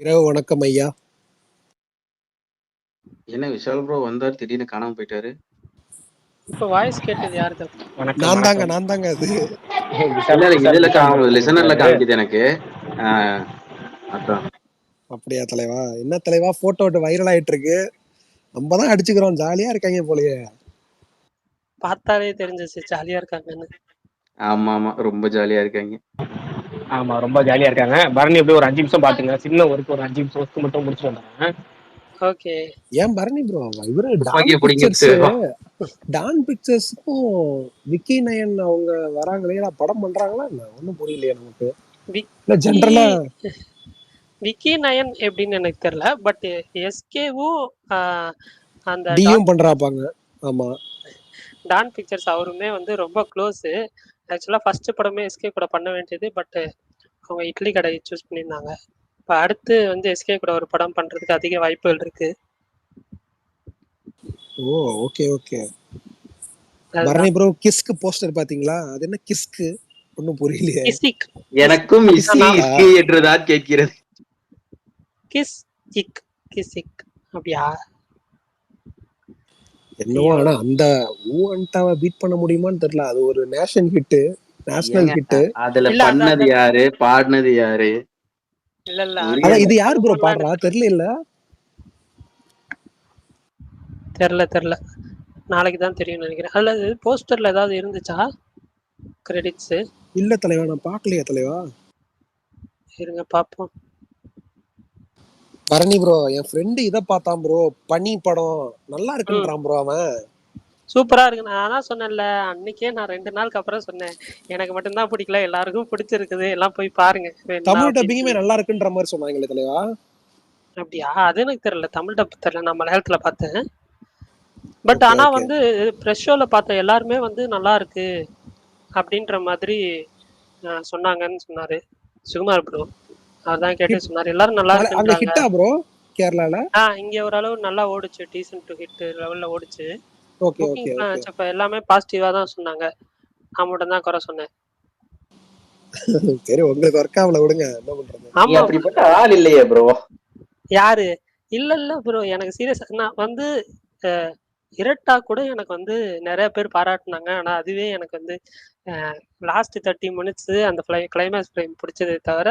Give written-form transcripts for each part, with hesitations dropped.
இரவு வணக்கம் ஐயா. என்ன விஷால் ப்ரோ வந்தார், திடீர்னு காணாம போயிட்டாரு. இப்ப வாய்ஸ் கேட்டது யாருது? வணக்கம் நான் தாங்க வணக்கம். நான் தாங்க அது. இல்ல இதுல லிசனர்ல காமிக்குது எனக்கு. அதான் அப்படியா தலைவா? என்ன தலைவா போட்டோ வைரல் ஆயிட்டு இருக்கு. நம்ம தான் அடிச்சுக்கிறோம், ஜாலியா இருக்காங்க போலயே. பார்த்தாலே தெரிஞ்சிச்சு ஜாலியா இருக்காங்கன்னு. ஆமா ஆமா, ரொம்ப ஜாலியா இருக்காங்க. ஆமா ரொம்ப ஜாலியா இருக்காங்க. பரணி எப்படி ஒரு 5 நிமிஷம் பாத்துங்க, சின்ன ஒர்க் ஒரு 5 நிமிஷம் மட்டும் முடிச்சுட்டு வந்தாங்க. ஓகே. ஏன் பரணி ப்ரோ, இவரு துப்பாக்கியை பிடிங்கிட்டு டான் பிக்சர்ஸுக்கும் விக்கி நயன் அவங்க வராங்களே, படம் பண்றாங்களா என்ன? ஒன்றும் புரியலையே நமக்கு. இல்ல ஜென்ரலா விக்கி நயன் எப்படின்னு எனக்கு தெரியல, பட் எஸ்கேவும் அந்த டியும் பண்றாப்பாங்க. ஆமா, டான் பிக்சர்ஸ் அவருமே வந்து ரொம்ப க்ளோஸ். ஆக்சுவலா ஃபர்ஸ்ட் படமே எஸ்கே கூட பண்ண வேண்டியது, பட் அவங்க இட்லி கடை சூஸ் பண்ணியிருந்தாங்க. இப்போ அடுத்து வந்து எஸ்கே கூட ஒரு படம் பண்றதுக்கு அதிக வாய்ப்புகள் இருக்கு. Oh okay okay. Bharani bro கிஸ்க்கு போஸ்டர் பாத்தீங்களா? அது என்ன கிஸ்க்கு? ஒன்றும் புரியலையே எனக்கும். இஸ்கி இஸ்கி என்றுதான் கேட்கிறது. கிஸ் இக் கிஸ் இக் அப்படியா? என்னவோ, ஆனா அந்த ஊன்டாவை பீட் பண்ண முடியுமான்னு தெரியல. அது ஒரு நேஷனல் ஹிட். அதுல பண்ணது யாரு, பாடினது யாரு? இல்ல இது யாரு ப்ரோ பாடுறா? தெரியல தெரியல நாளைக்கு தான் தெரியும் நினைக்கிறேன். அதுல போஸ்டர்ல ஏதாவது இருந்துச்சா கிரெடிட்ஸ்? இல்ல தலைவா, நான் பார்க்கலையா தலைவா. இருங்க பாப்போம். பரணி ப்ரோ, என் ஃப்ரெண்டு இதை பார்த்தான் ப்ரோ, பனி படம் நல்லா இருக்குன்றான் ப்ரோ. அவன் சூப்பரா இருக்கு. நான் தான் சொன்னேன்ல அன்னைக்கே, நான் 2 நாளுக்கு அப்புறம் சொன்னேன், எனக்கு மட்டும்தான் பிடிக்கல, எல்லாருக்கும் பிடிச்சிருக்குது, எல்லாம் போய் பாருங்க. தமிழ் டப்பிங்குமே நல்லா இருக்குன்ற மாதிரி சொன்னாங்களே தலைவா. அப்படியா? அது எனக்கு தெரியல, தமிழ் டப் தெரியல, நான் மலையாளத்துல பார்த்தேன். பட் ஆனா வந்து ப்ரெஷ் ஷோல பார்த்த எல்லாருமே வந்து நல்லா இருக்கு அப்படின்ற மாதிரி சொன்னாங்கன்னு சொன்னாரு சுகுமார் ப்ரோ. அதான் கேட்டு சொன்னாரு, எல்லாரும் நல்லா இருக்குன்றாங்க. ப்ரோ கேரளால இங்க ஓரளவு நல்லா ஓடுச்சு, டீசன்ட் டு ஹிட் லெவல்ல ஓடுச்சு. Okay okay. அப்ப எல்லாமே பாசிட்டிவா தான் சொன்னாங்க, நான் மட்டும் தான் குறை சொன்னேன். சரி, உங்களுக்கு ஒர்க் ஆகல விடுங்க, என்ன பண்றது. ஆமா, அப்படிப்பட்ட ஆள் இல்லையே ப்ரோ. யாரு? இல்ல ப்ரோ, எனக்கு சீரியஸா நான் வந்து இரட்டா கூட எனக்கு வந்து நிறைய பேர் பாராட்டினாங்க. ஆனா அதுவே எனக்கு வந்து லாஸ்ட் 30 மினிட்ஸ் அந்த கிளைமேக்ஸ் ஃப்ரேம் பிடிச்சதை தவிர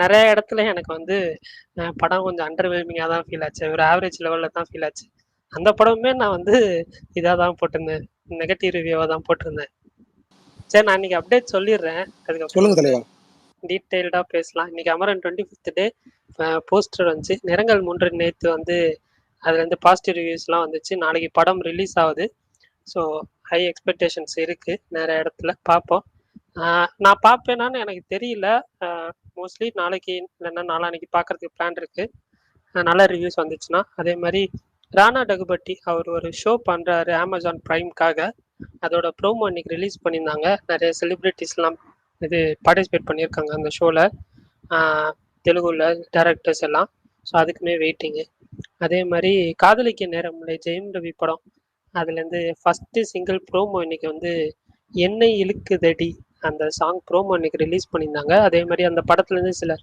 நிறைய இடத்துல எனக்கு வந்து படம் கொஞ்சம் அண்டர்வெல்மிங்கா தான் ஃபீல் ஆச்சு, ஒரு ஆவரேஜ் லெவல்ல தான் ஃபீல் ஆச்சு. அந்த படமே நான் வந்து இதாக தான் போட்டிருந்தேன், நெகட்டிவ் ரிவ்யூவாக தான் போட்டிருந்தேன். சரி, நான் இன்னைக்கு அப்டேட் சொல்லிடுறேன், அதுக்கப்புறம் டீட்டெயில்டாக பேசலாம். இன்னைக்கு அமரன் 25th டே போஸ்டர் வந்துச்சு, நிறங்கள் 3 நேற்று வந்து அதுலேருந்து பாசிட்டிவ் ரிவ்யூஸ்லாம் வந்துச்சு. நாளைக்கு படம் ரிலீஸ் ஆகுது. ஸோ ஹை எக்ஸ்பெக்டேஷன்ஸ் இருக்குது நிறைய இடத்துல. பார்ப்போம். நான் பார்ப்பேனான்னு எனக்கு தெரியல. மோஸ்ட்லி நாளைக்கு இல்லைன்னா நாளான்னைக்கு பார்க்கறதுக்கு பிளான் இருக்குது, நல்ல ரிவ்யூஸ் வந்துச்சுன்னா. அதே மாதிரி ராணா டகுபட்டி அவர் ஒரு ஷோ பண்ணுறாரு அமேசான் ப்ரைம்காக. அதோட ப்ரோமோ இன்னைக்கு ரிலீஸ் பண்ணியிருந்தாங்க. நிறைய செலிப்ரிட்டிஸ்லாம் இது பார்ட்டிசிபேட் பண்ணியிருக்காங்க அந்த ஷோவில், தெலுங்குல டேரக்டர்ஸ் எல்லாம். ஸோ அதுக்குமே வெயிட்டிங்கு. அதே மாதிரி காதலிக்க நேரமில்லை ஜெயம் ரவி படம், அதுலேருந்து ஃபஸ்ட்டு சிங்கிள் ப்ரோமோ இன்னைக்கு வந்து என்னை இழுக்குதடி அந்த சாங் ப்ரோமோ இன்னைக்கு ரிலீஸ் பண்ணியிருந்தாங்க. அதே மாதிரி அந்த படத்துலேருந்து சில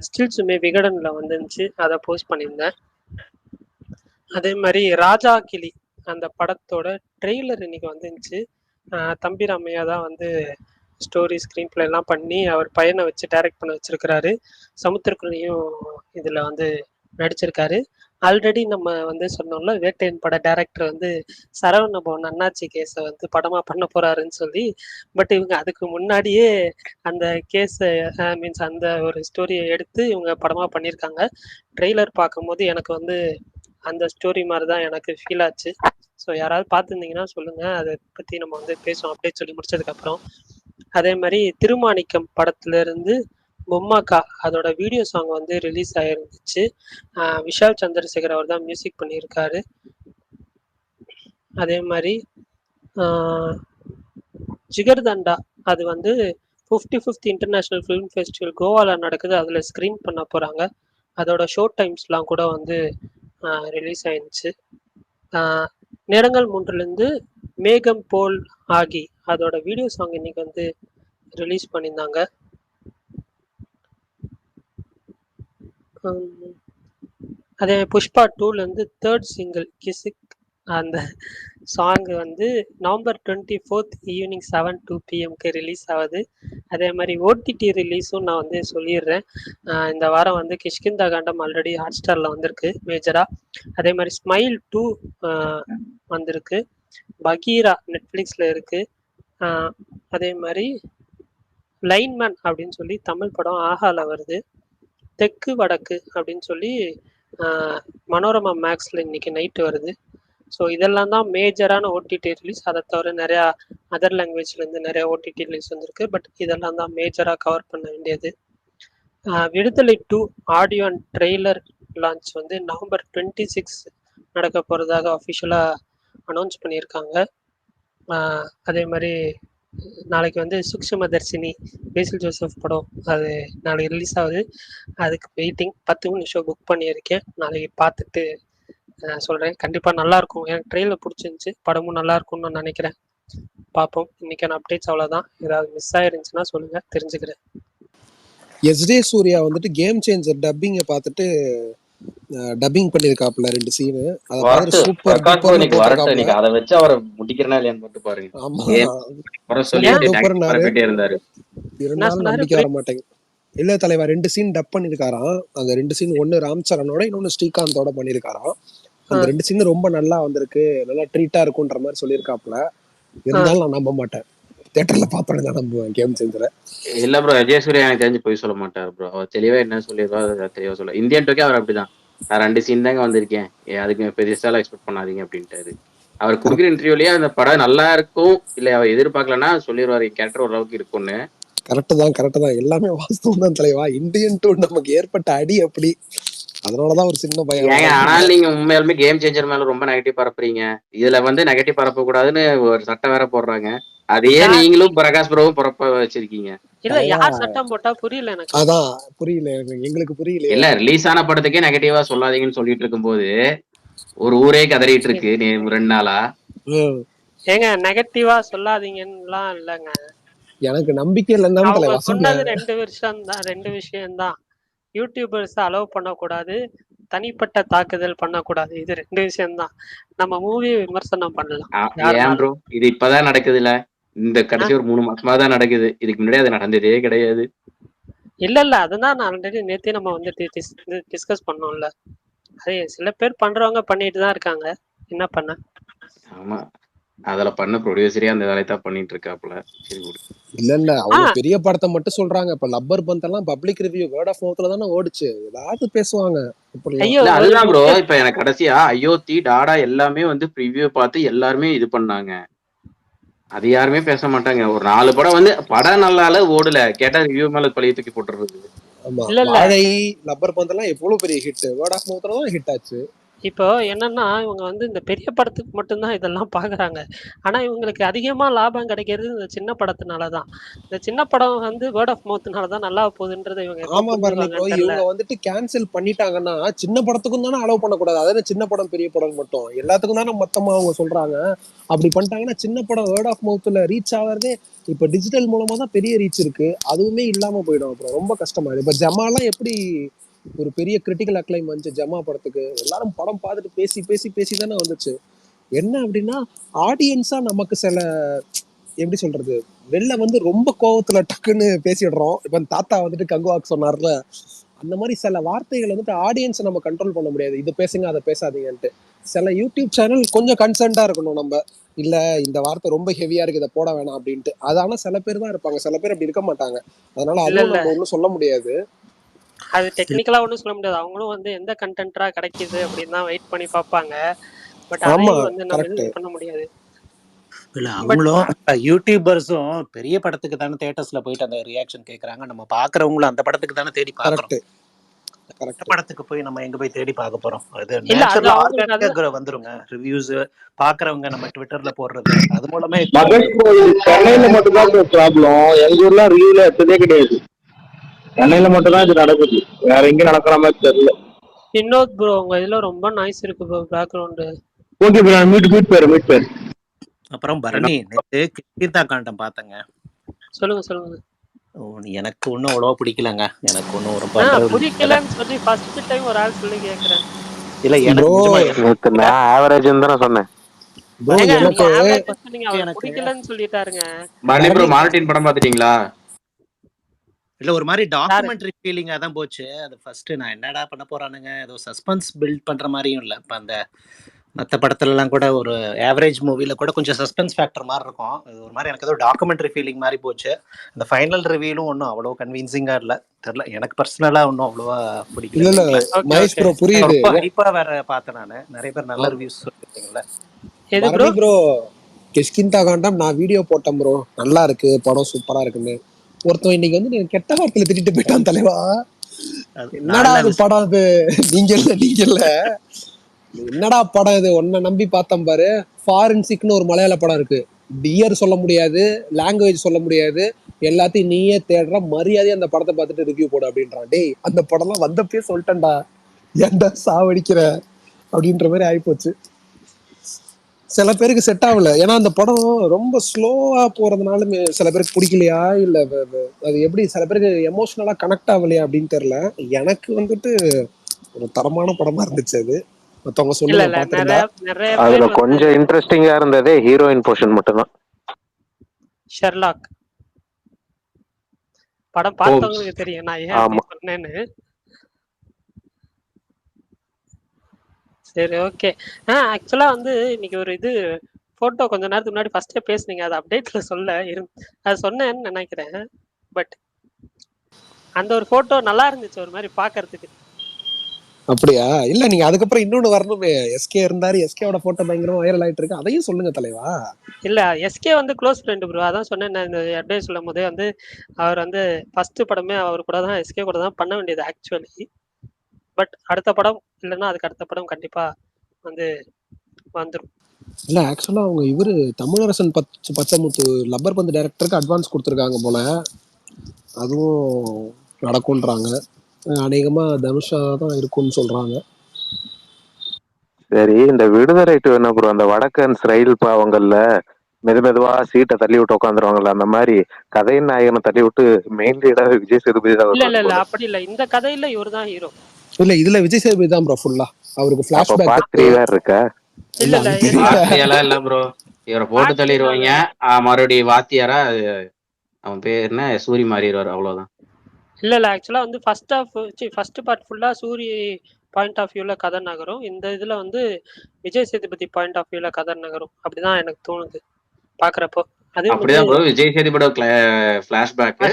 ஸ்டில்ஸுமே விகடனில் வந்துருந்துச்சு, அதை போஸ்ட் பண்ணியிருந்தேன். அதே மாதிரி ராஜா கிளி அந்த படத்தோட ட்ரெய்லர் இன்னைக்கு வந்துருந்துச்சு. தம்பி ராமையா தான் வந்து ஸ்டோரி ஸ்க்ரீன் பிளே எல்லாம் பண்ணி அவர் பையனை வச்சு டைரக்ட் பண்ண வச்சிருக்கிறாரு. சமுத்திரக்குனியும் இதில் வந்து நடிச்சிருக்காரு. ஆல்ரெடி நம்ம வந்து சொன்னோம்ல, வேட்டையன் பட டைரக்டர் வந்து சரவண பவன் அண்ணாச்சி கேஸை வந்து படமாக பண்ண போகிறாருன்னு சொல்லி. பட் இவங்க அதுக்கு முன்னாடியே அந்த கேஸை மீன்ஸ் அந்த ஒரு ஸ்டோரியை எடுத்து இவங்க படமாக பண்ணியிருக்காங்க. ட்ரெய்லர் பார்க்கும்போது எனக்கு வந்து அந்த ஸ்டோரி மாதிரி தான் எனக்கு ஃபீல் ஆச்சு. ஸோ யாராவது பார்த்துருந்தீங்கன்னா சொல்லுங்கள், அதை பற்றி நம்ம வந்து பேசுவோம் அப்படியே சொல்லி முடிச்சதுக்கப்புறம். அதே மாதிரி திருமாணிக்கம் படத்துலேருந்து பொம்மாக்கா அதோட வீடியோ சாங் வந்து ரிலீஸ் ஆகிருந்துச்சு. விஷால் சந்திரசேகர் அவர் தான் மியூசிக் பண்ணியிருக்காரு. அதே மாதிரி ஜிகர்தண்டா அது வந்து 55th இன்டர்நேஷ்னல் ஃபிலிம் ஃபெஸ்டிவல் கோவாவில் நடக்குது, அதில் ஸ்க்ரீன் பண்ண போகிறாங்க. அதோட ஷோ டைம்ஸ்லாம் கூட வந்து ரிலீஸ் ஆயிருந்துச்சு. நிறங்கள் 3லேருந்து மேகம் போல் ஆகி அதோட வீடியோ சாங் இன்னைக்கு வந்து ரிலீஸ் பண்ணியிருந்தாங்க. ஹம், அதே புஷ்பா 2ல இருந்து தேர்ட் சிங்கிள் கிசிக் அந்த சாங் வந்து November 24th evening 7:02 PM release ஆகுது. அதே மாதிரி ஓடிடி ரிலீஸும் நான் வந்து சொல்லிடுறேன். இந்த வாரம் வந்து கிஷ்கிந்தா காண்டம் ஆல்ரெடி ஹாட் ஸ்டாரில் வந்திருக்கு மேஜராக. அதே மாதிரி ஸ்மைல் 2 வந்திருக்கு. பகீரா நெட்ஃப்ளிக்ஸில் இருக்கு. அதே மாதிரி லைன்மேன் அப்படின்னு சொல்லி தமிழ் படம் ஆஹால வருது. தெற்கு வடக்கு அப்படின்னு சொல்லி மனோரமா மேக்ஸில் இன்னைக்கு நைட்டு வருது. ஸோ இதெல்லாம் தான் மேஜரான ஓடிடி ரிலீஸ். அதை தவிர நிறையா அதர் லாங்குவேஜ்லேருந்து நிறையா ஓடிடி ரிலீஸ் வந்திருக்கு. பட் இதெல்லாம் தான் மேஜராக கவர் பண்ண வேண்டியது. விடுதலை 2 ஆடியோ அண்ட் ட்ரெய்லர் லான்ச் வந்து நவம்பர் 26 நடக்க போகிறதாக அஃபிஷியலாக அனௌன்ஸ் பண்ணியிருக்காங்க. அதே மாதிரி நாளைக்கு வந்து சூக்ஷ்மதர்ஷினி பேசில் ஜோசப் படம் அது நாளைக்கு ரிலீஸ் ஆகுது. அதுக்கு வெயிட்டிங். 10 மணி ஷோ புக் பண்ணியிருக்கேன். நாளைக்கு பார்த்துட்டு சொல்கிறேன். கண்டிப்பாக நல்லாயிருக்கும். எனக்கு ட்ரெயிலர் பிடிச்சிருந்துச்சி. படமும் நல்லா இருக்கும்னு நான் நினைக்கிறேன். பார்ப்போம். இன்னைக்கான அப்டேட்ஸ் அவ்வளோதான். ஏதாவது மிஸ் ஆயிருந்துச்சுன்னா சொல்லுங்கள், தெரிஞ்சுக்கிறேன். எஸ்டே சூர்யா வந்துட்டு கேம் சேஞ்சர் டப்பிங்கை பார்த்துட்டு டப்பிங் பண்ணியிருக்காப்புல 2 சீனு. அதை பார்த்துட்டு சூப்பர் டூப்பர்னு போட்டிருக்காப்புல. அதை வச்சு அவரை முடிக்கிறனா இல்லையான்னு மட்டும் பாருங்க. ஆமா சூப்பர் டூப்பர்னாரு. இருந்தாரு. இருந்தாலும் நம்பிக்கை வர மாட்டேங்குது. இல்ல தலைவா 2 சீன் டப் பண்ணிருக்காராம். அந்த 2 சீன் ஒன்னு ராம் சரணோட இன்னொன்னு ஸ்ரீகாந்தோட பண்ணிருக்காராம். அந்த 2 சீன் ரொம்ப நல்லா வந்திருக்கு, நல்லா ட்ரீட்டா இருக்குன்ற மாதிரி சொல்லியிருக்காப்புல. இருந்தாலும் நான் நம்ப மாட்டேன். தியேட்டர்ல பார்த்தோன்னே தான் நம்புவேன் கேம் சேஞ்சரை. இல்ல ப்ரோ, விஜயசூர்யா எனக்கு தெரிஞ்சு போய் சொல்ல மாட்டாரு ப்ரோ. அவர் தெளிவா என்ன சொல்லிடுவா தெளிவா சொல்ல. இந்தியன் டோக்கே அவர் அப்படிதான். நான் 2 சீன் தாங்க வந்திருக்கேன், அதுக்கு பெருசாலாம் எக்ஸ்பெக்ட் பண்ணாதீங்க அப்படின்ட்டாரு. அவர் கொடுக்குற இன்டர்வியூலயே அந்த படம் நல்லா இருக்கும் இல்ல அவர் எதிர்பார்க்கலன்னா சொல்லிடுவாரு கேரக்டர் ஓரளவுக்கு இருக்கும்னு. கரெக்ட் தான். எல்லாமே வாஸ்தவம் தான் தலைவா. இந்தியன் டூ நமக்கு ஏற்பட்ட அடி அப்படி. அதனாலதான் ஒரு சின்ன பயம். ஆனால் நீங்க உண்மையாலுமே கேம் சேஞ்சர் மேல ரொம்ப நெகட்டிவ் பரப்புறீங்க. இதுல வந்து நெகட்டிவ் பரப்ப கூடாதுன்னு ஒரு சட்டம் வேற போடுறாங்க. அதையே நீங்களும் பிரகாஷ் ப்ரோவும் பரப்ப வச்சிருக்கீங்க. இல்ல யார் சட்டம் போட்டா புரியல எனக்கு. அதான் புரியல, எங்களுக்கு புரியல. இல்ல ரிலீஸ் ஆன படத்துக்கே நெகட்டிவா சொல்லாதீங்கன்னு சொல்லிட்டு இருக்கும்போது ஒரு ஊரே கதறிட்டு இருக்கு 2 நாளா. ஏங்க நெகட்டிவா சொல்லாதீங்கன்னுலாம் இல்லங்க. எனக்கு நம்பிக்கை இல்லைன்னு தலைவா சொன்னது 2 விஷயம் தான். யூடியூபர்ஸ் அலோவ் பண்ணக்கூடாது, தனிப்பட்ட தாக்குதல் பண்ணக்கூடாது. இது 2 விஷயம் தான். நம்ம மூவி விமர்சனம் பண்ணலாம். இது இப்பதான் நடக்குது இல்ல, இந்த கடைசி ஒரு 3 மாசமா தான் நடக்குது. இதுக்கு முன்னாடி அது நடந்ததே கிடையாது. இல்ல அதுதான் நான் ஆல்ரெடி நேத்தே நம்ம வந்து டிஸ்கஸ் பண்ணோம்ல. அதே சில பேர் பண்றவங்க பண்ணிட்டு தான் இருக்காங்க. என்ன பண்ண? ஆமா, அதுல பண்ண ப்ரொடியூசரே அந்த வேலையை தான் பண்ணிட்டு இருக்காப்ல. சரி இல்ல அவங்க பெரிய படத்தை மட்டும் சொல்றாங்க. இப்ப லப்பர் பந்த் எல்லாம் பப்ளிக் ரிவ்யூ வேர்ட் ஆஃப் மவுத்ல தானே ஓடிச்சு. ஏதாவது பேசுவாங்க. அதுதான் ப்ரோ. இப்ப எனக்கு கடைசியா அயோத்தி டாடா எல்லாமே வந்து ப்ரிவியூ பார்த்து எல்லாருமே இது பண்ணாங்க. அது யாருமே பேச மாட்டாங்க. ஒரு 4 படம் வந்து படம் நல்லால ஓடல, கேட்டா ரிவ்யூ மேல பழைய தூக்கி போட்டுறது. வாழை லப்பர் பந்த் எல்லாம் எவ்வளவு பெரிய ஹிட், வேர்ட் ஆஃப் மவுத்ல தான் ஹிட் ஆச்சு. இப்போ என்னன்னா இவங்க வந்து இந்த பெரிய படத்துக்கு மட்டும்தான் இதெல்லாம் பாக்குறாங்க. ஆனா இவங்களுக்கு அதிகமா லாபம் கிடைக்கிறது இந்த சின்ன படத்தினாலதான். இந்த சின்ன படம் வந்து வேர்ட் ஆஃப் மவுத்னாலதான் நல்லா போகுதுன்றது இவங்க. ஆமா பரணி ப்ரோ, இவங்க வந்துட்டு கேன்சல் பண்ணிட்டாங்கன்னா சின்ன படத்துக்கும் தானே அலோவ் பண்ணக்கூடாது. அதாவது சின்ன படம் பெரிய படம் மட்டும் எல்லாத்துக்கும் தானே மொத்தமா அவங்க சொல்றாங்க. அப்படி பண்ணிட்டாங்கன்னா சின்ன படம் வேர்ட் ஆஃப் மவுத்ல ரீச் ஆகிறதே இப்ப டிஜிட்டல் மூலமா தான் பெரிய ரீச் இருக்கு. அதுவுமே இல்லாம போயிடும். அப்புறம் ரொம்ப கஷ்டமா இருக்கு. இப்ப ஜமாலாம் எப்படி ஒரு பெரிய கிரிட்டிக்கல் அக்ளைம் வந்துச்சு ஜமா படத்துக்கு. எல்லாரும் படம் பார்த்துட்டு பேசி பேசி பேசி தானே வந்துச்சு. என்ன அப்படின்னா ஆடியன்ஸா நமக்கு சில எப்படி சொல்றது, வெளில வந்து ரொம்ப கோவத்துல டக்குன்னு பேசிடுறோம். இப்ப தாத்தா வந்துட்டு கங்குவாக்கு சொன்னார்ல, அந்த மாதிரி சில வார்த்தைகள் வந்துட்டு ஆடியன்ஸை நம்ம கண்ட்ரோல் பண்ண முடியாது. இதை பேசுங்க அதை பேசாதீங்கன்ட்டு. சில யூடியூப் சேனல் கொஞ்சம் கன்சர்ன்டா இருக்கணும். நம்ம இல்ல இந்த வார்த்தை ரொம்ப ஹெவியா இருக்கு, இதை போட வேணாம் அப்படின்ட்டு. அது ஆனா சில பேர் தான் இருப்பாங்க, சில பேர் அப்படி இருக்க மாட்டாங்க. அதனால அதுவும் நம்ம ஒன்றும் சொல்ல முடியாது. அது டெக்னிக்கலா ஒன்றும் சொல்ல முடியாது. அவங்களும் வந்து எந்த கண்டென்ட்டா கிடைக்குது அப்படின்னு தான் வெயிட் பண்ணி பார்ப்பாங்க. பட் அதையும் வந்து நம்ம எதுவும் பண்ண முடியாது. இல்ல அவங்களும் யூடியூபர்ஸும் பெரிய படத்துக்கு தானே தியேட்டர்ஸ்ல போயிட்டு அந்த ரியாக்ஷன் கேக்குறாங்க. நம்ம பாக்குறவங்களும் அந்த படத்துக்கு தானே தேடி பாக்குறோம். படத்துக்கு போய் நம்ம எங்க போய் தேடி பார்க்க போறோம்? அது நேச்சுரலா ஆர்கானிக்கா வந்துருங்க. ரிவ்யூஸ் பாக்குறவங்க நம்ம ட்விட்டர்ல போடுறது அது மூலமே. சென்னையில மட்டும் தான் ப்ராப்ளம். எங்க ஊர்ல ரிவ்யூல எத்ததே கிடையாது. சென்னையில மட்டும் தான் இது நடக்குது, வேற எங்க நடக்கிற மாதிரி தெரியல. வினோத் ப்ரோ உங்க இதுல ரொம்ப நாய்ஸ் இருக்கு bro, background. Okay bro, meet பேர். அப்புறம் பரணி நேத்து கிஷ்கிந்தா காண்டம் பார்த்தங்க. சொல்லுங்க. எனக்கு ஒன்றும் அவ்வளோவா பிடிக்கலங்க. எனக்கு ஒன்றும் ஒரு பண்றது பிடிக்கலன்னு சொல்லி ஃபர்ஸ்ட் டைம் ஒரு ஆள் சொல்லி கேக்குறேன். இல்லை. எனக்கு ப்ரோ நிஜமா எனக்கு நேத்து நான் ஆவரேஜ்னு தானே சொன்னேன். ப்ரோ ஏங்க நீங்க எனக்கு ஆவரேஜ் சொன்னீங்க, அவர் எனக்கு பிடிக்கலன்னு சொல்லிட்டாருங்க. பரணி ப்ரோ பரணி மார்டின் படம் பாத்துட்டீங்களா? இல்லை, ஒரு மாதிரி யாரு? டாக்குமெண்ட்ரி ஃபீலிங்காக தான் போச்சு. அது ஃபர்ஸ்ட் நான் என்னடா பண்ண போறானுங்க, ஏதோ சஸ்பென்ஸ் பில்ட் பண்ற மாதிரியும் இல்லை. இப்போ அந்த மற்ற படத்துலலாம் கூட ஒரு ஆவரேஜ் மூவியில் கூட கொஞ்சம் சஸ்பென்ஸ் ஃபேக்டர் மாதிரி இருக்கும். இது ஒரு மாதிரி எனக்கு ஏதோ டாக்குமெண்ட்ரி ஃபீலிங் மாதிரி போச்சு. இந்த ஃபைனல் ரிவ்யூலும் ஒன்றும் அவ்வளோ கன்வின்சிங்காக இல்லை. தெரில, எனக்கு பர்சனலாக ஒன்றும் அவ்வளோவா பிடிக்கல. இல்ல இல்ல இல்லைங்களா? Okay Mahesh okay. ப்ரோ புரியுது. ரொம்ப ஹைப்பாக வேற பார்த்தேன் நான். நிறைய பேர் நல்ல ரிவ்யூஸ் சொல்லியிருக்கீங்களா? எது ப்ரோ? பரணி ப்ரோ கிஷ்கிந்தா காண்டம் நான் வீடியோ போட்டேன் ப்ரோ, நல்லா இருக்கு படம், சூப்பரா இருக்குன்னு. ஒருத்தன் இன்னைக்கு வந்து நீங்க கெட்ட வார்த்தையில திட்டிட்டு போயிட்டான் தலைவா. என்னடா அது படம் அது? நீங்க இல்ல என்னடா படம் இது? உன்னை நம்பி பார்த்தேன் பாரு. ஃபாரன்சிக்னு ஒரு மலையாள படம் இருக்கு. டியர் சொல்ல முடியாது, லாங்குவேஜ் சொல்ல முடியாது, எல்லாத்தையும் நீயே தேடுற, மரியாதையை அந்த படத்தை பார்த்துட்டு ரிவ்யூ போடு அப்படின்றான். டேய் அந்த படம்லாம் வந்தப்பே சொல்லிட்டேன்டா, ஏன்டா சாவடிக்கிற அப்படின்ற மாதிரி ஆயிப்போச்சு. சில பேருக்கு செட் ஆகல, ஏன்னா அந்த படம் ரொம்ப ஸ்லோவா போறதுனால சில பேருக்கு பிடிக்கலையா, இல்ல அது எப்படி சில பேருக்கு எமோஷனலா கனெக்ட் ஆகலையா அப்படின்னு தெரியல. எனக்கு வந்துட்டு ஒரு தரமான படமா இருந்துச்சு அது. மத்தவங்க இல்ல சொல்லுங்க இல்ல பாத்துருந்தா. நிறைய அதுல பேர் வந்து கொஞ்சம் இன்ட்ரெஸ்டிங்கா இருந்ததே ஹீரோயின் போர்ஷன் மட்டும்தான். ஷெர்லாக் படம் ஹோம்ஸ். பார்த்தவங்களுக்கு தெரியும் நான் ஏன் அப்படி ஆமா. சொன்னேன்னு. சரி ஓகே. ஆக்சுவலா வந்து இன்னைக்கு ஒரு இது போட்டோ கொஞ்ச நேரத்துக்கு முன்னாடி ஃபர்ஸ்டே பேசுனீங்க, அது அப்டேட்ல சொல்ல அது சொன்னேன்னு நினைக்கிறேன். பட் அந்த ஒரு போட்டோ நல்லா இருந்துச்சு ஒரு மாதிரி பாக்குறதுக்கு. அப்படியா? இல்ல நீங்க அதுக்கப்புறம் இன்னொன்னு வரணுமே. எஸ்கே இருந்தாரு, எஸ்கேவோட போட்டோ பயங்கரமா வைரல் ஆயிட்டு இருக்கு, அதையும் சொல்லுங்க தலைவா. இல்ல எஸ்கே வந்து க்ளோஸ் ஃப்ரெண்ட் ப்ரோ, அதான் சொன்னேன் நான் இந்த அப்டேட் சொல்லும் போதே வந்து அவர் வந்து ஃபர்ஸ்ட் படமே அவர் கூட தான், எஸ்கே கூட தான் பண்ண வேண்டியது ஆக்சுவலி. பட் அடுத்த படம் இல்லைன்னா அதுக்கு அடுத்த படம் கண்டிப்பா வந்து வந்துடும். இல்ல ஆக்சுவலா அவங்க இவரு தமிழரசன் பச்சைமுத்து லப்பர் பந்து டைரக்டருக்கு அட்வான்ஸ் கொடுத்துருக்காங்க போல, அதுவும் நடக்கும்ன்றாங்க. அநேகமா தனுஷா தான் இருக்கும்னு சொல்றாங்க. சரி, இந்த விடுதலை டு என்ன ப்ரோ, அந்த வடக்கன்ஸ் ரயில் பாவங்கள்ல மெதுவா சீட்டை தள்ளி விட்டு உட்காந்துருவாங்கல்ல, அந்த மாதிரி கதையின் நாயகனை தள்ளி விட்டு மெயின் லீடா விஜய் சேதுபதி தான் இல்ல இல்ல வருவாரு இல்ல போல. அப்படி இல்ல, இந்த கதையில இவர் தான் ஹீரோ. இல்ல இதுல விஜய் சேதுபதி தான் ப்ரோ ஃபுல்லா. அவருக்கு அப்ப பிளாஷ்பேக் பார்ட் 3 வேற இருக்கா? இல்ல இல்ல அது தெரியல. வாத்தியாரா இல்ல ப்ரோ, இவரை போட்டு தள்ளிடுவாங்க. மறுபடியும் வாத்தியாரா அவன் பேர் என்ன, சூரி மாறிடுவார், அவ்வளவுதான். இல்ல இல்ல ஆக்சுவலா வந்து ஃபர்ஸ்ட் பார்ட் ஃபுல்லா சூரி பாயிண்ட் ஆஃப் வியூல கதை நகரும். இந்த இதுல வந்து விஜய் சேதுபதி பாயிண்ட் ஆஃப் வியூல கதை நகரும். அப்படிதான் எனக்கு தோணுது பாக்குறப்போ. அது அப்படிதான் ப்ரோ, விஜய் சேதுபதியோட பிளாஷ்பேக்.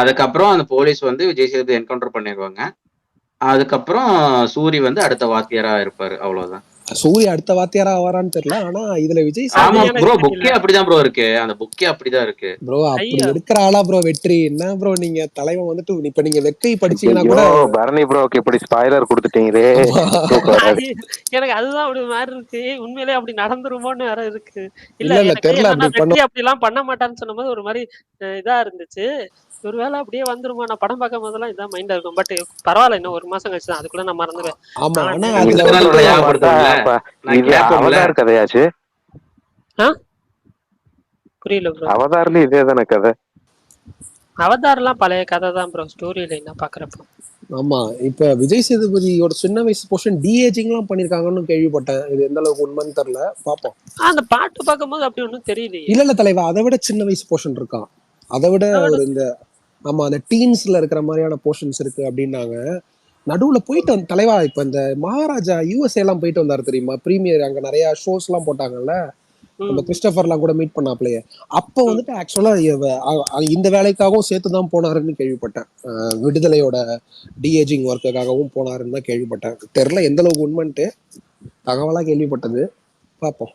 அதுக்கப்புறம் அந்த போலீஸ் வந்து விஜய் சேதுபதி என்கவுண்டர் பண்ணிடுவாங்க. அதுக்கப்புறம் சூரி வந்து அடுத்த வாத்தியாரா இருப்பாரு, அவ்வளவுதான். சூரிய அடுத்த வாத்தியாரா ஆவாரான்னு தெரியல, ஆனா இதுல விஜய் ஆமா சேதுபதி ப்ரோ, புக்கே அப்படிதான் ப்ரோ இருக்கு. அந்த புக்கே அப்படிதான் இருக்கு ப்ரோ. அப்படி இருக்கிற ஆளா ப்ரோ வெற்றி? என்ன ப்ரோ நீங்க தலைவன் வந்துட்டு இப்ப நீங்க வெக்கை படிச்சீங்கன்னா கூட. பரணி ப்ரோக்கு இப்படி ஸ்பாயிலர் கொடுத்துட்டீங்களே. எனக்கு அதுதான் அப்படி மாதிரி இருக்கு. உண்மையிலேயே அப்படி நடந்துருமோன்னு வேற இருக்கு. இல்ல இல்ல தெரியல, என்னன்னா அப்படி வெற்றி அப்படி எல்லாம் பண்ண மாட்டான்னு சொன்னபோது ஒரு மாதிரி இதா இருந்துச்சு. ஒருவேளை அப்படியே வந்துருமா, நான் படம் பார்க்கும் போதெல்லாம் இதான் மைண்டா இருக்கும். பட் பரவாயில்ல, இன்னும் ஒரு மாசம் கழிச்சு தான், அதுக்குள்ள நான் மறந்துடுவேன். ஆமா, ஆனா இது அவதார் கதையாச்சு. புரியல ப்ரோ. அவதார்ல இதே தானே கதை? அவதார்லாம் பழைய கதை தான் ப்ரோ, ஸ்டோரியில என்ன பாக்குறப்போ. ஆமா, இப்ப விஜய் சேதுபதியோட சின்ன வயசு போர்ஷன் டிஏஜிங் எல்லாம் பண்ணிருக்காங்கன்னு கேள்விப்பட்டேன். இது எந்த அளவுக்கு உண்மைன்னு தெரியல, பாப்போம். அந்த பாட்டு பார்க்கும்போது அப்படி ஒன்றும் தெரியலையே. இல்ல இல்ல தலைவா, அதை விட சின்ன வயசு போர்ஷன் இருக்கான். அதை விட ஒரு இந்த ஆமா அந்த டீன்ஸ்ல இருக்கிற மாதிரியான போர்ஷன்ஸ் இருக்கு அப்படின்னாங்க. நடுவுல போயிட்டு வந்து தலைவா, இப்ப இந்த மகாராஜா யூஎஸ்ஏ எல்லாம் போயிட்டு வந்தாரு தெரியுமா, பிரீமியர், அங்க நிறைய ஷோஸ் எல்லாம் போட்டாங்கல்ல, நம்ம கிறிஸ்டபர்லாம் கூட மீட் பண்ணாப்லயே. அப்போ வந்துட்டு ஆக்சுவலா இந்த வேலைக்காகவும் சேர்த்துதான் போனாருன்னு கேள்விப்பட்டேன். விடுதலையோட டிஏஜிங் ஒர்க்குக்காகவும் போனாருன்னு தான் கேள்விப்பட்டேன். தெரியல எந்த அளவுக்கு உண்மைன்ட்டு, தகவலா கேள்விப்பட்டது, பாப்போம்.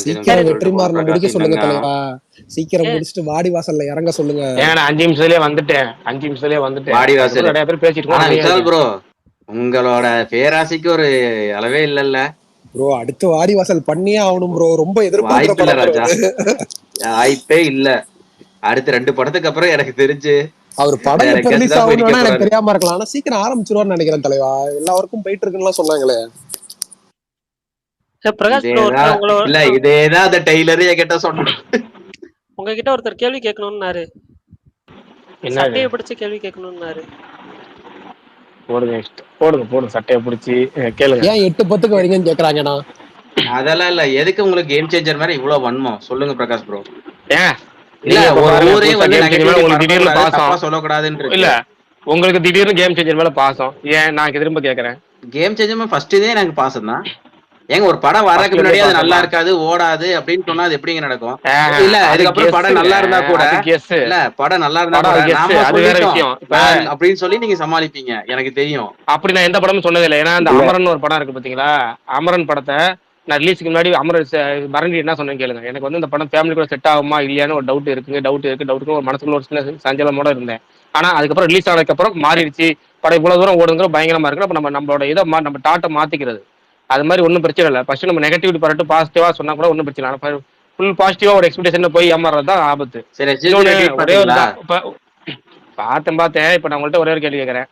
சீக்கிரம் வெற்றிமாறனை முடிக்க சொல்லுங்க தலைவா, சீக்கிரம் முடிச்சுட்டு வாடி வாசல்ல இறங்க சொல்லுங்க. 5 நிமிஷத்துலயே வந்துட்டேன். வாடி வாசல் நிறைய பேர் பேசிட்டு விஷால் ப்ரோ, உங்களோட பேராசைக்கு ஒரு அளவே இல்லல்ல ப்ரோ. அடுத்து வாடி வாசல் பண்ணியே ஆகணும் ப்ரோ, ரொம்ப எதிர்பார்க்கல ராஜா, வாய்ப்பே இல்ல. அடுத்த 2 படத்துக்கு அப்புறம் எனக்கு தெரிஞ்சு அவர் படம் எப்ப ரிலீஸ் ஆகணும்னா எனக்கு தெரியாம இருக்கலாம், ஆனா சீக்கிரம் ஆரம்பிச்சிருவான்னு நினைக்கிறேன் தலைவா. எல்லாருக்கும் போயிட்டு இருக்குன்னு சொன்னாங்களே. பிரகாஷ் ப்ரோ, இல்ல இதேதான் அந்த டெய்லர் என்கிட்ட சொன்னான். உங்ககிட்ட ஒருத்தர் கேள்வி கேட்கணும்னாரு, என்னது சட்டையை பிடிச்சு கேள்வி கேட்கணும்னாரு. போடுங்க போடுங்க சட்டையை பிடிச்சி கேளுங்க. ஏன் 8-10க்கு வரீங்கன்னு கேக்குறாங்கண்ணா. அதெல்லாம் இல்ல. எதுக்கு உங்களுக்கு கேம் சேஞ்சர் மாதிரி இவ்வளவு வன்மம் சொல்லுங்க பிரகாஷ் ப்ரோ. ஏன் இல்ல நீங்க இப்ப ஒரு பாருங்க, ஊரே புதுசா வந்து கேம் சேஞ்சர் மேல நெகட்டிவிட்டி உங்களுக்கு திடீர்னு பரப்பக்கூடாது, தப்பா பாசம் சொல்லக்கூடாதுன்னு இல்ல, இருக்கு. உங்களுக்கு திடீர்னு கேம் சேஞ்சர் மேல பாசம். ஏன் நான் திரும்ப கேக்குறேன், கேம் சேஞ்சர் ஃபர்ஸ்ட் இதே எனக்கு பாசம் தான். ஏங்க ஒரு படம் வர்றதுக்கு ஃபர்ஸ்ட்ல இருந்தே முன்னாடியே அது நல்லா பாசமா? இருக்காது, ஓடாது அப்படின்னு சொன்னா அது எப்படிங்க நடக்கும்? இல்ல அது அதுக்கப்புறம் படம் கெஸ்ஸுங்க, நல்லா இருந்தா கூட, அது கெஸ். இல்ல படம் நல்லா இருந்தா படம் கூட அது கெஸ், நாம அது வேற சொல்லிட்டோம் விஷயம். இப்ப அப்படின்னு சொல்லி நீங்க சமாளிப்பீங்க, எனக்கு தெரியும். அப்படி நான் எந்த படமும் சொன்னது இல்லை. ஏன்னா அந்த இல்ல அமரன் ஒரு படம் இருக்கு பாத்தீங்களா, அமரன் படத்தை நான் ரிலீஸ்க்கு முன்னாடி அமரன் மறந்து என்ன சொன்னேன்னு கேளுங்க. எனக்கு வந்து இந்த படம் ஃபேமிலி கூட செட் ஆகுமா இல்லையான்னு ஒரு டவுட்டுக்கு ஒரு மனசுக்குள்ள ஒரு சின்ன சஞ்சலமோட இருந்தேன். ஆனா அதுக்கப்புறம் ரிலீஸ் ஆனதுக்கு அப்புறம் மாறிடுச்சு. படம் இவ்வளவு தூரம் ஓடுங்கிற பயங்கரமா இருக்கு. அப்ப நம்மளோட இதை நம்ம டாட்டை மாத்திக்கிறது, அது மாதிரி ஒன்றும் பிரச்சனை இல்லை. ஃபர்ஸ்ட் நம்ம நெகட்டிவிட்டி பரட்டு பாசிட்டிவா சொன்னா கூட ஒன்றும் பிரச்சனை இல்லை. ஃபுல் பாசிட்டிவா ஒரு எக்ஸ்பெக்டேஷன் போய் ஏமாறது தான் ஆபத்து. சரி இன்னொன்னு ட்வீட் ஒரே ஒரு பாத்தீங்களா? பார்த்தேன். இப்ப நான் உங்கள்கிட்ட ஒரே ஒரு கேள்வி கேட்கறேன்.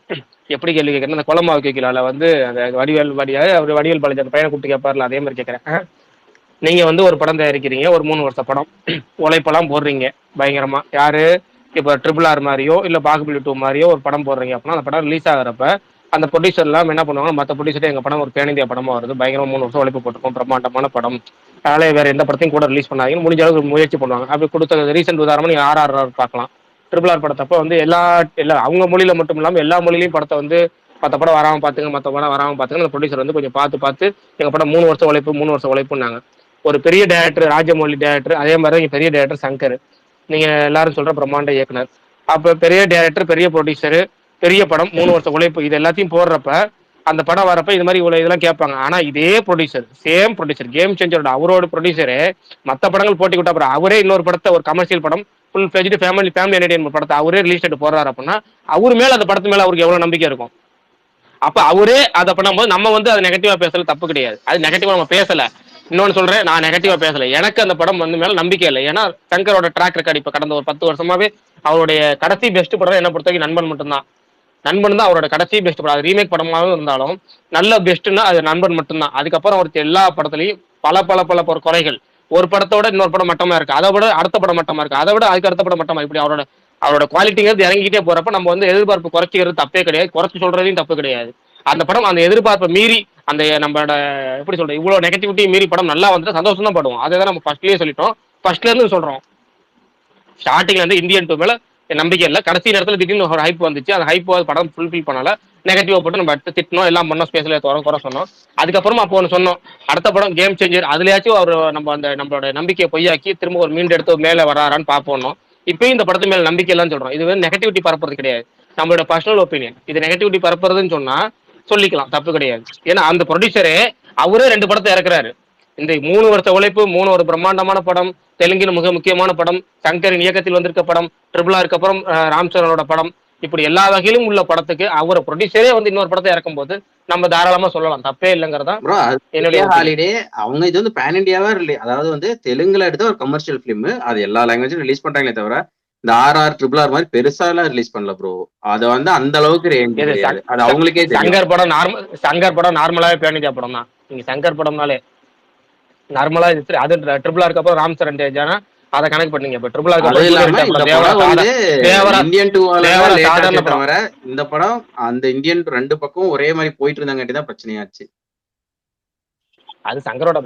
எப்படி கேள்வி கேட்கறேன், அந்த குளமாவு கேட்கல வந்து அந்த வடிவேல் பாலாஜி அந்த பையனை கூப்பிட்டு கேட்பார்ல, அதே மாதிரி கேட்கறேன். நீங்க வந்து ஒரு படம் தயாரிக்கிறீங்க, ஒரு 3 வருஷ படம், உழைப்பெல்லாம் போடுறீங்க பயங்கரமா. யாரு இப்போ RRR மாதிரியோ இல்ல பாகுபலி 2 மாதிரியோ ஒரு படம் போடுறீங்க அப்படின்னா, அந்த படம் ரிலீஸ் ஆகிறப்ப அந்த ப்ரொடியூசர் எல்லாம் என்ன பண்ணுவாங்க, மற்ற ப்ரொடியூசர் எங்க படம் ஒரு பேன் இந்தியா படமா வருது, பயங்கரமா 3 வருஷம் உழைப்பு போட்டிருக்கோம், பிரம்மாண்டமான படம், அதனால வேற எந்த படத்தையும் கூட ரிலீஸ் பண்ணாதீங்கன்னு முடிஞ்ச அளவுக்கு முயற்சி பண்ணுவாங்க. அப்படி கொடுத்த ரீசெண்ட் உதாரணமா நீங்க RRR பார்க்கலாம். RRR படத்தப்ப வந்து எல்லா அவங்க மொழியில மட்டும் இல்லாமல் எல்லா மொழியிலையும் படத்தை வந்து மற்ற படம் வராமல் பார்த்துங்க அந்த ப்ரொடியூசர் வந்து கொஞ்சம் பார்த்து எங்கள் படம் 3 வருஷம் உழைப்புன்னாங்க. ஒரு பெரிய டேரக்டர் ராஜமௌலி டேரக்டர், அதே மாதிரி தான் பெரிய டேரக்டர் சங்கர், நீங்க எல்லாரும் சொல்ற பிரம்மாண்ட இயக்குனர். அப்ப பெரிய டேரக்டர், பெரிய ப்ரொடியூசர், பெரிய படம், 3 வருஷம் உழைப்பு, இது எல்லாத்தையும் போடுறப்ப அந்த படம் வரப்ப இது மாதிரி இவ்வளவு இதெல்லாம் கேட்பாங்க. ஆனா இதே ப்ரொடியூசர், சேம் ப்ரொடியூசர், கேம் சேஞ்சரோட அவரோட ப்ரொடியூசரே மற்ற படங்கள் போட்டி விட்ட அப்புறம் அவரே இன்னொரு படத்தை, ஒரு கமர்ஷியல் படம், ஃபுல் ஃபிளெஜ்டு ஃபேமிலி என்டர்டைன்மெண்ட் படத்தை அவரே ரிலீஸ் டேட் போடுறாரு அப்படின்னா அவரு மேல அந்த படத்து மேல அவருக்கு எவ்வளவு நம்பிக்கை இருக்கும். அப்ப அவரே அதை பண்ணும்போது நம்ம வந்து அது நெகட்டிவா பேசல, தப்பு கிடையாது. அது நெகட்டிவா நம்ம பேசல. இன்னொன்னு சொல்றேன், நான் நெகட்டிவா பேசல, எனக்கு அந்த படம் வந்து மேல நம்பிக்கை இல்லை. ஏன்னா சங்கரோட ட்ராக் ரெக்கார்டு இப்ப கடந்த ஒரு 10 வருஷமாவே அவருடைய கடைசி பெஸ்ட் படம் என்ன பொறுத்தவரைக்கும் நண்பன் மட்டும்தான். நண்பன் தான் அவரோட கடைசி பெஸ்ட் படம். அது ரீமேக் படமாகவும் இருந்தாலும் நல்ல பெஸ்ட்னா அது நண்பன் மட்டும்தான். அதுக்கப்புறம் அவருக்கு எல்லா படத்துலையும் பல குறைகள். ஒரு படத்தோட இன்னொரு படம் மட்டமா இருக்கு, அதை விட அடுத்த படம் மட்டமா இருக்கு, அதை விட அதுக்கு அடுத்த படம் மட்டமா, இப்படி அவரோட குவாலிட்டிங்கிறது இறங்கிட்டே போறப்ப நம்ம வந்து எதிர்பார்ப்பு குறைச்சிக்கிறது தப்பே கிடையாது, குறைச்சி சொல்றதையும் தப்பு கிடையாது. அந்த படம் அந்த எதிர்பார்ப்பை மீறி, அந்த நம்மளோட எப்படி சொல்றது, இவ்வளவு நெகட்டிவிட்டி மீறி படம் நல்லா வந்துட்டு சந்தோஷம் தான் படுவோம். அதை தான் நம்ம ஃபர்ஸ்ட்லயே சொல்லிட்டோம், ஃபர்ஸ்ட்ல இருந்து சொல்றோம். ஸ்டார்டிங்ல இருந்து இந்தியன் 2 மேல நம்பிக்கை இல்லை, கடைசி நேரத்தில் திடீர்னு ஒரு ஹைப் வந்துச்சு, அந்த ஹைப் படம் ஃபுல்ஃபில் பண்ணல, நெகட்டிவா போட்டு நம்ம அடுத்து திட்டணும், எல்லாம் பண்ணோம், ஸ்பேஸ்ல குறை சொன்னோம். அதுக்கப்புறமா அப்போ ஒன்று சொன்னோம், அடுத்த படம் கேம் சேஞ்சர், அதுலயாச்சும் அவர் நம்ம அந்த நம்மளோட நம்பிக்கையை பொய்யாக்கி திரும்ப ஒரு மீண்டு எடுத்து மேலே வராரான்னு பார்ப்போம். இப்பயும் இந்த படத்து மேல நம்பிக்கை இல்லைன்னு சொல்றோம். இது வந்து நெகட்டிவிட்டி பரப்புறது கிடையாது, நம்மளோட பர்சனல் ஒப்பீனியன். இது நெகட்டிவிட்டி பரப்புறதுன்னு சொன்னா சொல்லிக்கலாம், தப்பு கிடையாது. ஏன்னா அந்த ப்ரொடியூசரே அவரே 2 படத்தை இறக்குறாரு. இந்த 3 வருஷ உழைப்பு, 3 ஒரு பிரம்மாண்டமான படம், தெலுங்கில் மிக முக்கியமான படம், சங்கரின் இயக்கத்தில் வந்திருக்க படம், RRRக்கு அப்புறம் ராம் சரணோட படம், இப்படி எல்லா வகையிலும் உள்ள படத்துக்கு அவரை ப்ரொடியூசரே வந்து இன்னொரு படத்தை இறக்கும் போது நம்ம தாராளமா சொல்லலாம், தப்பே இல்லைங்கிறதா என்னுடைய ஹாலிடே. அவங்க இது வந்து பேன் இண்டியாவா அதாவது வந்து தெலுங்குல எடுத்த ஒரு கமர்ஷியல் பிலிம், அது எல்லா லாங்குவேஜும் ரிலீஸ் பண்றாங்களே தவிர இந்த RRR மாதிரி பெருசா எல்லாம் ரிலீஸ் பண்ணல ப்ரோ. அது வந்து அந்த அளவுக்கு ரேஞ்ச் கிடையாது, அது அவங்களுக்கே தெரியும். சங்கர் படம் நார்மலாவே பேன் இந்தியா படம் தான். நீங்க சங்கர் படம்னாலே நார்மலா அது RRRக்கு அப்புறம் ராம் சரண் தேஜானா அதை கனெக்ட் பண்ணீங்க. இப்ப தவிர இந்த படம் அந்த இந்தியன் 2 பக்கம் ஒரே மாதிரி போயிட்டு இருந்தாங்காட்டி தான் பிரச்சனையாச்சு. அது சங்கரோட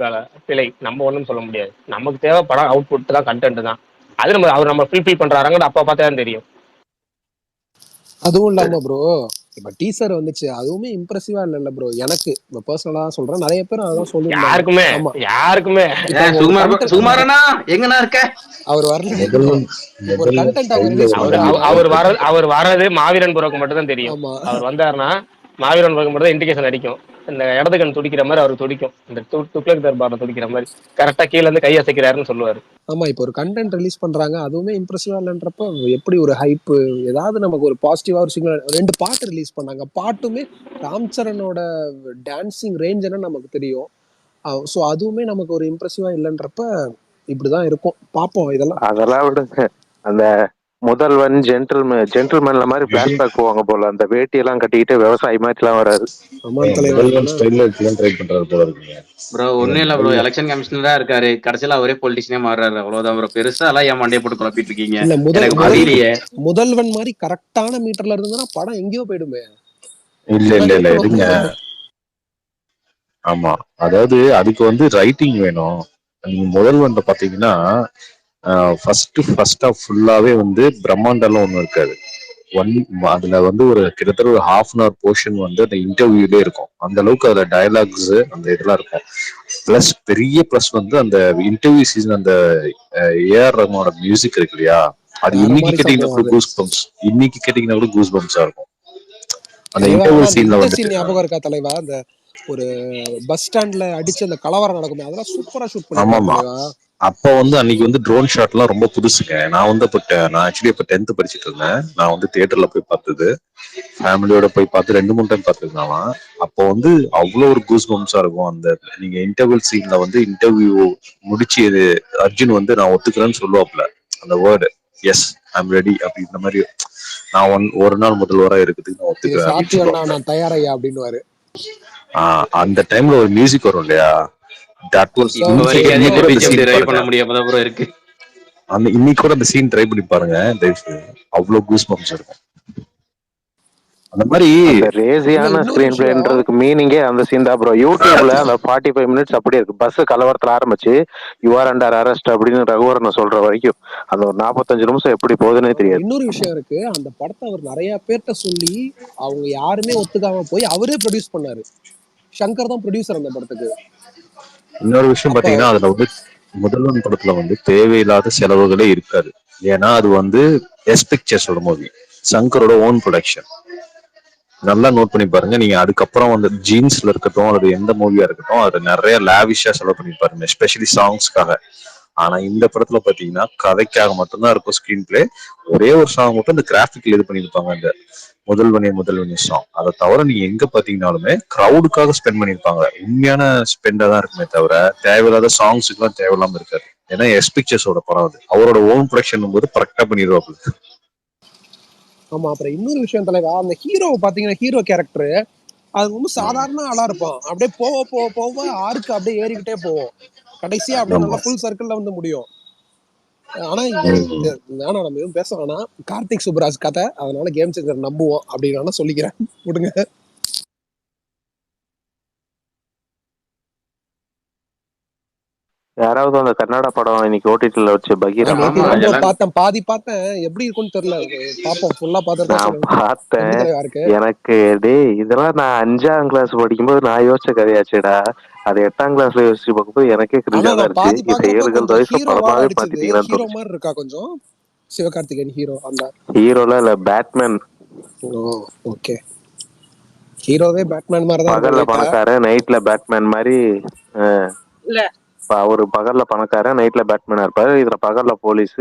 பிழை, நம்ம ஒண்ணும் சொல்ல முடியாது. நமக்கு தேவை படம் அவுட்புட் தான், கண்டென்ட் தான். அது நம்ம ஃபுல்ஃபில் பண்றாங்க அப்ப பார்த்தா தான் தெரியும். அதுவும் இல்லாம ப்ரோ, இப்ப டீசர் வந்துச்சு, அதுவுமே இம்ப்ரெசிவா இல்ல ப்ரோ. எனக்கு பர்சனலா சொல்றேன், நிறைய பேர் அதான் சொல்லிருந்தாங்க. யாருக்குமே சுகுமாரனா எங்கனா இருக்க, அவர் வரல, ஒரு கண்டென்ட் அவர் ரிலீஸ் பண்றாரு. அவர் வர்றது மாவீரன் புரோக்கு மட்டும் தான் தெரியும். அவர் வந்தாருன்னா மாவீரன் புரோக்கு மட்டும் தான் இண்டிகேஷன் அடிக்கும். இந்த இடது கண் துடிக்கிற மாதிரி அவர் துடிக்கும், இந்த துக்ளக் தர்பார்ல துடிக்கிற மாதிரி கரெக்டா கீழ இருந்து கை அசைக்கிறாருன்னு சொல்லுவாரு. ஆமா, இப்போ ஒரு கண்டென்ட் ரிலீஸ் பண்றாங்க, அதுவுமே இம்ப்ரெசிவா இல்லன்றப்ப எப்படி ஒரு ஹைப், ஏதாவது நமக்கு ஒரு பாசிட்டிவா ஒரு சிக்னல். 2 பாட்டு ரிலீஸ் பண்ணாங்க, பாட்டுமே ராம் சரணோட டான்சிங் ரேஞ்ச் என்ன நமக்கு தெரியும். சோ அதுவுமே நமக்கு ஒரு இம்ப்ரெசிவா இல்லன்றப்ப இப்படிதான் இருக்கும். பாப்போம், அதெல்லாம் விடுங்க. அந்த முதல்வன் ஜென்டில்மேன்ல மாதிரி பிளாஷ்பேக் போவாங்க போல, அந்த வேட்டி எல்லாம் கட்டிக்கிட்டு விவசாயி மாதிரி எல்லாம் வராது. முதல்வன் ஸ்டைல்ல வச்சுலாம் ட்ரை பண்றாரு போல இருக்குங்க. ப்ரோ ஒண்ணும் இல்ல ப்ரோ, எலெக்ஷன் கமிஷனரா இருக்காரு, கடைசியில அவரே பொலிட்டிஷியனே மாறுறாரு, அவ்வளவுதான் ப்ரோ. பெருசா எல்லாம் ஏன் மண்டையை போட்டு குழப்பிட்டு இருக்கீங்க? இல்ல எனக்கு புரியலையே. முதல்வன் மாதிரி கரெக்டான மீட்டர்ல இருந்ததுன்னா படம் எங்கேயோ போயிடுமே. இல்ல இருங்க. ஆமா, அதாவது அதுக்கு வந்து ரைட்டிங் வேணும். நீங்க முதல்வன் பாத்தீங்கன்னா ஃபர்ஸ்ட் ஆஃப் ஃபுல்லாவே வந்து பிரம்மாண்டம்லாம் ஒண்ணும் இருக்காது. அதுல வந்து ஒரு கிட்டத்தட்ட ஒரு ½ போர்ஷன் வந்து அந்த இன்டர்வியூலே இருக்கும். அந்த அளவுக்கு அதுல டயலாக்ஸ் அந்த இதெல்லாம் இருக்கும். பெரிய பிளஸ் வந்து அந்த இன்டர்வியூ சீசன் அந்த ஏஆர் ரஹ்மானோட மியூசிக் இருக்கு இல்லையா, அது இன்னைக்கு கேட்டீங்கன்னா கூட கூஸ் பம்ப்ஸா இருக்கும். அந்த இன்டர்வியூ சீன்ல வந்து ஞாபகம் இருக்கா தலைவா, அந்த ஒரு பஸ் ஸ்டாண்ட்ல அடிச்சு அந்த கலவரம் நடக்குமே, அதெல்லாம் சூப்பரா ஷூட் பண்ணிருக்காங்க. அப்போ வந்து அன்னைக்கு வந்து ட்ரோன் ஷாட் எல்லாம் ரொம்ப புதுசுங்க. நான் வந்து நான் ஆக்சுவலி இப்ப 10th படிச்சுட்டு இருந்தேன். நான் வந்து தியேட்டர்ல போய் பார்த்தது, ஃபேமிலியோட போய் பார்த்து 2-3 டைம் பார்த்துருக்கலாம். அப்போ வந்து அவ்வளோ ஒரு கூஸ் பம்ஸா இருக்கும். அந்த நீங்க இன்டர்வல் சீன்ல வந்து இன்டர்வியூ முடிச்சு அர்ஜுன் வந்து நான் ஒத்துக்கிறேன்னு சொல்லுவாப்ல, அந்த word yes I am ready அப்படின்ற மாதிரி, நான் ஒரு நாள் முதல்வரா இருக்குது நான் ஒத்துக்கிறேன், நான் தயாரையா அப்படின்னு. அந்த டைம்ல ஒரு மியூசிக் வரும் இல்லையா, இன்னைக்கு கூட அந்த சீன் ட்ரை பண்ணி பாருங்க, அவ்வளவு கூஸ் பம்ப்ஸ் இருக்கும். அந்த மாதிரி ரேசியான ஸ்கிரீன் பிளேன்றதுக்கு மீனிங்கே அந்த சீன் தான் ப்ரோ. யூடியூப்ல அந்த 45 மினிட்ஸ் அப்படியே இருக்கு. பஸ் கலவரத்துல ஆரம்பிச்சு யுவர் அண்டர் அரெஸ்ட் அப்படின்னு ரகுவரன் சொல்ற வரைக்கும் அந்த ஒரு 45 நிமிஷம் எப்படி போகுதுன்னே தெரியாது. இன்னொரு விஷயம் இருக்கு, அந்த படத்தை அவர் நிறைய பேர்ட்ட சொல்லி அவங்க யாருமே ஒத்துக்காம போய் அவரே ப்ரொடியூஸ் பண்ணாரு. சங்கர் தான் ப்ரொடியூசர் அந்த படத்துக்கு. இன்னொரு விஷயம் பாத்தீங்கன்னா, அதுல வந்து முதல்வன் படத்துல வந்து தேவையில்லாத செலவுகளே இருக்காது. ஏன்னா அது வந்து எஸ் பிக்சர்ஸோட மூவி, சங்கரோட ஓன் ப்ரொடக்ஷன். நல்லா நோட் பண்ணி பாருங்க நீங்க. அதுக்கப்புறம் வந்து ஜீன்ஸ்ல இருக்கட்டும், அது எந்த மூவியா இருக்கட்டும், அது நிறைய லாவிஷா செலவு பண்ணி பாருங்க, எஸ்பெஷலி சாங்ஸ்க்காக. ஆனா இந்த படத்துல பாத்தீங்கன்னா கதைக்காக மட்டும்தான் இருக்கும் ஸ்கிரீன் பிளே. ஒரே ஒரு சாங் மட்டும் இந்த கிராஃபிக்ல இது பண்ணிருப்பாங்க, அந்த முதல்வனே சாங். அதை தவிர நீங்க எங்க பாத்தீங்கன்னாலுமே கிரௌடுக்காக ஸ்பெண்ட் பண்ணிருப்பாங்க. உண்மையான ஸ்பெண்டா தான் இருக்குமே தவிர தேவையில்லாத சாங்ஸுக்கு எல்லாம் தேவையில்லாம இருக்காது. ஏன்னா எஸ் பிக்சர்ஸோட படம் அது, அவரோட ஓன் ப்ரொடக்ஷன் போது கரெக்டா பண்ணிடுவாங்க. ஆமா, அப்புறம் இன்னொரு விஷயம் தலைவா, அந்த ஹீரோ பாத்தீங்கன்னா, ஹீரோ கேரக்டர் அது ரொம்ப சாதாரண ஆளா இருப்பான். அப்படியே போக ஆருக்கு அப்படியே ஏறிக்கிட்டே போவோம். கடைசியா அப்படியே நல்லா ஃபுல் சர்க்கிள்ல வந்து முடியும். ஆனா நம்ம எதுவும் பேச வேணாம், கார்த்திக் சுப்ராஜ் கதை, அதனால கேம் சேஞ்சர் நம்புவோம் அப்படின்னு சொல்லிக்கிறேன், விடுங்க. யாராவது அந்த கன்னட படம் இன்னைக்கு ஓடிடில வச்சு பகீரா பார்த்தேன், பாதி பார்த்தேன், எப்படி இருக்கும்னு தெரியல, பாப்போம். ஃபுல்லா பார்த்தேன். எனக்கு டேய் இதெல்லாம் நான் 5ஆம் கிளாஸ் படிக்கும்போது நான் யோசிச்ச கதையாச்சுடா. அது 8ஆம் கிளாஸ்ல யோசிச்சு பார்க்கும்போது எனக்கே கிரிஞ்சா இருந்துச்சு. செயல்கள் படமாவே மாத்திட்டீங்கன்னா ஹீரோ மாதிரி இருக்கா கொஞ்சம் சிவகார்த்திகேயன் ஹீரோ. அந்த ஹீரோல இல்ல பேட்மேன். ஓகே, ஹீரோவே பேட்மேன் மாதிரி தான். பகல்ல பணக்காரன், நைட்ல பேட்மேன் மாதிரி. இல்ல அவரு பகல்ல பணக்காரன், நைட்ல பேட்மேனா இருப்பாரு. இதுல பகல்ல போலீஸ்,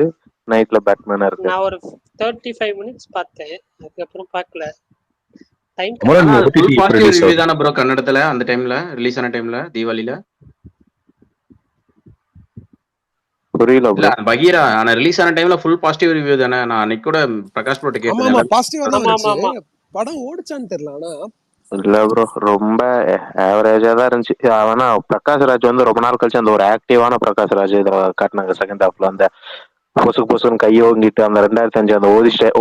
நைட்ல பேட்மேனா இருக்கு. நான் ஒரு 35 மினிட்ஸ் பார்த்தேன், அதுக்கப்புறம் பார்க்கல. டைம் பாசிட்டிவ் ரிவ்யூ தான ப்ரோ கன்னடத்துல அந்த டைம்ல ரிலீஸ் ஆன டைம்ல தீபாவளில? புரியல ப்ரோ. பகீரா ஆனா ரிலீஸ் ஆன டைம்ல ஃபுல் பாசிட்டிவ் ரிவ்யூ தானே. நான் அன்னைக்கு கூட பிரகாஷ் ப்ரோட்ட கேட்டேன், பாசிட்டிவா தான் இருந்துச்சு. படம் ஓடுச்சான்னு தெரியல. ஆனா இல்ல ப்ரோ, ரொம்ப ஆவரேஜா தான் இருந்துச்சு. ஆனா பிரகாஷ் ராஜ் வந்து ரொம்ப நாள் கழிச்சு அந்த ஒரு ஆக்டிவான பிரகாஷ் ராஜ் இதை காட்டினாங்க. செகண்ட் ஹாஃப்ல அந்த பொசுன்னு கையோங்கிட்டு அந்த 2005 அந்த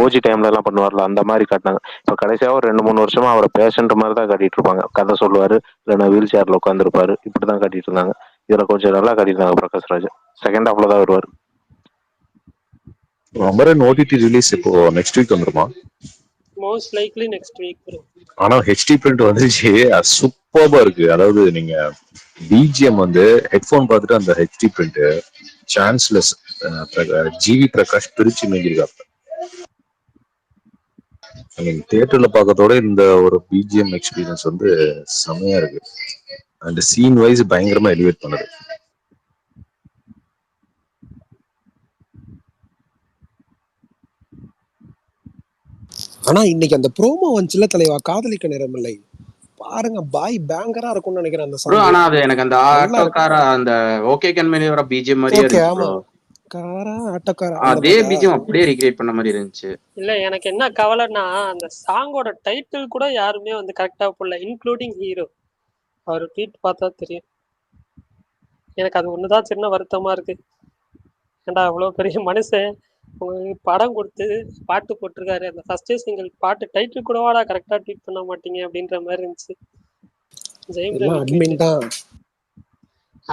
ஓஜி டைம்ல எல்லாம் பண்ணுவார்ல, அந்த மாதிரி காட்டினாங்க. இப்ப கடைசியா ஒரு 2-3 வருஷமா அவரை பேஷண்ட் மாதிரி தான் காட்டிட்டு இருப்பாங்க. கதை சொல்லுவாரு, இல்லைன்னா வீல் சேர்ல உட்காந்துருப்பாரு, இப்படிதான் காட்டிட்டு இருந்தாங்க. இதுல கொஞ்சம் நல்லா காட்டியிருந்தாங்க பிரகாஷ் ராஜ். செகண்ட் ஹாஃப்ல தான் வருவாரு. அமரன் ஓடிடி ரிலீஸ் இப்போ நெக்ஸ்ட் வீக் வந்துருமா? Most likely next week bro. ஆனா ஹெச்டி பிரிண்ட் வந்துச்சு, சூப்பர்பா இருக்கு. அதாவது நீங்க பிஜிஎம் வந்து ஹெட்போன் பார்த்துட்டு அந்த HD print chanceless. GV Prakash பிரிச்சு மேஞ்சிருக்காங்க. தியேட்டர்ல பார்க்கறதோட இந்த ஒரு பிஜிஎம் எக்ஸ்பீரியன்ஸ் வந்து செமையா இருக்கு. அந்த சீன் வைஸ் பயங்கரமா எலிவேட் பண்ணுது. ஆனா இன்னைக்கு அந்த ப்ரோமோ வந்துச்சுல தலைவா, காதலிக்க நேரமில்லை, பாருங்க பாய் பேங்கரா இருக்கும்னு நினைக்கிறேன் அந்த சாங். ஆனா அது எனக்கு அந்த ஆட்டோக்கார அந்த ஓகே கண்மணி வர பிஜிஎம் மாதிரியே இருக்கு ப்ரோ. ஆட்டோக்காரா அந்த அதே மாதிரியா? பீஜம் அப்படியே ரீக்ரியேட் பண்ண மாதிரி இருந்துச்சு. இல்ல எனக்கு என்ன கவலைன்னா அந்த சாங்கோட டைட்டில் கூட யாருமே வந்து கரெக்டா போடல, இன்க்ளூடிங் ஹீரோ. அவர் ட்வீட் பார்த்தா தெரியும். எனக்கு அது ஒண்ணுதான் சின்ன வருத்தமா இருக்கு. ஏன்டா அவ்வளவு பெரிய மனுஷன் உங்களுக்கு படம் கொடுத்து பாட்டு போட்டிருக்காரு, அந்த ஃபர்ஸ்ட் சிங்கிள் பாட்டு டைட்டில் கூடவாடா கரெக்டா ட்வீட் பண்ண மாட்டீங்க அப்படின்ற மாதிரி இருந்துச்சு. ஜெயம் எல்லாம் ரவி அட்மின் ட்வீட் தான்.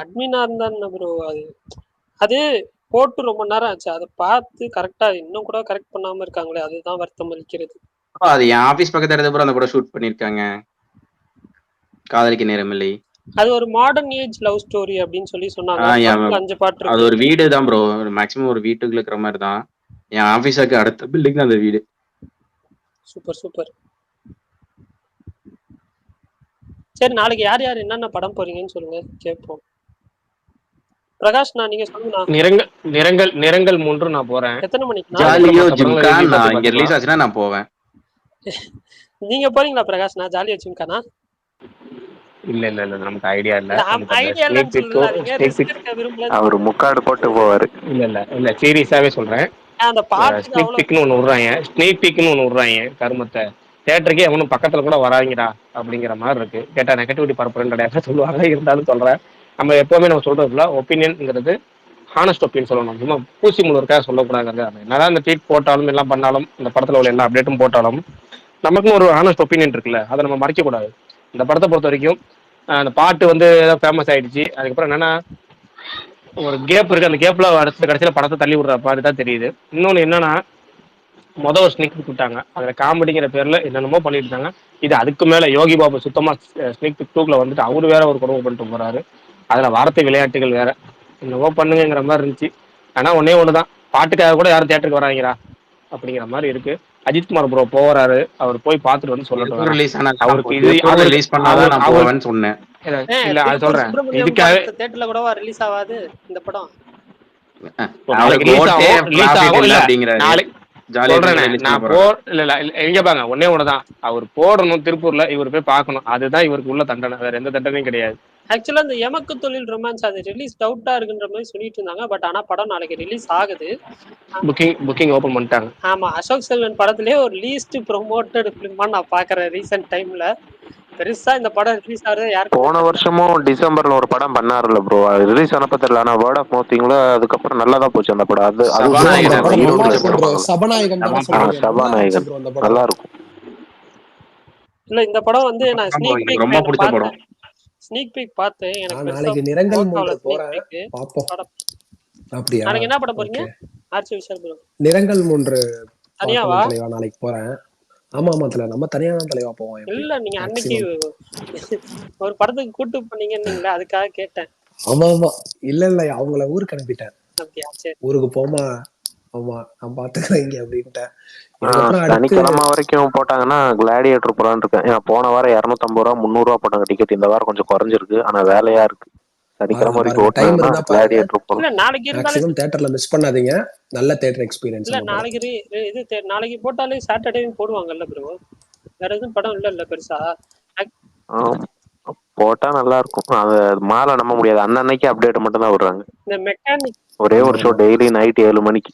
அட்மினா இருந்தா என்ன ப்ரோ, அது போட்டு ரொம்ப நேரம் ஆச்சு, அதை பார்த்து கரெக்டா இன்னும் கூட கரெக்ட் பண்ணாம இருக்காங்களே, அதுதான் வருத்தம் அளிக்கிறது. அது என் ஆபீஸ் பக்கத்துல இருந்த அப்புறம் அந்த கூட ஷூட் பண்ணிருக்காங்க, காதலிக்க நேரமில்லை. அது ஒரு மாடர்ன் ஏஜ் லவ் ஸ்டோரி அப்படின்னு சொல்லி சொன்னாங்க. என் 5 பாட்டு அது இருக்கு. ஒரு வீடு தான் ப்ரோ, மேக்ஸிமம் ஒரு வீட்டுக்குள்ள இருக்கிற மாதிரி தான். என் ஆபீஸுக்கு அடுத்த பில்டிங் அந்த வீடு. Super super. சரி, நாளைக்கு யார் யார் என்னென்ன படம் போறீங்கன்னு சொல்லுங்க, கேட்போம். பிரகாஷ்ண்ணா நீங்க சொல்லுங்கண்ணா. நிறங்கள் 3 நான் போறேன். எத்தனை மணிக்குண்ணா? ஜாலியோ மத்த படங்களை ஜிம்கான் review நான் பார்த்து இங்க ரிலீஸ் ஆச்சுன்னா நான் போவேன். நீங்க போறீங்களா பிரகாஷ்ண்ணா? ஜாலியா வச்சுக்கானா? இல்ல நமக்கு ஐடியா இல்ல. ஐடியா இல்லன்னு சொல்றாதீங்க, ரிஸ்க் எடுக்க விரும்பல. அவர் முக்காடு போட்டு போவாரு. இல்ல சீரியஸாவே சொல்றேன். அந்த பாட்டு ஸ்னீக் பீக்னு ஒன்று விடுறாங்க, கருமத்தை தேட்டருக்கே எவனும் பக்கத்துல கூட வராங்கடா அப்படிங்கிற மாதிரி இருக்கு. கேட்டா நெகட்டிவிட்டி பரப்புறேன்னு கிடையாது சொல்லுவாங்க, இருந்தாலும் சொல்றேன். நம்ம எப்பவுமே நம்ம சொல்றதுல ஒப்பீனியன்ங்கிறது ஹானஸ்ட் ஒப்பீனியன் சொல்லணும், சும்மா பூசி முழுக்காக சொல்லக்கூடாது. என்னதான் இந்த ட்வீட் போட்டாலும் எல்லாம் பண்ணாலும் இந்த படத்துல உள்ள எல்லா அப்டேட்டும் போட்டாலும் நமக்கும் ஒரு ஹானஸ்ட் ஒப்பீனியன் இருக்குல்ல, அதை நம்ம மறைக்க கூடாது. இந்த படத்தை பொறுத்த வரைக்கும் அந்த பாட்டு வந்து ஏதோ ஃபேமஸ் ஆயிடுச்சு, அதுக்கப்புறம் என்னன்னா ஒரு கேப் இருக்கு, அந்த கேப்ல கடைசியில படத்தை தள்ளி விடுற மாதிரி தான் தெரியுது. இன்னொன்னு என்னன்னா, ஒரு ஸ்னீக் பிக் விட்டாங்க, அதுல காமெடிங்கிற பேர்ல என்னென்னமோ பண்ணிட்டு இருந்தாங்க. இது அதுக்கு மேல யோகி பாபு சுத்தமா ஸ்னீக் பிக் 2ல வந்துட்டு அவரு வேற ஒரு கொடுமை பண்ணிட்டு போறாரு. அதுல வார்த்தை விளையாட்டுகள் வேற என்னவோ பண்ணுங்கிற மாதிரி இருந்துச்சு. ஆனா ஒண்ணுதான், பாட்டுக்காக கூட யாரும் தேட்டருக்கு வராங்கடா அப்படிங்கிற மாதிரி இருக்கு. அஜித்குமார் ப்ரோ போறாரு, அவர் போய் பார்த்துட்டு வந்து சொல்லட்டும். ரிலீஸ் ஆனா அவருக்கு ரிலீஸ் பண்ணாதான் நான் போவேன்னு சொன்னேன். இல்ல அது சொல்றேன், இதுக்காக தியேட்டர்ல கூடவா ரிலீஸ் ஆகாது இந்த படம்? எங்க பாங்க ஒண்ணுதான், அவர் போடணும் திருப்பூர்ல, இவர் போய் பார்க்கணும், அதுதான் இவருக்கு உள்ள தண்டனை, வேற எந்த தண்டனையும் கிடையாது. ஆக்சுவலா இந்த எமக்கு தொழில் ரொமான்ஸ் அது ரிலீஸ் டவுட்டா இருக்குன்ற மாதிரி சொல்லிட்டு இருந்தாங்க. பட் ஆனா படம் நாளைக்கு ரிலீஸ் ஆகுது. புக்கிங் ஓபன் பண்ணிட்டாங்க. ஆமா, அசோக் செல்வன் படத்திலேயே ஒரு லீஸ்ட் ப்ரொமோட்டட் பிலிமா நான் பாக்குறேன் ரீசெண்ட் டைம்ல. பெருசா இந்த படம் ரிலீஸ் ஆகுது யாருக்கு? போன வருஷமும் டிசம்பர்ல ஒரு படம் பண்ணாருல்ல ப்ரோ, ரிலீஸ் ஆனப்ப தெரியல, ஆனா வேர்ட் ஆஃப் மவுத்திங்ல அதுக்கப்புறம் நல்லா தான் போச்சு அந்த படம். அது சபாநாயகன் நல்லா இருக்கும். இல்ல இந்த படம் வந்து நான் ரொம்ப பிடிச்ச படம். ஸ்னீக் பீக் பார்த்தேன். எனக்கு நாளைக்கு நிறங்கள் 3 போறேன், பாப்போம். அப்படியே நாளைக்கு என்ன படம் போறீங்க? ஆர்ச்சி விஷால் ப்ரோ நிறங்கள் 3 தனியாவா? நாளைக்கு போறேன். ஆமா நம்ம தனியா தான் தலைவா போவோம். இல்ல நீங்க அன்னைக்கு ஒரு படத்துக்கு கூட்டு பண்ணீங்கன்னீங்களா, அதுக்காக கேட்டேன். ஆமா இல்ல அவங்கள ஊருக்கு அனுப்பிட்டேன். அப்படியா? சரி, ஊருக்கு போமா. ஆமா நான் பாத்துக்கிறேன் இங்க அப்படின்ட்டேன். சனிக்கிழமை வரைக்கும் போட்டாங்கன்னா கிளாடியேட்டர் போலான்னு இருக்கேன். ஏன்னா போன வாரம் 250 ரூபா 300 ரூபா போட்டாங்க டிக்கெட், இந்த வாரம் கொஞ்சம் குறைஞ்சிருக்கு, ஆனா வேலையா இருக்கு. சனிக்கிழமை வரைக்கும் கிளாடியேட்டர் போலாம். இல்ல நாளைக்கு இருந்தாலும் தியேட்டர்ல மிஸ் பண்ணாதீங்க, நல்ல தியேட்டர் எக்ஸ்பீரியன்ஸ். இல்ல நாளைக்கு போட்டாலே சாட்டர்டேவும் போடுவாங்கல்ல ப்ரோ, வேற எதுவும் படம் இல்ல பெருசா போட்டா நல்லா இருக்கும். அது மாலை நம்ப முடியாது, அன்னன்னைக்கு அப்டேட் மட்டும் தான் விடுறாங்க. இந்த மெக்கானிக் ஒரே ஒரு ஷோ டெய்லி நைட் 7 மணிக்கு.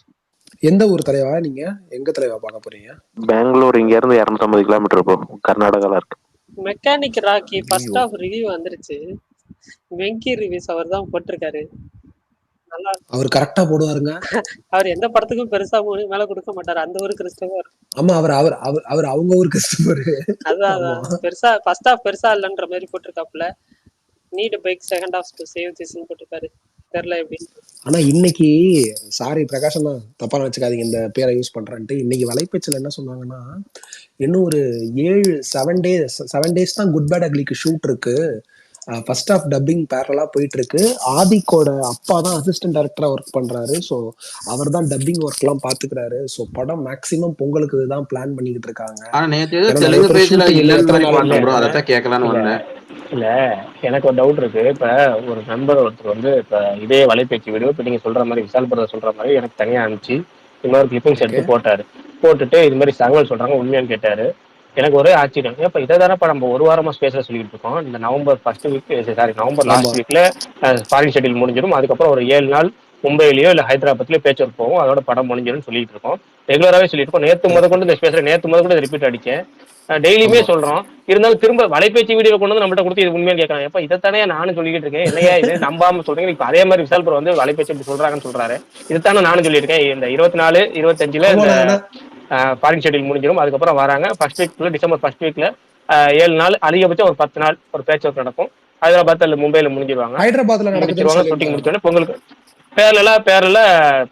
எந்த ஊர் தலைவா நீங்க? எங்க தலைவா பார்க்க போறீங்க? பெங்களூர், இங்க இருந்து 250 கிலோமீட்டர் இருக்கும், கர்நாடகால இருக்கு. Mechanic Rocky first half review வந்துருச்சு. வெங்கி ரிவ்யூஸ் அவர் தான் போட்டிருக்காரு. நல்லா அவர் கரெக்டா போடுவாருங்க. அவர் எந்த படத்துக்கும் பெருசா மேல கொடுக்க மாட்டாரு, அந்த ஒரு கிறிஸ்டோபர். ஆமா அவர் அவங்க ஊர் கிறிஸ்டோபர். அதான் பெருசா ஃபர்ஸ்ட் ஆஃப் பெருசா இல்லன்ற மாதிரி போட்டிருக்காப்ல. Need bike second half to save திஸ்னு போட்டிருக்காரு. தெரியல எப்படி. ஆனா இன்னைக்கு சாரி பிரகாஷ் தான் தப்பா நினைச்சுக்காதீங்க இந்த பேரை யூஸ் பண்றேன்ட்டு. இன்னைக்கு வலைப்பேச்சில் என்ன சொன்னாங்கன்னா, இன்னும் ஒரு 7 டேஸ் தான் குட் பேட் அக்லிக்கு ஷூட் இருக்கு. ஃபர்ஸ்ட் ஆஃப் டப்பிங் பேரலா போயிட்டு இருக்கு. ஆதிக்கோட அப்பா தான் அசிஸ்டன்ட் டைரக்டரா ஒர்க் பண்றாரு. ஸோ அவர் தான் டப்பிங் ஒர்க் எல்லாம் பாத்துக்கிறாரு. ஸோ படம் மேக்சிமம் பொங்கலுக்கு தான் பிளான் பண்ணிக்கிட்டு இருக்காங்க. இல்ல எனக்கு ஒரு டவுட் இருக்கு. இப்ப ஒரு நண்பர் ஒருத்தர் வந்து இப்ப இதே வலைபேச்சு வீடியோ இப்ப நீங்க சொல்ற மாதிரி விஷால் பிரதர் சொல்ற மாதிரி எனக்கு தனியா அனுப்பிச்சு இன்னொரு கிளிப்பிங்ஸ் எடுத்து போட்டுட்டு இது மாதிரி தகவல் சொல்றாங்க உண்மையான்னு கேட்டாரு. எனக்கு ஒரே ஆச்சரியம், இப்ப இதை தானப்ப நம்ம ஒரு வாரமா ஸ்பேஸ்ல சொல்லிட்டு இருக்கோம். இந்த நவம்பர் லாஸ்ட் வீக்ல ஃபாரின் ஷெட்யூல் முடிஞ்சிடும், அதுக்கப்புறம் ஒரு 7 நாள் மும்பையிலயோ இல்ல ஹைதராபாத்லயோ பேச்சுவார்த்தை போகும், அதோட படம் முடிஞ்சிடும் சொல்லிட்டு இருக்கோம். ரெகுலராகவே சொல்லிட்டு இருக்கோம். நேத்து முத கொண்டு இந்த ஸ்பேஸ்ல நேத்து முத கூட ரிப்பீட் அடிச்சேன். டெய்லியுமே ஆமா சொல்றோம். இருந்தாலும் திரும்ப வலைபேச்சு வீடியோ கொண்டு வந்து நம்மகிட்ட கொடுத்து இது உண்மையா கேட்கறாங்க. எப்ப இதைத்தானே நானும் சொல்லிட்டு இருக்கேன், என்னையா இது நம்பாம சொல்றீங்க. இப்ப அதே மாதிரி விஷால் ப்ரோ வந்து வலைபேச்சு இப்படி சொல்றாங்கன்னு சொல்றாரு. இதைத்தானே நானும் சொல்லியிருக்கேன். இந்த 24 25 இந்த ஆமாண்ணா ஃபாரின் ஷெட்யூல் முடிஞ்சிடும். அதுக்கப்புறம் வராங்க ஃபர்ஸ்ட் வீக்ல, டிசம்பர் ஃபர்ஸ்ட் வீக்ல 7 நாள், அதிகபட்சம் ஒரு 10 நாள் ஒரு பேச்சு நடக்கும். ஹைதராபாத் அல்ல மும்பைல முடிஞ்சிருவாங்க. ஹைதராபாத்ல நடக்குதுன்னு முடிச்சிருவாங்க ஷூட்டிங் சொல்லியிருந்தாங்க. முடிச்சோடனே பொங்கலுக்கு பேரல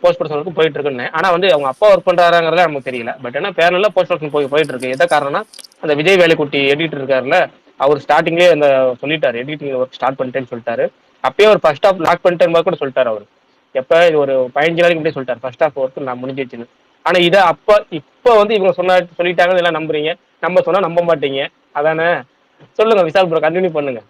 போஸ்ட் ப்ரொடக்ஷனுக்கு போயிட்டு இருக்குன்னு. ஆனா வந்து அவங்க அப்பா ஒர்க் பண்றாங்கிறத நமக்கு தெரியல. பட் ஏன்னா பேரல போஸ்ட் ப்ரொடக்ஷன் போயிட்டு இருக்கு. எந்த காரணம்னா அந்த விஜய் வேலைக்குட்டி எடிட்டர் இருக்காருல்ல, அவர் ஸ்டார்டிங்லேயே அந்த சொல்லிட்டாரு எடிட்டிங் ஒர்க் ஸ்டார்ட் பண்ணிட்டேன்னு சொல்லிட்டாரு. அப்பயே ஒரு ஃபர்ஸ்ட் ஹாஃப் லாக் பண்ணிட்டேன்னு கூட சொல்லிட்டாரு அவர். எப்ப இது ஒரு 15 நாளைக்கு முன்னாடி சொல்லிட்டாரு ஃபர்ஸ்ட் ஹாஃப் ஒர்க் நான் முடிஞ்சிச்சுன்னு. ஆனா இதை இப்ப வந்து இவங்க சொல்லிட்டாங்கன்னு எல்லாம் நம்புறீங்க, நம்ம சொன்னா நம்ப மாட்டீங்க. அதானே? சொல்லுங்க விஷால் ப்ரோ, கண்டினியூ பண்ணுங்க.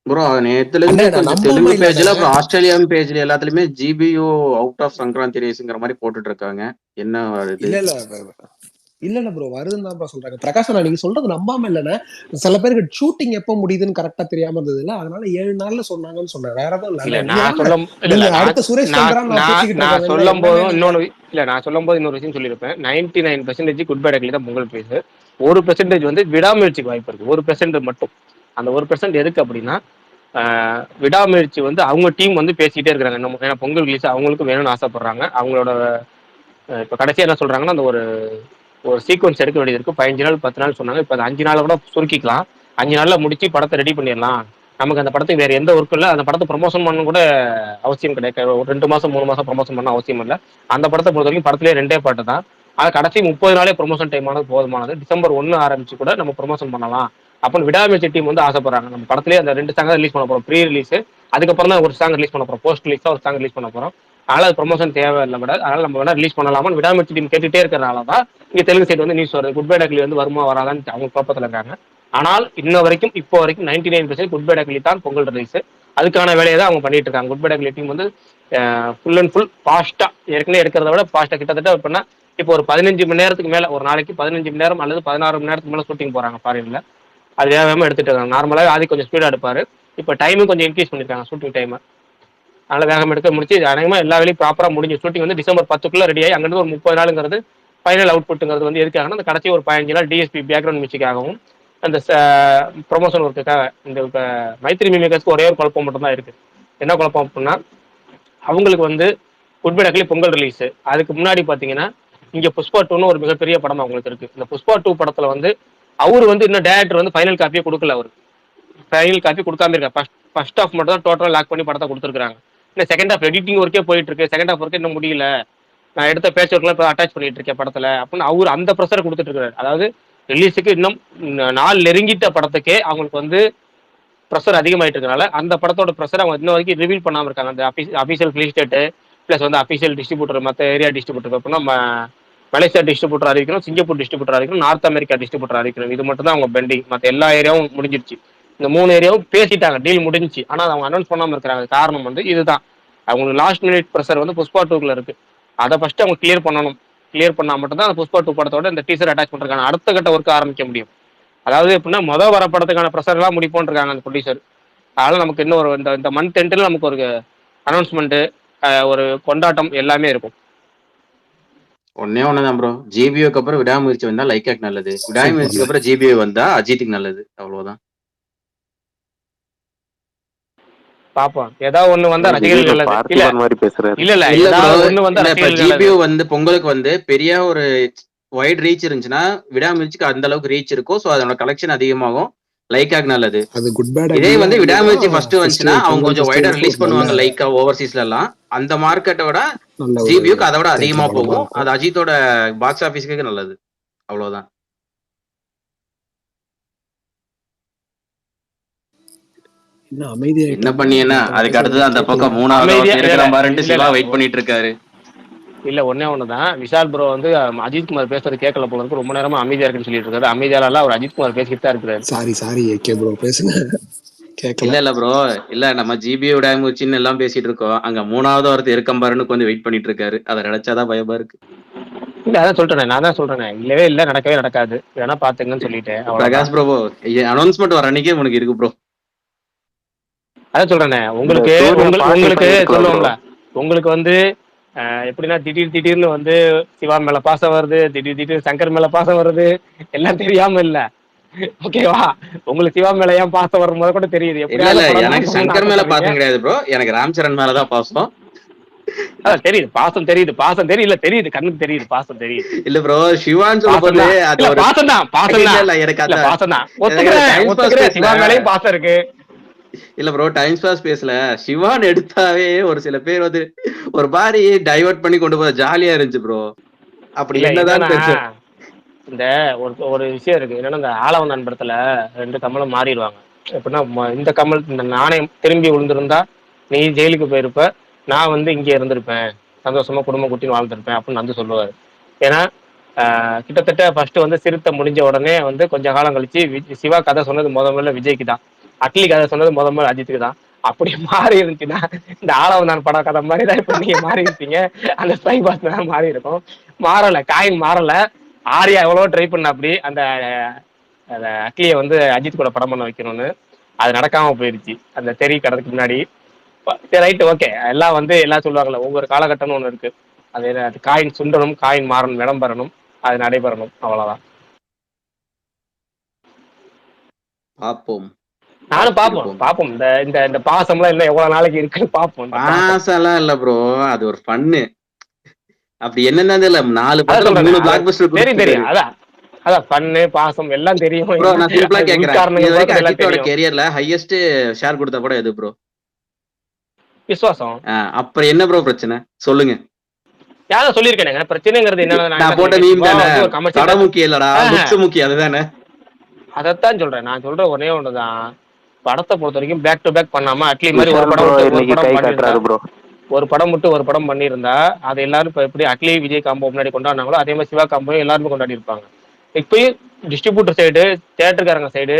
ப்ரோ நேத்துல இருந்து கொஞ்சம் தெலுங்கு பேஜ்ல அப்புறம் ஆஸ்திரேலியன் பேஜ்ல எல்லாத்துலயுமே ஜிபியூ அவுட் ஆஃப் சங்கராந்தி ரேஸ்ங்கிற மாதிரி போட்டுட்டு இருக்காங்க. என்ன வருது? இல்ல ப்ரோ, வருதுன்னு தான் சொல்றாங்க. பிரகாஷ் நீங்க சொல்றது நம்பாம இல்லைன்னா, சில பேருக்கு ஷூட்டிங் எப்ப முடியுதுன்னு கரெக்டா தெரியாம இருந்தது இல்ல, அதனால 7 நாள்ல சொன்னாங்கன்னு சொன்னேன். வேற எதுவும் இல்ல இல்ல. நான் சொல்லும் அடுத்த சுரேஷ் சந்திரன் நான் சொல்லும் போதும் இன்னொன்னு இல்ல, நான் சொல்லும் போது இன்னொரு விஷயம் சொல்லியிருப்பேன். 99% குட் பை டக்லி தான் பொங்கல் பேசு. 1% வந்து விடாமுயற்சிக்கு வாய்ப்பு இருக்கு. 1% மட்டும். அந்த 1% எதுக்கு அப்படின்னா, விடாமுயற்சி வந்து அவங்க டீம் வந்து பேசிக்கிட்டே இருக்கிறாங்க. ஏன்னா பொங்கல் ரிலீஸ் அவங்களுக்கும் வேணும்னு ஆசைப்படுறாங்க. அவங்களோட இப்ப கடைசியா என்ன சொல்றாங்கன்னா, அந்த ஒரு சீக்வன்ஸ் எடுக்க வேண்டியது இருக்கு. 15 நாள் 10 நாள் சொன்னாங்க. இப்ப 5 நாள் கூட சுருக்கிக்கலாம். 5 நாள்ல முடிச்சு படத்தை ரெடி பண்ணிடலாம். நமக்கு அந்த படத்துக்கு வேற எந்த ஒர்க்கும் இல்லை. அந்த படத்தை ப்ரொமோஷன் பண்ண கூட அவசியம் கிடையாது. ஒரு 2 மாசம் 3 மாசம் ப்ரொமோஷன் பண்ண அவசியம் இல்லை. அந்த படத்தை பொறுத்த வரைக்கும் படத்திலே 2 பாட்டு தான். அது கடைசி 30 நாளே ப்ரொமோஷன் டைம் ஆனது போதுமானது. டிசம்பர் 1 ஆரம்பிச்சு கூட நம்ம ப்ரொமோஷன் பண்ணலாம் அப்படின்னு விடாமுயற்சி டீம் வந்து ஆசைப்படுறாங்க. நம்ம படத்திலே அந்த 2 சாங் ரிலீஸ் பண்ண போறோம், ப்ரீ ரிலீஸ். அதுக்கப்புறம் தான் ஒரு சாங் ரிலீஸ் பண்ண போறோம், போஸ்ட் ரிலீஸா ஒரு சாங் ரிலீஸ் பண்ண போறோம். அதனால ப்ரொமோஷன் தேவையில்லை கூட. அதனால நம்ம வேணா ரிலீஸ் பண்ணலாமான்னு விடாமுயற்சி டீம் கேட்டுட்டே இருக்கிறனால தான் இங்க தெலுங்கு சைடு வந்து நியூஸ் வருது. குட் பை டக்லி வந்து வருமா வராதான்னு அவங்க குழப்பத்தில் இருக்காங்க. ஆனால் இன்ன வரைக்கும் இப்போ வரைக்கும் 99% குட் பை டக்லி தான் பொங்கல் ரிலீஸ். அதுக்கான வேலையை தான் அவங்க பண்ணிட்டு இருக்காங்க. குட் பை டக்லி டீம் வந்து ஃபுல் அண்ட் ஃபுல் ஃபாஸ்டா ஏற்கனவே எடுக்கிறத விட ஃபாஸ்டா கிட்டத்தட்ட எப்படின்னா இப்போ ஒரு 15 மணி நேரத்துக்கு மேல, ஒரு நாளைக்கு 15 மணி நேரம் அல்லது 16 மணி நேரத்துக்கு மேல ஷூட்டிங் போறாங்க ஃபாரின்ல. அது வேகமா எடுத்துட்டு இருக்காங்க. நார்மலாக ஆதி கொஞ்சம் ஸ்பீடா எடுப்பாரு. இப்போ டைமும் கொஞ்சம் இன்க்ரீஸ் பண்ணிருக்காங்க ஷூட்டிங் டைம். அதனால வேகம் எடுக்க முடிச்சு அநேகமா எல்லா வேலையும் ப்ராப்பரா முடிஞ்சு ஷூட்டிங் வந்து டிசம்பர் 10க்குள்ள ரெடி ஆகி அங்கிருந்து ஒரு 30 நாளுங்கிறது ஃபைனல் அவுட்புட்டுங்கிறது வந்து எதுக்காகனா அந்த கடைசி ஒரு 15 நாள் டிஎஸ்பி பேக்ரவுண்ட் மியூசிக்காகவும் அந்த ப்ரொமோஷன் ஒர்க்குக்காக. இந்த மைத்ரி மிமிகர்ஸ்க்கு ஒரே ஒரு குழப்பம் மட்டும் தான் இருக்கு. என்ன குழப்பம் அப்படின்னா, அவங்களுக்கு வந்து குட் பை டக்லி பொங்கல் ரிலீஸ். அதுக்கு முன்னாடி பாத்தீங்கன்னா இங்க புஷ்பா 2ன்னு ஒரு மிகப்பெரிய படம் அவங்களுக்கு இருக்கு. இந்த புஷ்பா 2 படத்துல வந்து அவரு வந்து இன்னும் டேரக்டர் வந்து ஃபைனல் காப்பியே கொடுக்கல. அவரு ஃபைனல் காப்பி கொடுக்காம இருக்காரு. ஃபர்ஸ்ட் ஹாஃப் மட்டும் தான் டோட்டலா லாக் பண்ணி படத்தை கொடுத்துருக்காங்க. இல்லை செகண்ட் ஹாஃப் எடிட்டிங் ஒர்க்கே போயிட்டு இருக்கு, செகண்ட் ஹாஃப் ஒர்க்கே இன்னும் முடியல, நான் எடுத்த பேச்சு ஒர்க்லாம் இப்போ அட்டாச் பண்ணிட்டு இருக்கேன் படத்துல அப்படின்னு அவர் அந்த ப்ரெஷரை கொடுத்துட்டு இருக்காரு. அதாவது ரிலீஸுக்கு இன்னும் நாள் நெருங்கிட்ட படத்துக்கே அவங்களுக்கு வந்து ப்ரெஷர் அதிகமாயிட்டு இருக்கனால அந்த படத்தோட ப்ரெஷர் அவங்க இன்ன வரைக்கும் ரிவீல் பண்ணாம இருக்காங்க. அந்த அஃபீஷியல் ஃபிலிம் ஸ்டேட்டு பிளஸ் வந்து அஃபீஷியல் டிஸ்ட்ரிபியூட்டர், மற்ற ஏரியா டிஸ்ட்ரிபியூட்டர் அப்படின்னா மலேசியா டிஸ்ட்ரிபியூட்டர் அறிவிக்கணும், சிங்கப்பூர் டிஸ்ட்ரிபியூட்டர் அறிவிக்கணும், நார்த் அமெரிக்கா டிஸ்ட்ரிபியூட்டர் அறிவிக்கணும். இது மட்டும் தான் அவங்க பெண்டிங். மற்ற எல்லா ஏரியாவும் முடிஞ்சிருச்சு. இந்த 3 ஏரியாவும் பேசிட்டாங்க, டீல் முடிஞ்சிச்சு. ஆனால் அவங்க அனௌன்ஸ் பண்ணாமல் இருக்கிறாங்க. காரணம் வந்து இதுதான், அவங்களுக்கு லாஸ்ட் மினிட் ப்ரெஷர் வந்து புஷ்பா 2க்குள்ள இருக்கு. அதை ஃபர்ஸ்ட் அவங்க கிளியர் பண்ணணும். கிளியர் பண்ணால் மட்டும்தான் அந்த புஷ்பா 2 படத்தோட இந்த டீசர் அட்டாச் பண்றாங்க, அடுத்த கட்ட ஒர்க் ஆரம்பிக்க முடியும். அதாவது எப்படின்னா வர படத்துக்கான ப்ரெஷர் எல்லாம் முடிப்போன்னு இருக்காங்க அந்த ப்ரொடியூசர். அதனால நமக்கு இன்னும் ஒரு இந்த மந்த் எண்டில் நமக்கு ஒரு அனௌன்ஸ்மெண்ட், ஒரு கொண்டாட்டம் எல்லாமே இருக்கும். ஒன்னே ஒண்ணுதான் ப்ரோ, ஜிபிஓக்கு அப்புறம் விடாமுயற்சி வந்தா லைக்காக்கு நல்லது, விடாமுயற்சிக்கு அப்புறம் ஜிபிஓ வந்தா அஜித்துக்கு நல்லது. அவ்வளவுதான். பாப்போம், ஏதாவது ஒண்ணு வந்தா ரசிகர்கள் நல்லது. இல்ல ஏதாவது ஒண்ணு வந்தா ரசிகர்கள் ஜிபிஓ வந்து பொங்கலுக்கு வந்து பெரிய ஒரு வைட் ரீச் இருந்துச்சுன்னா விடாமுயற்சிக்கு அந்த அளவுக்கு ரீச் இருக்கும். சோ அதோட கலெக்ஷன் அதிகமாகும், லைக்காக்கு நல்லது. இதே வந்து விடாமுயற்சி ஃபர்ஸ்ட் வந்துச்சுன்னா அவங்க கொஞ்சம் வைடா ரிலீஸ் பண்ணுவாங்க லைக்கா ஓவர்சீஸ்ல எல்லாம். அந்த மார்க்கெட்டை விட ஜிபிஓக்கு அதை விட அதிகமா போகும். அது அஜித்தோட பாக்ஸ் ஆபீஸ்க்கு நல்லது. அவ்வளவுதான். என்ன பண்ணி என்ன அதுக்கு அடுத்தது அந்த பக்கம் 3வது சிவா வெயிட் பண்ணிட்டு இருக்காரு. இல்ல ஒன்னே ஒண்ணுதான், விஷால் ப்ரோ வந்து அஜித்குமார் பேசுறது கேட்கல போல இருக்கு, ரொம்ப நேரமா அமைதியா இருக்குன்னு சொல்லிட்டு இருக்காரு. அமைதியால அவர் அஜித்குமார் பேசிட்டு தான் இருக்காரு. சாரி ஏகே ப்ரோ பேசுங்க. இல்ல ப்ரோ, இல்ல நம்ம ஜிபிஓ விடாமுயற்சின்னு எல்லாம் பேசிட்டு இருக்கோம், அங்க 3வது ஒருத்தர் இருக்கம் பாருன்னு கொஞ்சம் வெயிட் பண்ணிட்டு இருக்காரு. அதை நினைச்சாதான் பயமா இருக்கு. இல்ல அதான் சொல்றேன், நான் தான் சொல்றேன், இல்லவே இல்ல, நடக்கவே நடக்காது, வேணா பாத்துங்கன்னு சொல்லிட்டேன். பிரகாஷ் ப்ரோ அனௌன்ஸ்மெண்ட் வர அன்னைக்கே உனக்கு இருக்கு ப்ரோ. அதான் சொல்றேனே இந்த உங்களுக்கு சூர்யா உங்களுக்கு 45 இருக்குல்ல ப்ரோ, சொல்லுவோம்ல. உங்களுக்கு வந்து எப்படின்னா திடீர்னு வந்து சிவா மேல பாசம் வருது, திடீர்னு சங்கர் மேல பாசம் வருது, எல்லாம் தெரியாம இல்ல. ஓகேவா? உங்களுக்கு சிவா மேல ஏன் பாசம் வரும் போது கூட தெரியுது. இல்ல எப்படியாவது இல்ல படம் எனக்கு பார்க்கணும்னு சங்கர் மேல ஆசைப்படுறீங்க. பாசம் கிடையாது ப்ரோ, எனக்கு ராம் சரண் மேலதான் பாசம். அதான் தெரியுது, பாசம் தெரியுது, பாசம் தெரியுது, இல்ல தெரியுது, கண்ணுக்கு தெரியுது, பாசம் தெரியுது. இல்ல ப்ரோ, சிவான்னு சொல்லும் பாசம் போது தான், அது இல்ல ஒரு பாசம் தான், பாசம் இல்ல தான், இல்ல எனக்கு இல்ல அந்த பாசம் தான். எனக்கு டைம் பாஸ் ஒத்துக்கிறேன், பேசல. சிவா மேலயும் பாசம் இருக்கு. இல்ல ப்ரோ, டைம் பாஸ் பேசல. சிவான் எடுத்தாவே ஒரு சில பேர் வந்து ஒரு மாதிரி டைவர்ட் பண்ணி கொண்டு போக ஜாலியா இருந்துச்சு ப்ரோ. அப்படி இல்ல என்னதான் என்னன்னா தெரியும். இந்த ஒரு விஷயம் இருக்கு. என்னன்னா இந்த ஆளவந்தான் படத்துல 2 கமலும் மாறிடுவாங்க. எப்படின்னா இந்த கமல் இந்த நாணயம் திரும்பி விழுந்திருந்தா நீ ஜெயிலுக்கு போயிருப்ப, நான் வந்து இங்கே இருந்திருப்பேன், சந்தோஷமா குடும்பம் குட்டின்னு வாழ்ந்திருப்பேன் அப்படின்னு வந்து சொல்லுவாரு. ஏன்னா கிட்டத்தட்ட ஃபர்ஸ்ட் வந்து சிறுத்தை முடிஞ்ச உடனே வந்து கொஞ்ச காலம் கழிச்சு சிவா கதை சொன்னது முதல்ல விஜய்க்கு தான், அட்லி கதை சொன்னது முதல்ல அஜித்துக்கு தான். அப்படி மாறி இருந்துச்சுன்னா இந்த ஆளவந்தான் படம் கதை மாதிரி தான் இப்ப நீங்க மாறி இருப்பீங்க. அந்த ஸ்பை பாஸ் தான் மாறி இருக்கும். மாறல, காயின் மாறல. ஆர்யா எவ்வளவோ ட்ரை பண்ண அப்படி அந்த அட்லியை வந்து அஜித் கூட படம் பண்ண வைக்கணும்னு, அது நடக்காம போயிருச்சு அந்த தெரி கடத்துக்கு முன்னாடி. சரி ரைட்டு ஓகே, எல்லாம் வந்து எல்லாம் சொல்லுவாங்கல்ல ஒவ்வொரு காலகட்டம்னு ஒன்று இருக்கு. அது காயின் சுண்டணும், காயின் மாறணும், இடம் பெறணும், அது நடைபெறணும், அவ்வளவுதான். பாப்போம், நானும் காத்திருப்போம். பாப்போம். இந்த இந்த இந்த பாசம்லாம் இன்னும் எவ்வளவு நாளைக்கு இருக்குன்னு பாப்போம். பாசம் எல்லாம் இல்ல ப்ரோ, அது ஒரு ஃபன்னு. அப்படி என்னன்னு தெரியல, 4 அதான் படத்துல சொல்றேன், 3 பிளாக் பஸ்டர் தெரியும் கொடுத்துருக்காரு. தெரியும், அதான் அதான் பண்ணு பாசம் எல்லாம் தெரியும். ப்ரோ நான் சிம்பிளா கேக்குறேன், இது உள்காரணங்கள் வரைக்கும் பார்க்கறது எல்லாம் அஜித்தோட தெரியும். கெரியர்ல ஹையஸ்ட் ஷேர் கொடுத்த படம் எது ப்ரோ? விசுவாசம். அப்புறம் என்ன ப்ரோ பிரச்சனை சொல்லுங்க. யாரும் சொல்லியிருக்கேனுங்க, பிரச்சனைங்கிறது என்னன்னா நான் போட்ட மீம் தானே, ஒரு கமர்ஷியல் படம் முக்கியம் இல்லடா, லுக்ஸ் முக்கியம், அதுதானே. அதைத்தான் சொல்றேன். நான் சொல்ற ஒரே ஒண்ணுதான், படத்தை பொறுத்த வரைக்கும் பேக் டு பேக் பண்ணாம அட்லி மாதிரி ஒரு விஷால் படம் ப்ரோ விட்டு ஒரு இன்னைக்கு படம் கை பண்ணியிருந்தா, காட்டுறாரு ப்ரோ. ஒரு படம் விட்டு ஒரு படம் பண்ணியிருந்தா அதை எல்லாரும் இப்ப எப்படி அட்லி விஜய் காம்போ முன்னாடி கொண்டாடினாங்களோ அதே மாதிரி சிவா காம்போ எல்லாருமே கொண்டாடி இருப்பாங்க. இப்பயும் டிஸ்ட்ரிபியூட்டர் சைடு, தியேட்டருக்காரங்க side,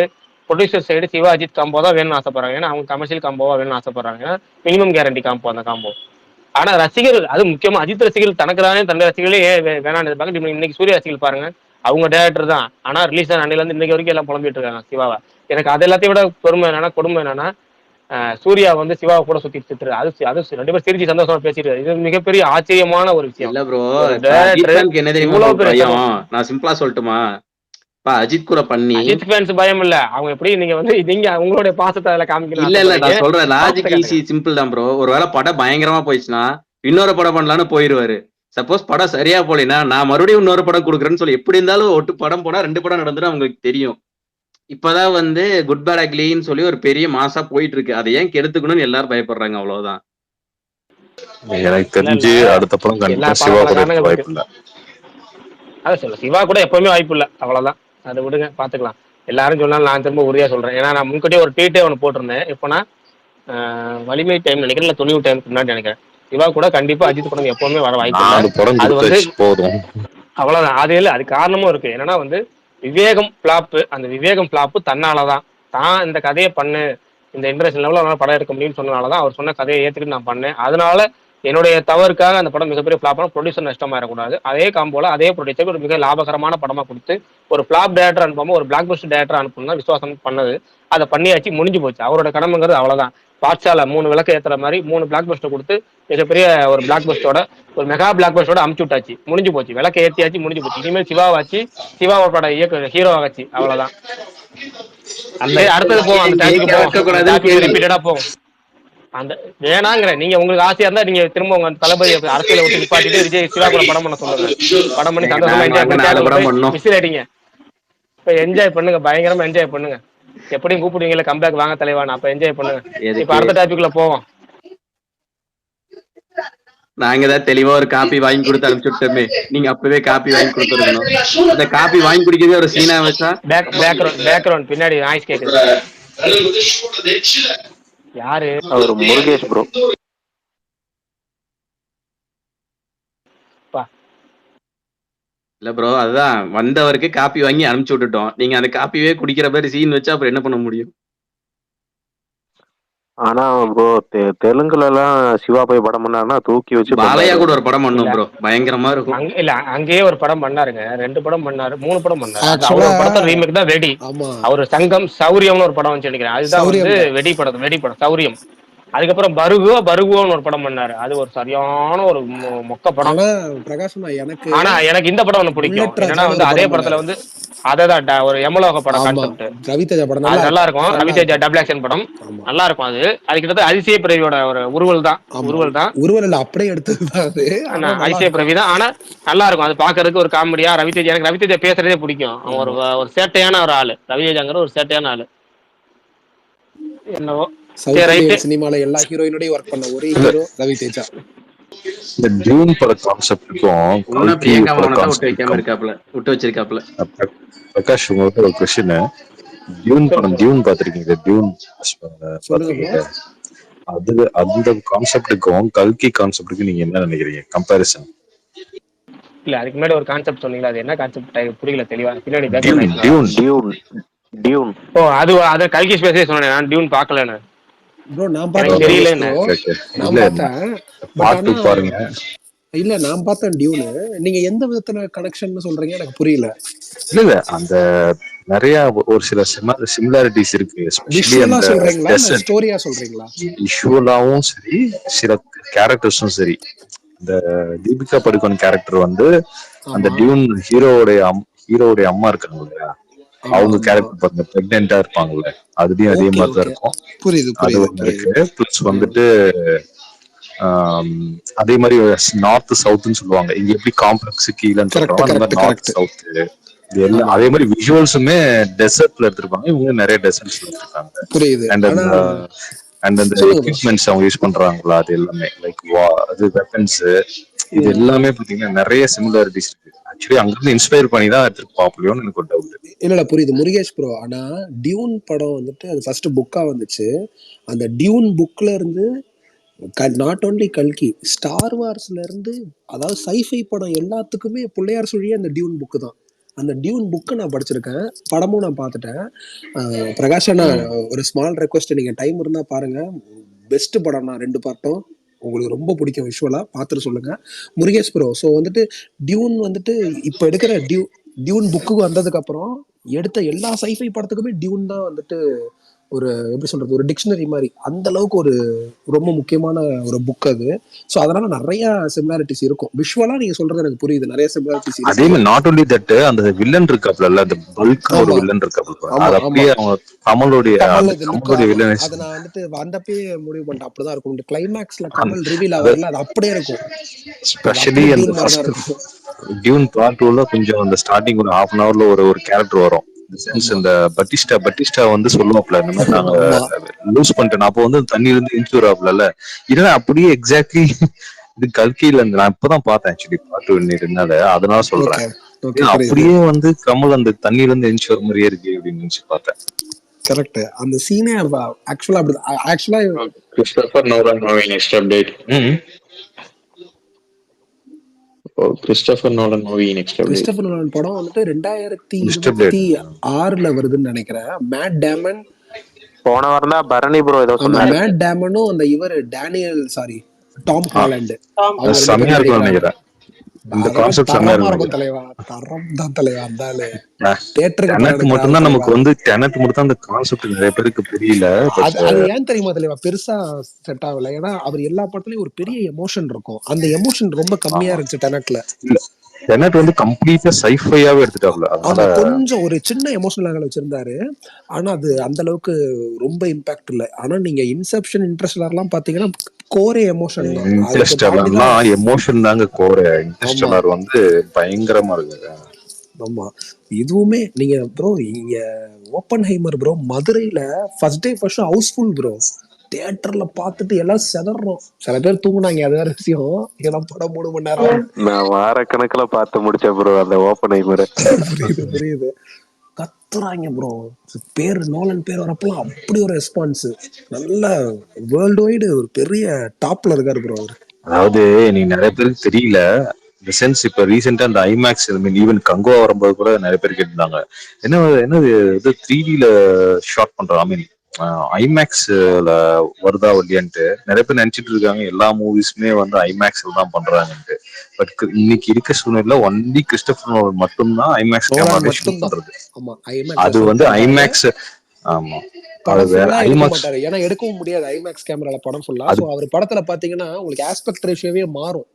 producer side Siva Ajith combo தான் வேணும்னு ஆசைப்படுறாங்க. ஏன்னா அவங்க கமர்ஷியல் காம்போவா வேணும்னு ஆசைப்படுறாங்க. ஏன்னா மினிமம் கேரண்டி காம்போ அந்த காம்போ. ஆனா ரசிகர்கள், அது முக்கியமா அஜித் ரசிகர்கள் தனக்குதானே தன் ரசிகர்களே வேணான்னு இருப்பாங்க. இன்னைக்கு சூர்யா ரசிகர்கள் பாருங்க, அவங்க டேரக்டர் தான், ஆனா ரிலீஸ் ஆன அன்னையில இருந்து இன்னைக்கு வரைக்கும் எல்லாம் புலம்பிட்டு இருக்காங்க சிவாவை. எனக்கு அது எல்லாத்தையும் விட பெருமை என்னன்னா, கொடுமை என்னன்னா, சூர்யா வந்து சிவாவை கூட சுத்திட்டு அது 2 பேரும் சிரிச்சு சந்தோஷமா பேசிட்டு, இது மிகப்பெரிய ஆச்சரியமான ஒரு விஷயம். இல்ல ப்ரோ, ஒரு அஜித் டேரக்டர் ஃபேனுக்கு என்ன தெரியுமா இவ்வளவு பெரிய பயம்? நான் சிம்பிளா சொல்லட்டுமா, அஜித் கூட பண்ணி அஜித் ஃபேன்ஸ் பயம் இல்ல, அவங்க எப்படி நீங்க வந்து நீங்க உங்களுடைய பாசத்தை அதில் காமிக்கணும் இல்ல ஆசைப்படுறீங்க. நான் சொல்றேன் லாஜிக் ஈஸி சிம்பிள் தான் ப்ரோ. ஒருவேளை படம் பயங்கரமா போயிடுச்சுன்னா இன்னொரு படம் பண்ணலான்னு போயிருவாரு. சப்போஸ் படம் சரியா போலினா நான் மறுபடியும் இன்னொரு படம் கொடுக்குறேன்னு சொல்லி, எப்படி இருந்தாலும் ஒட்டு படம் போனா 2 படம் நடந்துடும் அவங்களுக்கு தெரியும். இப்பதான் வந்து குட் பேட் அக்லின்னு சொல்லி ஒரு பெரிய மாசா போயிட்டு இருக்கு, அதை ஏன் கெடுத்துக்கணும்னு எல்லாரும் பயப்படுறாங்க, அவ்வளவுதான். எனக்கு தெரிஞ்சு அடுத்த படம் எல்லா கண்டிப்பா பல சிவா பல கூட காரணங்கள் வாய்ப்பு இருக்கு. இல்ல. அதான் சொல்ல, சிவா கூட எப்பவுமே வாய்ப்பு இல்லை, அவ்வளவுதான். அதை விடுங்க, பாத்துக்கலாம். எல்லாரும் சொன்னாலும் நான் திரும்ப உறுதியா சொல்றேன். ஏன்னா நான் முன்கூட்டியே ஒரு ட்வீட்டே ஒன்று போட்டிருந்தேன். எப்போனா வலிமை டைம் நினைக்கிறேன், இல்லை துணிவு டைமுக்கு முன்னாடி நினைக்கிறேன், சிவா கூட கண்டிப்பா அஜித் படம் எப்பவுமே வர வாய்ப்பு இல்லை. 4 படம் அது வந்து கொடுத்தாச்சு போதும். அவ்வளவுதான். அது இல்லை, அது காரணமும் இருக்கு. என்னன்னா வந்து விவேகம் பிளாப்பு, அந்த விவேகம் பிளாப்பு தன்னாலதான். தான் இந்த கதையை பண்ணு, இந்த இன்டர்நேஷனல் லெவலில் அவனால படம் எடுக்க முடியும்னு சொன்னனாலதான், அவர் சொன்ன கதையை ஏற்றுக்கிட்டு நான் பண்ணேன். அதனால என்னுடைய தவறுக்காக அந்த படம் மிகப்பெரிய ஃபிளாப்பான ப்ரொடியூசர் நஷ்டமாயிடக்கூடாது. அதே காம்போல அதே ப்ரொடியூசருக்கு ஒரு மிக லாபகரமான படமா கொடுத்து ஒரு ஃபிளாப் டேரக்டர் அனுப்பாம ஒரு பிளாக் பஸ்டர் டேரக்டர் அனுப்பணும் தான் விசுவாசம் பண்ணது. அதை பண்ணியாச்சு, முடிஞ்சு போச்சு. அவரோட கடமைங்கிறது அவ்வளவுதான். பாட்ஷால 3 விளக்கு ஏத்துற மாதிரி 3 பிளாக் பஸ்டர் கொடுத்து மிகப்பெரிய ஒரு பிளாக் பஸ்டரோட, ஒரு மெகா பிளாக் பஸ்டரோட அமுச்சு விட்டாச்சு, முடிஞ்சு போச்சு. விளக்க ஏற்றியாச்சு, முடிஞ்சு போச்சு. இனிமேல் சிவாவாச்சு, சிவாவோட ஹீரோ ஆகாச்சு, அவ்வளவுதான். அடுத்தது போவோம், அந்த டாபிக் போவோம், அந்த டாபிக் ரிப்பீட்டடா போவோம். அந்த வேணாங்கிற நீங்க உங்களுக்கு ஆசையா இருந்தா நீங்க திரும்ப உங்க தளபதி அரசியலை விட்டு நிப்பாட்டிட்டு விஜய் சிவா கூட படம் பண்ண சொல்லுங்க. படம் பண்ணி சந்தோஷமா நாங்க என்ஜாய் வந்து பண்ணி 4 தியேட்டர்ல படம் போய் பண்ணோம். விசில் அடிங்க, இப்ப என்ஜாய் பண்ணுங்க, பயங்கரமா என்ஜாய் பண்ணுங்க. எப்படியும் கூப்பிடுவீங்களா கம்பேக் வாங்க தலைவான, அப்ப என்ஜாய் பண்ணுங்க. இப்ப அடுத்த டாபிக்ல போவோம். நாங்க தான் தெளிவா ஒரு காப்பி வாங்கி கொடுத்து அனுப்பிச்சுட்டோமே, நீங்க அப்பவே காப்பி வாங்கி கொடுத்துருக்கணும். அந்த காப்பி வாங்கி குடிக்கிறதே ஒரு சீனா வச்சா. பேக்ரவுண்ட் பின்னாடி நாய்ஸ் கேக்குது. யாரு? அவர் முருகேஷ் ப்ரோ. இல்ல ப்ரோ, அதுதான் வந்தவருக்கு காப்பி வாங்கி அனுப்பிச்சு விட்டுட்டோம். நீங்க அந்த காப்பியே குடிக்கிற மாதிரி சீன் வச்சா அப்புறம் என்ன பண்ண முடியும்? ஆனா ப்ரோ தெலுங்குல எல்லாம் சிவா போய் படம் பண்ணாருன்னா தூக்கி வச்சு பாலையா பண்ணாரு. கூட ஒரு படம் இல்ல பண்ணும் ப்ரோ, பயங்கரமா இருக்கும். இல்ல அங்கேயே ஒரு படம் பண்ணாருங்க, 2 படம் பண்ணாரு, 3 படம் பண்ணாரு. அது ஆக்சுவலா அவரோட படத்தோட ரீமேக் தான் வெடி. ஆமா அவரு சங்கம் சௌரியம்னு ஒரு படம் வந்து நினைக்கிறேன், அதுதான் வந்து சௌரியம் தான். வெடி படம் சௌரியம். அதுக்கப்புறம் பருகுவோன்னு ஒரு படம் பண்ணாரு, அது ஒரு சரியான ஒரு மொக்க படம். ஆனா பிரகாஷ்மா எனக்கு ஆனா எனக்கு இந்த படம் ஒண்ணு பிடிக்கும், புல்லட் என்னன்னா ராஜான்னு வந்து ஒரு அதே படம் படத்துல பண்ணாரு. வந்து அதேதான் ஒரு யமலோக படம் ஆமா கான்செப்ட். ரவிதேஜா படம் அது நல்லா நல்லா இருக்கும், இருக்கும், நல்லா ரவிதேஜா இருக்கும். டபுள் ஆக்ஷன் படம் ஆமா நல்லா இருக்கும். அது கிட்டத்தட்ட அதிசய பிறவியோட ஒரு உருவல் ஆமா தான். உருவல் இல்ல, அப்படியே எடுத்ததுதான் அது. ஆனா நல்லா அதிசய இருக்கும். பிறவி தான், ஆனா நல்லா இருக்கும். அது பாக்குறதுக்கு ஒரு காமெடியா, எனக்கு ரவிதேஜா பேசுறதே பிடிக்கும். அவன் ஒரு ஆமா ஒரு சேட்டையான ஒரு ஆளு, ரவிதேஜாங்கிற ஒரு சேட்டையான ஆளு. என்னவோ சரி, சவுத் ரைட்டு. இந்தியன் சினிமால எல்லா ஹீரோயினோடய ஒர்க் பண்ண ஒரே இல்ல ஹீரோ ரவிதேஜா. இந்த டியூன் பட கான்செப்டுக்கும் ஒன்னா கல்கி பிரியங்கா பட மோகனை தான் கான்செப்டுக்கும் விட்டு வச்சிருக்காப்ல. பிரகாஷ் உங்களுக்கு ஒரு கொஸ்டின். டியூன் சொல்லுங்க படம் சொல்லுங்க. டியூன் பாத்திருக்கீங்க? டியூன் சொல்லுங்க ப்ரோ. பாத்திருக்கீங்க? அது அந்த கான்செப்டுக்கும் கல்கி கான்செப்டுக்கும் நீங்க என்ன நினைக்கிறீங்க கம்பேரிசன்? இல்ல அதுக்கு முன்னாடி ஒரு கான்செப்ட் சொன்னீங்களா, அது என்ன கான்செப்ட் புரியல தெளிவா, பின்னாடி background tune noise. Tune tune tune ஓ அது கல்கி ஸ்பேஸே சொன்னேன், நான் டியூன் பார்க்கலன்னு, ப்ரோ நான் எனக்கு பார்த்தேன் தெரியல முருகேஷ் என்ன. ப்ரோ, நான் இல்ல பார்த்தேன். பட் பார்ட் 2 ஆனா பாருங்க. இல்ல நான் பார்த்தேன் டியூனு. நீங்க எந்த விதத்துல கனெக்ஷன் சொல்றீங்க எனக்கு புரியல. இல்ல அந்த நிறைய ஒரு சில சிமிலாரிட்டிஸ் இருக்கு, எஸ்பெஷலி விஷுவலா அந்த சொல்றீங்களா இல்ல டெசர்ட் ஸ்டோரியா சொல்றீங்களா? விஷுவலாவும் சரி, சில கேரக்டர்ஸும் சரி. இந்த தீபிகா படுகோன் கேரக்டர் வந்து அந்த ஆமா டியூன் ஹீரோவுடைய அம்மா இருக்காங்க இல்லையா, ஆமா அவங்க ஆமா. கேரக்டர் பாருங்க, பிரெக்னெண்டா இருப்பாங்கல்ல, அதுலயும் அதே ஓகே மாதிரிதான் ஓகே, இருக்கும். புரியுது அது புரியுது ஒண்ணு புரியுது. இருக்கு. பிளஸ் வந்துட்டு அதே மாதிரி நார்த் சவுத்னு சொல்லுவாங்க. இங்க எப்படி காம்ப்ளெக்ஸ் கீழன்னு கரெக்ட் சொல்றோம், அந்த கரெக்ட் மாதிரி நார்த் கரெக்ட். சவுத் இது எல்லாம். ஆமா அதே ஆமா மாதிரி விஷுவல்ஸுமே டெசர்ட்ல எடுத்திருப்பாங்க, இவங்க நிறைய டெசர்ட்ஸ்ல எடுத்திருக்காங்க. புரியுது. அண்ட் ஆனா அந்த சொல்லுங்க ப்ரோ. எக்யூப்மெண்ட்ஸ் அவங்க யூஸ் பண்றாங்களா, அது எல்லாமே லைக் அது வெப்பன்ஸ், இது ம். எல்லாமே பாத்தீங்கன்னா நிறைய சிமிலாரிட்டிஸ் இருக்கு. ஆக்சுவலி அங்கிருந்து இன்ஸ்பயர் பண்ணி தான் எடுத்துருப்பாப்லையோன்னு எனக்கு ஒரு டவுட். இல்ல இல்ல புரியுது முருகேஷ் ப்ரோ. ஆனா டியூன் படம் வந்துட்டு அது ஃபர்ஸ்ட் புக்கா வந்துச்சு. அந்த டியூன் புக்ல இருந்து நாட் ஓன்லி கல்கி, ஸ்டார் வார்ஸ்ல இருந்து அதாவது சைஃபை படம் எல்லாத்துக்குமே பிள்ளையார் சுழியே அந்த டியூன் புக்கு தான். அந்த டியூன் புக்கை நான் படிச்சிருக்கேன், படமும் நான் பார்த்துட்டேன். பிரகாஷ் அண்ணா, ஒரு ஸ்மால் ரெக்வஸ்ட், நீங்க டைம் இருந்தா பாருங்க, பெஸ்ட் படம் நான் 2 பார்ட்டும் உங்களுக்கு ரொம்ப பிடிக்கும், விஷுவலா பார்த்துட்டு சொல்லுங்க. முருகேஷ் ப்ரோ, ஸோ வந்துட்டு டியூன் வந்துட்டு இப்போ எடுக்கிற டியூன் புக்கு வந்ததுக்கு அப்புறம் எடுத்த எல்லா சைஃபை படத்துக்குமே டியூன் தான் வந்துட்டு ஒரு எப்படி சொல்றது, ஒரு டிக்ஷனரி மாதிரி. அந்த அளவுக்கு ஒரு ரொம்ப முக்கியமான ஒரு புக் அது. ஸோ அதனால நிறைய சிமிலாரிட்டிஸ் இருக்கும். விஷுவலா நீங்க சொல்றது எனக்கு புரியுது, நிறைய சிமிலாரிட்டிஸ் அதே இருக்கு. மாதிரி நாட் ஒன்லி தட், அந்த வில்லன் இருக்காப்ல, அந்த பல்க்னு ஒரு ஆமா வில்லன் இருக்காப்ல, ஆமா அது ஆமா. அப்படியே அவங்க கமலுடைய கமல் அந்த இது லுக், கமலுடைய ஆமா. வில்லன். அதை நான் வந்துட்டு வந்தப்பயே முடிவு பண்ணிட்டேன், அப்படிதான் இருக்கும். இந்த கிளைமேக்ஸ்ல கமல் ரிவீல் ஆவார்ல, அது அப்படியே இருக்கும். அது ஸ்பெஷலி அப்படியே அந்த டியூன் மாதிரி தான் ஃபர்ஸ்ட் இருக்கும். டியூன் பார்ட் 2ல கொஞ்சம் அந்த ஸ்டார்டிங் ஒரு ஹாஃப் அன் ஹவர்ல ஒரு கேரக்டர் வரும். இந்த சென்ஸ், ஆமா இந்த பட்டிஸ்டா வந்து சொல்லுவாப்ல, இந்த மாதிரி நாங்க ஆமா லூஸ் பண்ணிட்டேன், அப்போ வந்து தண்ணியில இருந்து இன்சூராப்ல இல்ல அப்படியே எக்ஸாக்ட்லி. இது கல்கில இருந்து நான் இப்பதான் பார்த்தேன் ஆக்சுவலி பார்ட் 2 இருந்தால, அதனால சொல்றேன். ஓகே ஓகே புரியுது. அப்படியே வந்து கமல் அந்த தண்ணியில இருந்து இன்சூர் மாதிரியே இருக்கு அப்படின்னு நினைச்சு பார்த்தேன். கரெக்ட், அந்த சீனே ஆக்சுவலா அப்படி ஆக்சுவலா. Christopher Nolan movie next update. Christopher Nolan movie next update. Christopher Nolan படம் வந்துட்டு மிஸ்டர் பிளேட் 2026 வருதுன்னு நினைக்கிறேன். மேட் டேமன். போன வாரம் தான் பரணி ப்ரோ ஏதோ ஆமா, சொன்னாரு. மேட் டேமனும் அந்த டேனியல் டாம் ஹாலண்ட், அவங்க 2 பேரும் செம்மையா இருக்கும்னு நடிக்கிறாங்க. நினைக்கிறேன். இந்த அதெல்லாம் கான்செப்ட் செம்மையா தரமா இருக்கும்னு இருக்கும் நினைக்கிறேன். தலைவா, தரம் தான் தலைவா. அந்த ஆளு தியேட்டருக்கு படம் டெனட் எடுக்கிறாள் மட்டும்தான் தலைவா. நமக்கு வந்து டெனட் மட்டும் தான் அந்த கான்செப்ட் நிறைய பேருக்கு புரியல. பட் அது ஏன் தெரியுமா தலைவா பெருசா செட் ஆகல? ஏன்னா அவர் எல்லா படத்துலயும் ஒரு பெரிய எமோஷன் இருக்கும், அந்த எமோஷன் ரொம்ப கம்மியா இருந்துச்சு டெனட்ல. இல்ல, டெனட் வந்து கம்ப்ளீட்டா சைஃபையாவே எடுத்துட்டாப்ல, ஆமா, அதனால கொஞ்சம் ஒரு சின்ன எமோஷனல் ஆங்கிள் வச்சிருந்தாரு. ஆனா அது அந்த அளவுக்கு ரொம்ப இம்பாக்ட் இல்ல. ஆனா நீங்க இன்செப்ஷன், இன்ட்ரெஸ்டெல்லாம் பாத்தீங்கன்னா கோரே எமோஷன் தான். அதுக்கு தாண்டி தான். இன்டர்ஸ்டெல்லார்லாம் எமோஷன் தாங்க கோர. ஆமா இன்டர்ஸ்டெல்லார் வந்து பயங்கரமா இருக்கு. ஆமா. இதுவுமே நீங்க ப்ரோ, இங்க ஓப்பன்ஹைமர் ப்ரோ, மதுரையில first day first housefull bro. தியேட்டர்ல பார்த்துட்டு எல்லாம் செதறோம். சில பேர் தூங்குனாங்க, அது வேற விஷயம். எல்லாம் படம் 3 மணி நேரம். நான் வாரக்கணக்குல பார்த்து முடிச்சேன் ப்ரோ அந்த ஓப்பன். புரியுது புரியுது. கத்துறாங்க ப்ரோ, பேர் நோலன் பேர் வரப்பெல்லாம் அப்படி ஒரு ரெஸ்பான்ஸ். நல்ல வேர்ல்டு வைடு ஒரு பெரிய டாப்ல இருக்காரு ப்ரோ அவர். அதாவது நீ நிறைய பேருக்கு தெரியல, இந்த சென்ஸ் இப்ப ரீசெண்டா அந்த ஐமேக்ஸ் ஈவன் கங்கோவா வரும்போது கூட நிறைய பேர் கேட்டிருந்தாங்க, என்னது இது 3Dல ஷாட் பண்றோம், ஐ மீன் ஐமேக்ஸ்ல வருதா இல்லையான்ட்டு நிறைய பேர் நினைச்சிட்டு இருக்காங்க எல்லா மூவிஸுமே வந்து ஐமேக்ஸ்ல தான் பண்றாங்கன்ட்டு. பட் இன்னைக்கு இருக்க சூழ்நிலை ஒன்லி கிறிஸ்டோபர் நோலன் மட்டும்தான் ஐமேக்ஸ் நோலான் கேமராலே ஷூட் மட்டும்தான். பண்றது. ஆமா, ஐமேக்ஸ்ல அது ஷூட் வந்து பண்றாரு. ஐமேக்ஸ். ஆமா, அது படம் வேற ஃபுல்லா எடுக்க ஐமேக்ஸ். மாட்டாரு, ஏன்னா எடுக்கவும் முடியாது ஐமேக்ஸ் கேமரால படம் ஃபுல்லா. அது ஸோ அவர் படத்துல பாத்தீங்கன்னா உங்களுக்கு ஆஸ்பெக்ட் ரேஷியோவே மாறும்.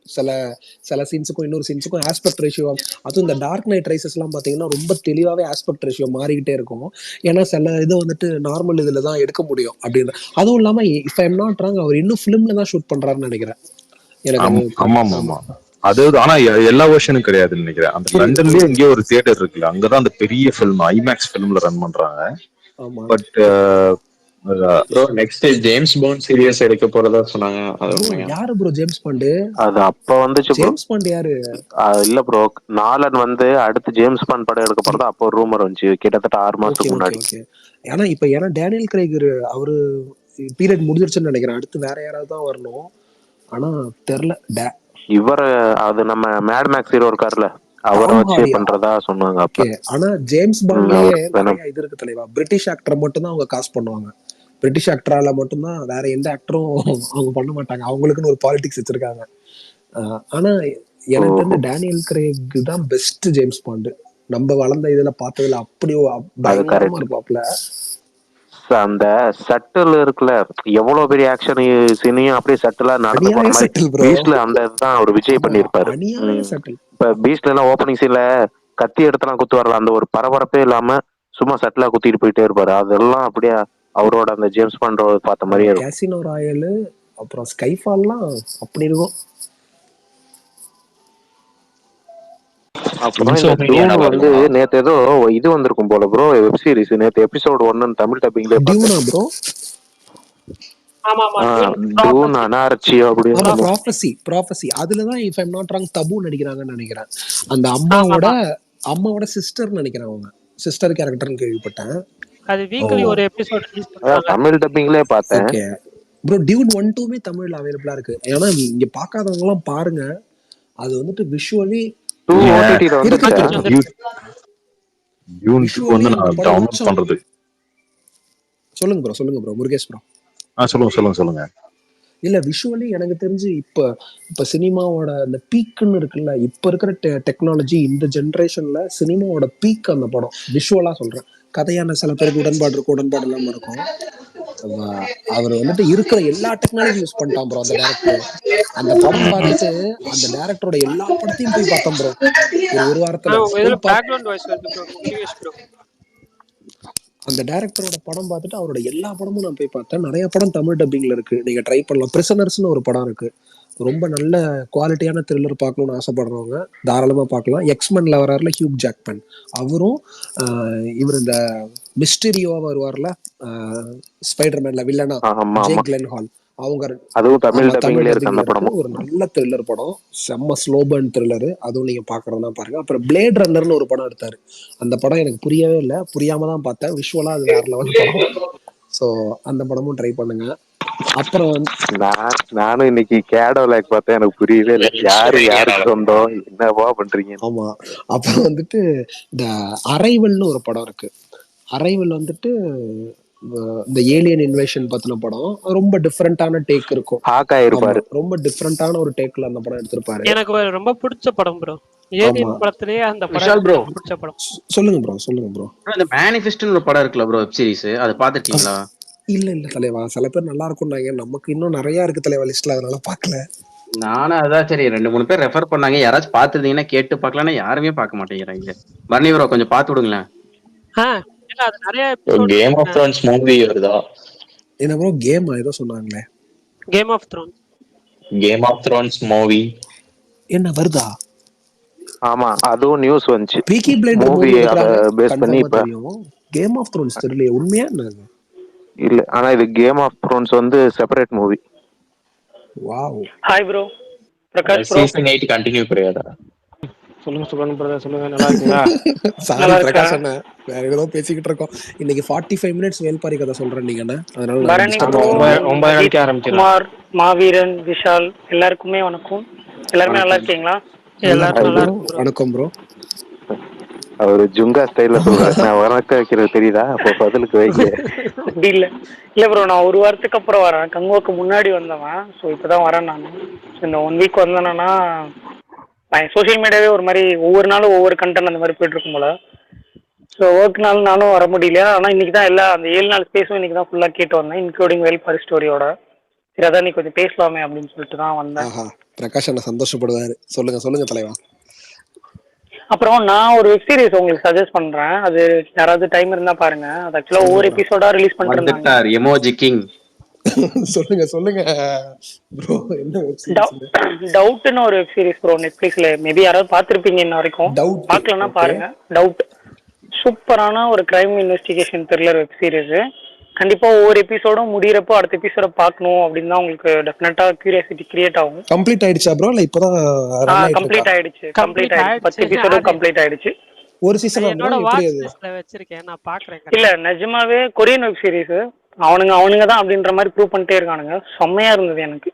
சில சீன்ஸுக்கும் இன்னொரு சீன்ஸுக்கும் ஆஸ்பெக்ட் ரேஷியோ, அதுவும் இந்த டார்க் நைட் ரைசஸ் எல்லாம் பாத்தீங்கன்னா ரொம்ப தெளிவாவே ஆஸ்பெக்ட் ரேஷியோ மாறிக்கிட்டே இருக்கும். ஏன்னா சில இது வந்துட்டு நார்மல் இதுல தான் எடுக்க முடியும் அப்படின்னு. அதுவும் இல்லாம if I am not wrong, அவர் இன்னும் ஃபிலிம்ல தான் ஷூட் பண்றாருன்னு நினைக்கிறேன். எனக்கு அது ஆமா ஆமா. அது ஆனா எல்லா வருஷனும் கிடையாதுன்னு நினைக்கிறேன். அந்த லண்டன்லயே இங்கே ஒரு தியேட்டர் இருக்குல்ல, அங்கதான் அந்த பெரிய ஃபிலிம் ஐமேக்ஸ் ஃபிலிம்ல ரன் பண்றாங்க. ஆமா. But bro next James Bond series எடுக்க போறதா சொன்னாங்க. அது ப்ரோ உண்மையா? யாரு ப்ரோ ஜேம்ஸ் பாண்டு? அது அப்ப வந்துச்சு ப்ரோ. ஜேம்ஸ் பாண்ட் யாரு? இல்ல ப்ரோ, நாலன் வந்து அடுத்து ஜேம்ஸ் பாண்ட் படம் எடுக்க போறது அப்போ ஒரு ரூமர் வந்துச்சு கிட்டத்தட்ட 6 ஓகே மாசத்துக்கு ஓகே முன்னாடி. ஓகே. ஏன்னா டேனியல் கிரைக் அவரு பீரியட் முடிஞ்சிருச்சுன்னு நினைக்கிறேன். அடுத்து வேற யாராவது தான் வரணும். ஆனா தெரியல. இவர் அது நம்ம மேட் மேக்ஸ் ஹீரோ இருக்காருல்ல, அவரை டாம் வச்சு ஹார்டியா? பண்றதா சொன்னாங்க அப்ப. ஓகே. ஆனா ஜேம்ஸ் பாண்ட்லயே அவர் வேணும். நிறைய இது இருக்கு தலைவா. பிரிட்டிஷ் ஆக்டர் மட்டும் தான் அவங்க காஸ்ட் பண்ணுவாங்க. பிரிட்டிஷ் ஆக்டரால மட்டும்தான், வேற எந்த ஆக்டரும் அவங்க பண்ண மாட்டாங்க. அவங்களுக்குன்னு ஒரு பாலிடிக்ஸ் வச்சிருக்காங்க. ஆனா எனக்கு தெரிஞ்ச டேனியல் கிரேக் தான் பெஸ்ட் ஜேம்ஸ் பாண்டு. நம்ம வளர்ந்த இதுல பார்த்ததுல அப்படியே அது பயங்கரமா கரெக்ட். இருப்பாப்ல. அந்த சட்டில் இருக்குல்ல, எவ்வளவு பெரிய ஆக்ஷன் சீனையும் அப்படியே சட்டிலா நடந்து போற அநியாய மாதிரி. Subtle bro. பீஸ்ட்ல அந்த இதுதான் ஒரு விஜய் ஆமா, பண்ணிருப்பாரு. அநியாய சட்டில். இப்ப பீஸ்ட்ல எல்லாம் ஓப்பனிங் சீன்ல கத்தி எடுத்துலாம் குத்து வரல, அந்த ஒரு பரபரப்பே இல்லாம சும்மா சட்டிலா குத்திட்டு போயிட்டே இருப்பாரு. அதெல்லாம் அப்படியே அவரோட அந்த ஜேம்ஸ் பாண்ட் பார்த்த மாதிரியே இருக்கும். கேசினோ ராயல், அப்புறம் ஸ்கைஃபால்லாம் அப்படி இருக்கும். அப்புறம் இந்த டூன் வந்து நேத்து ஏதோ இது வந்திருக்கும் போல ப்ரோ, வெப் சீரிஸ். நேத்து எபிசோட் 1 தமிழ் டப்பிங்ல டியூனா ப்ரோ? ஆமா ஆமா டூன் அனார்ச்சியோ அப்படின்னு. ப்ராஃபஸி அதுலதான் if I am not wrong Tabu நடிக்கிறாங்கன்னு நினைக்கிறேன். அந்த அம்மாவோட சிஸ்டர் நினைக்கிறேன். அவங்க சிஸ்டர் கேரக்டர்னு கேள்விப்பட்டேன். அது வீக்லி ஒரு எபிசோட் ரிலீஸ் பண்றாங்க. தமிழ் டப்பிங்லயே பார்த்தேன். ஓகே ப்ரோ, டியூன் 1, 2மே தமிழ்ல அவைலபிளா இருக்கு. ஏன்னா இங்க பார்க்காதவங்க எல்லாம் பாருங்க. அது வந்துட்டு விஷுவலி சொல்லுங்க ப்ரோ முருகேஷ் ப்ரோ. சொல்லுங்க. இல்ல விஷுவலி எனக்கு தெரிஞ்சு இப்ப சினிமாவோட அந்த பீக்குன்னு இருக்குல்ல, இப்ப இருக்கிற டெக்னாலஜி இந்த ஜென்ரேஷன்ல சினிமாவோட பீக் அந்த படம். விஷுவலா சொல்றேன். கதையான சில பேருக்கு உடன்பாடு இல்லாம இருக்கும். அவர் வந்துட்டு இருக்கிற எல்லா டெக்னாலஜி யூஸ் பண்ணிட்டான் ப்ரோ அந்த டைரக்டர். அந்த படம் பார்த்துட்டு அந்த டைரக்டரோட எல்லா படத்தையும் போய் பார்த்தோம் ப்ரோ ஒரு வாரத்துல. அந்த டைரக்டரோட படம் பார்த்துட்டு அவரோட எல்லா படமும் நான் போய் பார்த்தேன். நிறைய படம் தமிழ் டப்பிங்ல இருக்கு, நீங்க ட்ரை பண்ணலாம். பிரிசனர்ஸ்னு ஒரு படம் இருக்கு, ரொம்ப நல்ல குவாலிட்டியான த்ரில்லர் பார்க்கணும்னு ஆசைப்படுறவங்க தாராளமா பார்க்கலாம். எக்ஸ்மென்ல வர்றாருல ஹியூக் ஜாக்மன், அவரும் இவர் இந்த மிஸ்டீரியோவா வருவார்ல ஸ்பைடர்மேன்ல வில்லனா ஜேக் கிளென்ஹால், அவங்க அதுவும் தமிழ் டப்பிங்ல இருக்கு அந்த படம். ஒரு நல்ல த்ரில்லர் படம், செம்ம ஸ்லோபர்ன் த்ரில்லர். அதுவும் நீங்க பாக்குறதுனா பாருங்க. அப்புறம் பிளேட் ரன்னர்னு ஒரு படம் எடுத்தாரு. அந்த படம் எனக்கு புரியவே இல்லை, புரியாம தான் பார்த்தேன். விஷுவலா அது வேற லெவல் படம். ஸோ அந்த படமும் ட்ரை பண்ணுங்க. அப்புறம் நானும் இன்னைக்கு கேடோ லைக் பார்த்தேன், எனக்கு புரியவே இல்லை யாருக்கு சொந்தம் என்னவா பண்றீங்க. ஆமா. அப்புறம் வந்துட்டு இந்த அரைவல்னு ஒரு படம் இருக்கு. அரைவல் வந்துட்டு இந்த ஏலியன் இன்வேஷன் பத்தின படம். ரொம்ப டிஃபரெண்டான டேக் இருக்கும். ரொம்ப டிஃபரெண்டான ஒரு டேக்ல அந்த படம் எடுத்திருப்பாரு. எனக்கு ரொம்ப பிடிச்ச படம் ப்ரோ. ஏலியன் படத்திலேயே அந்த படம் ப்ரோ பிடிச்ச படம். சொல்லுங்க ப்ரோ. அந்த மேனிஃபெஸ்ட்னு ஒரு படம் இருக்குல்ல ப்ரோ, வெப் சீரிஸ், அது பாத்துட்டீங்களா? இல்ல தலைவா, சில பேர் நல்லா இருக்கும்னாங்க. நமக்கு இன்னும் நிறைய இருக்கு தலைவா லிஸ்ட்ல, அதனால பாக்கல. நானும் அதான் சரி 2-3 பேர் ரெஃபர் பண்ணாங்க. யாராச்சும் பாத்துருந்தீங்கன்னா கேட்டு பாக்கலாம்னா யாருமே பார்க்க மாட்டேங்கிறாங்க. பர்னி ப்ரோ கொஞ்சம் பாத்து விடுங்களேன். அது நிறைய கேம் ஆஃப் த்ரோன்ஸ் மூவி வருதா? என்ன ப்ரோ கேம் ஏதோ சொன்னாங்களே, கேம் ஆஃப் த்ரோன்ஸ் மூவி என்ன வருதா? ஆமா, அதுவும் நியூஸ் வந்துச்சு. பீக்கி பிளைண்டர் மூவி பேஸ் பண்ணி. இப்ப கேம் ஆஃப் த்ரோன்ஸ் தெரியல உண்மையா என்ன? இல்ல, ஆனா இது கேம் ஆஃப் த்ரோன்ஸ் வந்து separate movie. Wow. Hi bro, Prakash bro. Season 8 continue பண்ணியாதா? சொல்லுங்க பிரதர், சொல்லுங்க. நல்லா இருக்கீங்களா? சாரி பிரகாஷ் அண்ணா, வேற ஏதோ பேசிக்கிட்டு இருக்கோம். இன்னைக்கு 45 மினிட்ஸ் வேல்பாரி கதை சொல்றேன் நீங்க என்ன, அதனால குமார், மாவீரன், விஷால் எல்லாருக்குமே வணக்கம். எல்லாருமே நல்லா இருக்கீங்களா? எல்லாரும் நல்லா இருக்கும். வணக்கம் ப்ரோ. அவரு ஜுங்கா ஸ்டைல்ல சொல்றாரு. நான் வணக்க வைக்கிறது தெரியுதா? அப்போ பதிலுக்கு வைங்க. அப்படி இல்ல இல்ல ப்ரோ, நான் ஒரு வாரத்துக்கு அப்புறம் வரேன். கங்குவாக்கு முன்னாடி வந்தவன். ஸோ இப்பதான் வரேன் நான். இந்த 1 வீக் வந்தேன்னா சோஷியல் மீடியாவே ஒரு மாதிரி ஒவ்வொரு நாளும் ஒவ்வொரு கண்டென்ட் அந்த மாதிரி போயிட்டு இருக்கும் போல. ஸோ ஒர்க்னால நானும் வர முடியல. ஆனால் இன்னைக்கு தான் எல்லா அந்த 7 நாள் ஸ்பேஸும் இன்னைக்கு தான் ஃபுல்லாக கேட்டு வந்தேன், இன்க்ளூடிங் வெல்ஃபேர் ஸ்டோரியோட. சரி, அதான் நீ கொஞ்சம் பேசலாமே அப்படின்னு சொல்லிட்டு தான் வந்தேன். பிரகாஷ் என்ன சந்தோஷப்படுவாரு. சொல்லுங்க தலைவா. அப்புறம் நான் ஒரு வெப் சீரிஸ் உங்களுக்கு சஜஸ்ட் பண்றேன். அது யாராவது டைம் இருந்தா பாருங்க. அது ஆக்சுவலா ஒவ்வொரு எபிசோடா ரிலீஸ் பண்ணிருந்தாங்க. Emoji king. சொல்லுங்க ப்ரோ. என்ன வெப் சீரிஸ்? டவுட்னு ஒரு வெப் சீரிஸ் ப்ரோ, நெட்ஃபிளிக்ஸ்ல. மேபி யாராவது பாத்திருப்பீங்க இன்ன வரைக்கும். பார்க்கலன்னா பாருங்க. டவுட் சூப்பரான ஒரு crime investigation thriller web series. கண்டிப்பா ஒவ்வொரு எபிசோடும் முடியறப்போ அடுத்த எபிசோட பார்க்கணும் அப்படின்னு தான் உங்களுக்கு டெஃபினட்டா கியூரியாசிட்டி கிரியேட் ஆகும். கம்ப்ளீட் ஆயிடுச்சா ப்ரோ? இல்ல இப்போதான் கம்ப்ளீட் ஆயிடுச்சு. 10 எபிசோடும் கம்ப்ளீட் ஆயிடுச்சு. ஒரு சீசன் என்னோட வாட்ச் லிஸ்ட்ல வச்சிருக்கேன், நான் பாக்குறேன். இல்ல நிஜமாவே கொரியன் வெப் சீரிஸ் அவனுங்க தான் அப்படின்ற மாதிரி ப்ரூவ் பண்ணிட்டே இருக்கானுங்க. செம்மையா இருந்தது எனக்கு.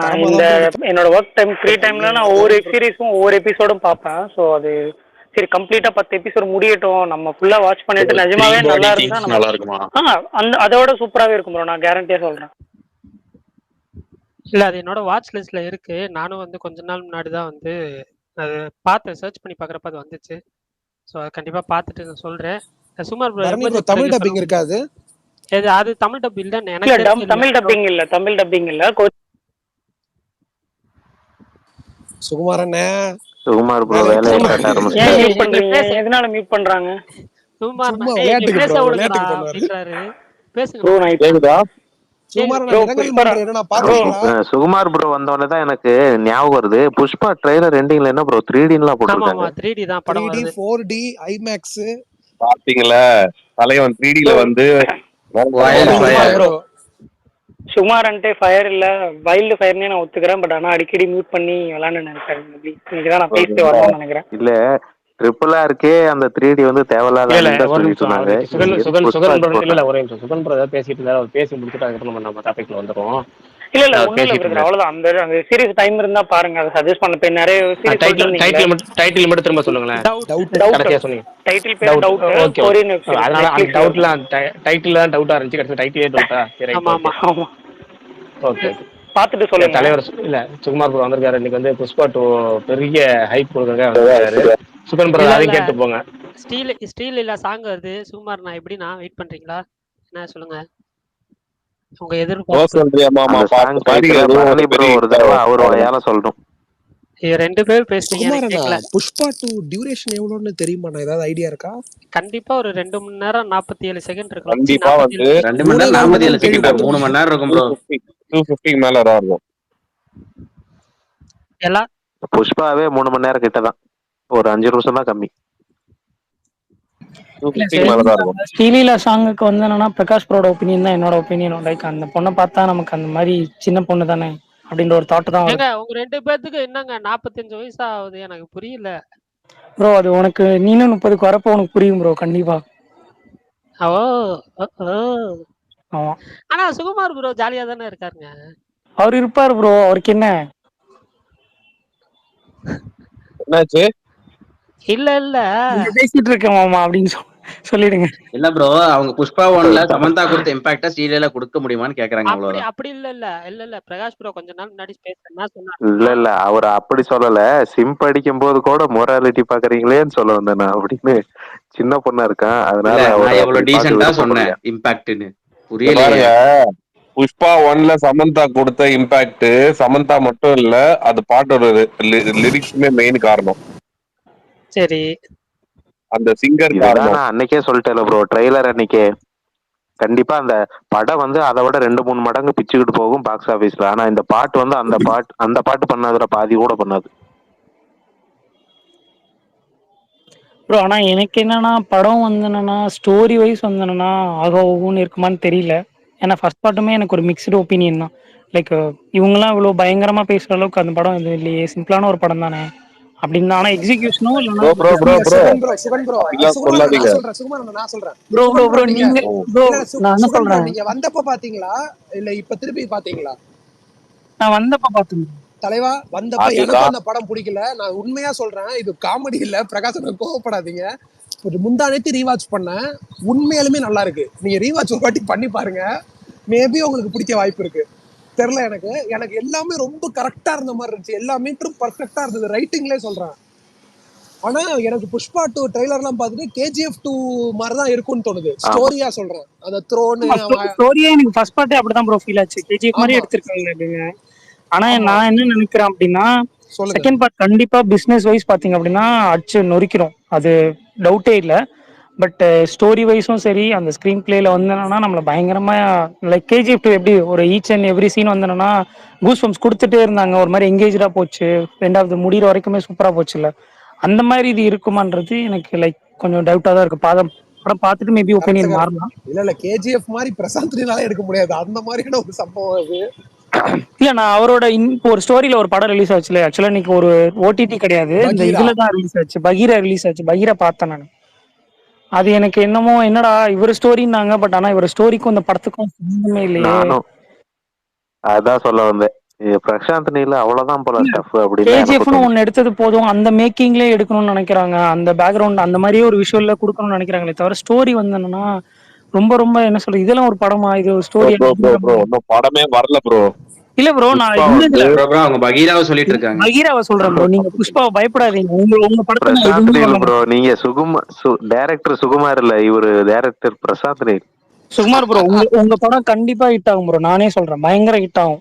நான் இந்த என்னோட ஒர்க் டைம் ஃப்ரீ டைம்ல நான் ஒவ்வொரு வெப் சீரிஸும் ஒவ்வொரு எபிசோடும் பார்ப்பேன். ஸோ அது சரி கம்ப்ளீட்டா 10 எபிசோட் முடியட்டும், நம்ம ஃபுல்லா வாட்ச் பண்ணிட்டு நிஜமாவே நல்லா இருக்குமா அந்த அதோட சூப்பராகவே இருக்கும் ப்ரோ, நான் கேரண்டியா சொல்றேன். இல்ல அது என்னோட வாட்ச் லிஸ்ட்ல இருக்கு. நானும் வந்து கொஞ்ச நாள் முன்னாடி தான் வந்து அது பார்த்தேன், சர்ச் பண்ணி பார்க்குறப்ப அது வந்துச்சு. ஸோ அதை கண்டிப்பா பார்த்துட்டு நான் சொல்றேன். சுமார் ப்ரோ தமிழ் டப்பிங் இருக்காது? அது தமிழ் டப் இல்ல, எனக்கு தமிழ் டப்பிங் இல்ல. சுகுமார் ப்ரோ வேலையை காட்ட ஆரம்பிச்சு. எதனால மியூட் பண்றாங்க? சுமார் சுகுமார் ப்ரோ வந்தோடனே தான் எனக்கு ஞாபகம் வருது, புஷ்பா ட்ரெய்லர் எண்டிங்ல என்ன ப்ரோ 3D எல்லாம் போட்டுருக்காங்க. 3D தான் படம் வருது. 4D IMAX பாத்தீங்களா? தலைவன் 3D ல வந்து சுமார் அண்டே ஃபயர் இல்ல வைல்டு ஃபயர்னே நான் ஒத்துக்கிறேன். பட் ஆனா அடிக்கடி மியூட் பண்ணி விளையாண்டு நினைக்கிறேன். இன்னைக்குதான் நான் பேசி வரணும்னு நினைக்கிறேன். இல்ல ட்ரிபிள் ஆர்க்கே அந்த 3D வந்து தேவையில்லாத சொல்லிட்டு இருந்தாங்க. சுகன் பிரதர் பேசிட்டு இருந்தாரு, அவர் பேசி முடிச்சுட்டு அதுக்கப்புறம் நம்ம டாபிக்ல வந்துரும். இல்ல அவ்வளவுதான். அந்த சீரிஸ் டைம் இருந்தா பாருங்க. அதை சஜஸ்ட் பண்ண போய் நிறைய சீரிஸ் டைட்டில் மட்டும் திரும்ப சொல்லுங்களேன். கடைசியா சொன்னீங்க டைட்டில் பேர் டவுட். ஓகே, அதனால அந்த டவுட்ல டைட்டில் தான் டவுட்டா இருந்துச்சு, கடைசி டைட்டிலே டவுட்டா. சரி, ஆமா ஓகே பாத்துட்டு சொல்லுங்க. தலைவர் இல்ல சுகுமார் ப்ரோ வந்திருக்காரு. இன்னைக்கு வந்து புஷ்பா 2 பெரிய ஹைப் கொடுக்கறதுக்காக வந்திருக்காரு. சுகன் பிரதர் அதையும் கேட்டு போங்க. ஸ்டீல் இல்ல சாங் வருது. சுகுமார் நான் எப்படினா வெயிட் பண்றீங்களா? என்ன சொல்லுங்க உங்க எதிர்பார்ப்பு. அவர் வாயால சொல்லணும். ரெண்டு பேர் பேசுறீங்க. புஷ்பா 2 டியூரேஷன் எவ்வளவுன்னு தெரியுமா? ஏதாவது ஐடியா இருக்கா? கண்டிப்பா ஒரு 2 மணி நேரம் 47 செகண்ட் இருக்கும். கண்டிப்பா வந்து 2 மணி நேரம் 47 செகண்ட் 3 மணி நேரம் இருக்கும் ப்ரோ. 250 மேல தான் இருக்கும். எல்லாம் புஷ்பாவே 3 மணி நேரம் கிட்ட தான், ஒரு 5 நிமிஷம் தான் கம்மி. ஸ்ரீலீலா சாங்குக்கு வந்து என்னன்னா பிரகாஷ் ப்ரோட ஒப்பீனியன் தான் என்னோட ஒப்பீனியன். லைக் அந்த பொண்ணை பார்த்தா நமக்கு அந்த மாதிரி சின்ன பொண்ணு தானே அப்படின்ற ஒரு தாட் தான். உங்க 2 பேத்துக்கு என்னங்க 45 வயசு ஆகுது? எனக்கு புரியல ப்ரோ. அது உனக்கு நீனும் 30க்கு வரப்போ உனக்கு புரியும் ப்ரோ, கண்டிப்பா. ஆமா. ஆனா சுகுமார் ப்ரோ ஜாலியா தானே இருக்காருங்க. அவர் இருப்பாரு ப்ரோ, அவருக்கு என்ன என்னாச்சு? இல்ல பேசிட்டு இருக்கேன் மாமா அப்படின்னு சொல்லிடுங்க. இல்ல ப்ரோ, அவங்க புஷ்பா 1ல சமந்தா கொடுத்த இம்பாக்டா ஸ்ரீலீலா கொடுக்க முடியுமான்னு கேக்குறாங்க. அவ்வளவுதான். அப்படி இல்ல பிரகாஷ் ப்ரோ கொஞ்ச நாள் முன்னாடி பேசுறேன்னா சொன்னாரு. இல்ல அவர் அப்படி சொல்லல. சிம்ப் அடிக்கும் போது கூட மொராலிட்டி பாக்குறீங்களேன்னு சொல்ல வந்தேன் நான். அப்படின்னு சின்ன பொண்ணா இருக்கான், அதனால எவ்வளவு டீசென்ட்டா சொன்னேன் இம்பாக்ட்னு. புரியல. புஷ்பா 1ல சமந்தா கொடுத்த இம்பாக்ட் சமந்தா மட்டும் இல்ல, அது பாட்டோட லிரிக்ஸுமே மெயின் காரணம். சரி, அந்த சிங்கர் காரணம். அன்னைக்கே சொல்லிட்டேன் ப்ரோ, ட்ரெய்லர் அன்னைக்கே. கண்டிப்பா அந்த படம் வந்து அதை விட 2-3 மடங்கு பிச்சுக்கிட்டு போகும் பாக்ஸ் ஆபீஸ்ல. ஆனா இந்த பாட்டு வந்து அந்த பாட்டு பண்ணாதுல பாதி கூட பண்ணாது ப்ரோ. ஆனா எனக்கு என்னன்னா படம் வந்து என்னன்னா ஸ்டோரி வைஸ் வந்து என்னன்னா ஆகும்னு இருக்குமான்னு தெரியல. ஏன்னா ஃபர்ஸ்ட் பார்ட்டுமே எனக்கு ஒரு மிக்ஸ்டு ஒப்பீனியன் தான். லைக் இவங்கெல்லாம் இவ்வளோ பயங்கரமா பேசுற அளவுக்கு அந்த படம் எதுவும் இல்லையே, சிம்பிளான ஒரு படம் தானே அப்படின்னு. ஆனா எக்ஸிகியூஷனும் இல்லைன்னா வந்தப்ப பாத்தீங்களா இல்ல இப்ப திருப்பி பாத்தீங்களா? நான் வந்தப்ப பார்த்தேன். தலைவா வந்தப்ப எனக்கும் அதுதான் அந்த படம் பிடிக்கல. நான் உண்மையா சொல்றேன், இது காமெடி இல்ல. பிரகாஷ் கோவப்படாதீங்க. முந்தா நேத்து ரீவாட்ச் பண்ணேன், உண்மையாலுமே நல்லா இருக்கு. நீங்க ரீவாட்ச் ஒரு வாட்டி பண்ணி பாருங்க, மேபி உங்களுக்கு பிடிக்க வாய்ப்பு இருக்கு. தெரியல எனக்கு எனக்கு எல்லாமே ரொம்ப கரெக்டா இருந்த மாதிரி இருந்துச்சு. எல்லா மீட்டரும் பர்ஃபெக்டா இருந்தது. ரைட்டிங்லேயே சொல்றேன். ஆனா எனக்கு புஷ்பா 2 ட்ரெய்லர்லாம் பார்த்துட்டு KGF 2 மாதிரி தான் இருக்கும்னு தோணுது. ஆமா ஸ்டோரியா சொல்றேன். அந்த த்ரோனு ஸ்டோரியே எனக்கு ஃபர்ஸ்ட் பார்ட்டே அப்படிதான் ப்ரோ ஃபீல் ஆச்சு. கேஜிஎஃப் மாதிரி ஆமா எடுத்திருக்காங்க அப்படின்னு. ஆனா ஆமா நான் என்ன நினைக்கிறேன் அப்படின்னா, சொல்லுங்க. செகண்ட் பார்ட் கண்டிப்பா பிசினஸ் வைஸ் பாத்தீங்க அப்படின்னா அடிச்சு நொறிக்கிறோம், அது டவுட்டே இல்ல. பட் ஸ்டோரி வைஸும் சரி, அந்த ஸ்க்ரீன் பிளேல வந்தேன்னா நம்மள பயங்கரமா, லைக் கேஜிஎஃப் 2 எப்படி ஒரு ஈச் அண்ட் எவ்ரி சீன் வந்தேன்னா கூஸ் பம்ப்ஸ் கொடுத்துட்டே இருந்தாங்க, ஒரு மாதிரி எங்கேஜா போச்சு, ரெண்டாவது முடிகிற வரைக்குமே சூப்பரா போச்சுல்ல. அந்த மாதிரி இது இருக்குமான்றது எனக்கு லைக் கொஞ்சம் டவுட்டா தான் இருக்கு. படம் பார்த்துட்டு மேபி கரெக்ட் ஒப்பீனியன் கரெக்ட். மாறலாம். இல்ல KGF மாதிரி பிரசாந்த் நீலால எடுக்க முடியாது. அந்த மாதிரியான ஒரு சம்பவம் அது. இல்ல நான் அவரோட இப்போ ஒரு ஸ்டோரியில ஒரு படம் ரிலீஸ் ஆச்சுல, ஆக்சுவலா இன்னைக்கு ஒரு ஓடிடி கிடையாது, இந்த பகீரா இதுல தான் ரிலீஸ் ஆச்சு, பகீரா ரிலீஸ் ஆச்சு. பகீரா பார்த்தேன் நான். அது எனக்கு என்னமோ என்னடா இவர் ஸ்டோரின்னாங்க, பட் ஆனா இவர் ஸ்டோரிக்கும் இந்த படத்துக்கும் சம்பந்தமே இல்லையே. நானும் அதான் சொல்ல வந்தேன். பிரசாந்த் நீல அவ்வளவுதான் போல ஸ்டஃப் அப்படின்னு தான் எனக்கு கேஜிஎஃப்னு தோணுச்சு. ஒன்னு எடுத்தது போதும், அந்த மேக்கிங்லேயே எடுக்கணும்னு நினைக்கிறாங்க, அந்த பேக்ரவுண்ட் அந்த மாதிரியே ஒரு விஷுவல்ல கொடுக்கணும்னு நினைக்கிறாங்களே தவிர ஸ்டோரி வந்தேன்னா ரொம்ப ரொம்ப என்ன சொல்றது, இதெல்லாம் ஒரு படமா, இது ஒரு bro story bro bro bro இன்னும் படமே வரல ப்ரோ. இல்ல ப்ரோ. நான் புஷ்பா இந்த வந்து இதுல ப்ரோ அவங்க பகீராவை சொல்லிட்டு இருக்காங்க. பகீராவை சொல்றேன் ப்ரோ, நீங்க புஷ்பாவை பயப்படாதீங்க. உங்க படத்தை நான் பிரசாந்த் எதுவுமே நீல் சொல்ல ப்ரோ, மாட்டேன். நீங்க டைரக்டர் சுகுமார் இல்ல, இவரு டைரக்டர் பிரசாந்த் நீல். சுகுமார் ப்ரோ, உங்க படம் கண்டிப்பா ஹிட் ஆகும் ப்ரோ, நானே சொல்றேன், பயங்கர ஹிட் ஆகும்.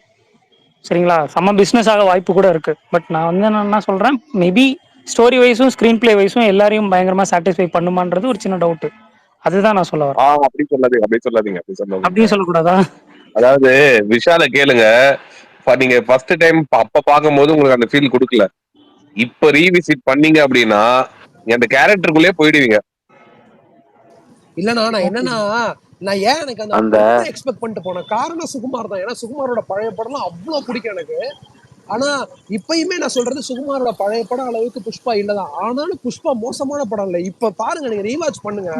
சரிங்களா, செம்ம பிசினஸ் ஆக வாய்ப்பு கூட இருக்கு. பட் நான் வந்து என்ன சொல்றேன், மேபி ஸ்டோரி வைஸும் ஸ்கிரீன் பிளே வைஸும் எல்லாரையும் பயங்கரமா சாட்டிஸ்ஃபை பண்ணுமான்றது ஒரு சின்ன டவுட். அதுதான் நான் சொல்ல வரேன். அப்படி சொல்லாதீங்க அப்படி சொல்லாதீங்க அப்படி சொல்லாதீங்க. அப்படியும் சொல்லக்கூடாதா? அதாவது விஷால கேளுங்க, நீங்க ஃபர்ஸ்ட் டைம் அப்ப பார்க்கும்போது உங்களுக்கு அந்த ஃபீல் கொடுக்கல. இப்ப ரீவிசிட் பண்ணீங்க அப்படின்னா அந்த கேரக்டருக்குள்ளே போயிடுவீங்க. இல்லண்ணா நான் என்னன்னா, நான் ஏன் எனக்கு அந்த அந்த படத்தை எக்ஸ்பெக்ட் பண்ணிட்டு போன காரணம் சுகுமார் தான். ஏன்னா சுகுமாரோட பழைய படம்லாம் அவ்வளவு பிடிக்கும் எனக்கு. ஆனா இப்பயுமே நான் சொல்றது, சுகுமாரோட பழைய படம் அளவுக்கு புஷ்பா இல்லதான். ஆனாலும் புஷ்பா மோசமான படம் இல்ல. இப்ப பாருங்க, நீங்க ரீவாட்ச் பண்ணுங்க.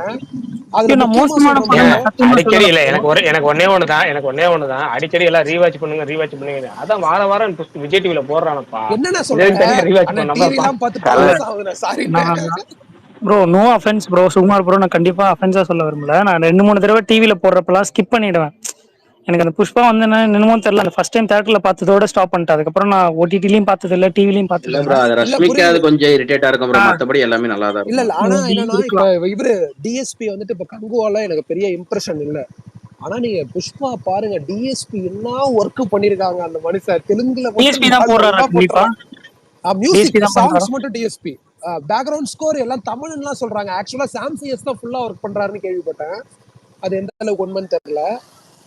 அதுல நான் முக்கியமா மோசமான சொல்ற படம் மாதிரி சத்தியமா அடிக்கடி சொல்லல இல்ல, bro. எனக்கு ஒன்னே ஒண்ணுதான் அடிக்கடி எல்லாம் ரீவாட்ச் பண்ணுங்க. அதான் வாரம் விஜய் டிவில போடுறானப்பா, என்னென்ன இதே சொல்றேன். தனியா ரீவாட்ச் ஆனா பண்ணாம டிவி எல்லாம் பார்த்து பல கலை வருஷம் ஆகுதுண்ணா, சாரிண்ணே. Bro no offence bro, Sukumar bro, நான் கண்டிப்பா அஃபென்ஸா சொல்ல விரும்பல. நான் 2-3 தடவை டிவில போடுறப்பெல்லாம் ஸ்கிப் பண்ணிடுவேன். எனக்கு அந்த புஷ்பா வந்து என்னமோ தெரியல, அந்த ஃபர்ஸ்ட் டைம் தியேட்டர்ல பார்த்ததோட ஸ்டாப் பண்ணிட்டேன். அதுக்கப்புறம் நான் ஓடிடிலையும் பார்த்தது இல்ல, டிவிலையும் இல்ல பார்த்தது ப்ரோ, இல்ல. அது இல்ல ரஷ்மிக்கு அது புரியுது. கொஞ்சம் இரிட்டேட்டா இருக்கும் ப்ரோ, மத்தபடி எல்லாமே நல்லா தான் இல்ல இருக்கும். இல்ல ஆனா என்னன்னா, இப்ப இருக்கலாம். இவரு டிஎஸ்பி வந்துட்டு இப்ப கங்குவால எனக்கு பெரிய இம்ப்ரெஷன் இல்ல. ஆனா நீங்க புஷ்பா பாருங்க, டிஎஸ்பி என்ன ஒர்க் பண்ணிருக்காங்க அந்த மனுஷன். தெலுங்குல மட்டும் டிஎஸ்பி தான் போடுறாரா நல்லா கண்டிப்பா? போட்டுறான். மியூசிக் டிஎஸ்பி தான் பண்றாரா? சாங்ஸ் மட்டும் டிஎஸ்பி, பேக்ரவுண்ட் ஸ்கோர் எல்லாம் தமிழ்லாம் சொல்றாங்க. ஆக்சுவலா சாம்சிஎஸ் தான் ஃபுல்லா ஒர்க் பண்றாருன்னு கேள்விப்பட்டேன். அது எந்த அளவுக்கு உண்மைன்னு தெரியல.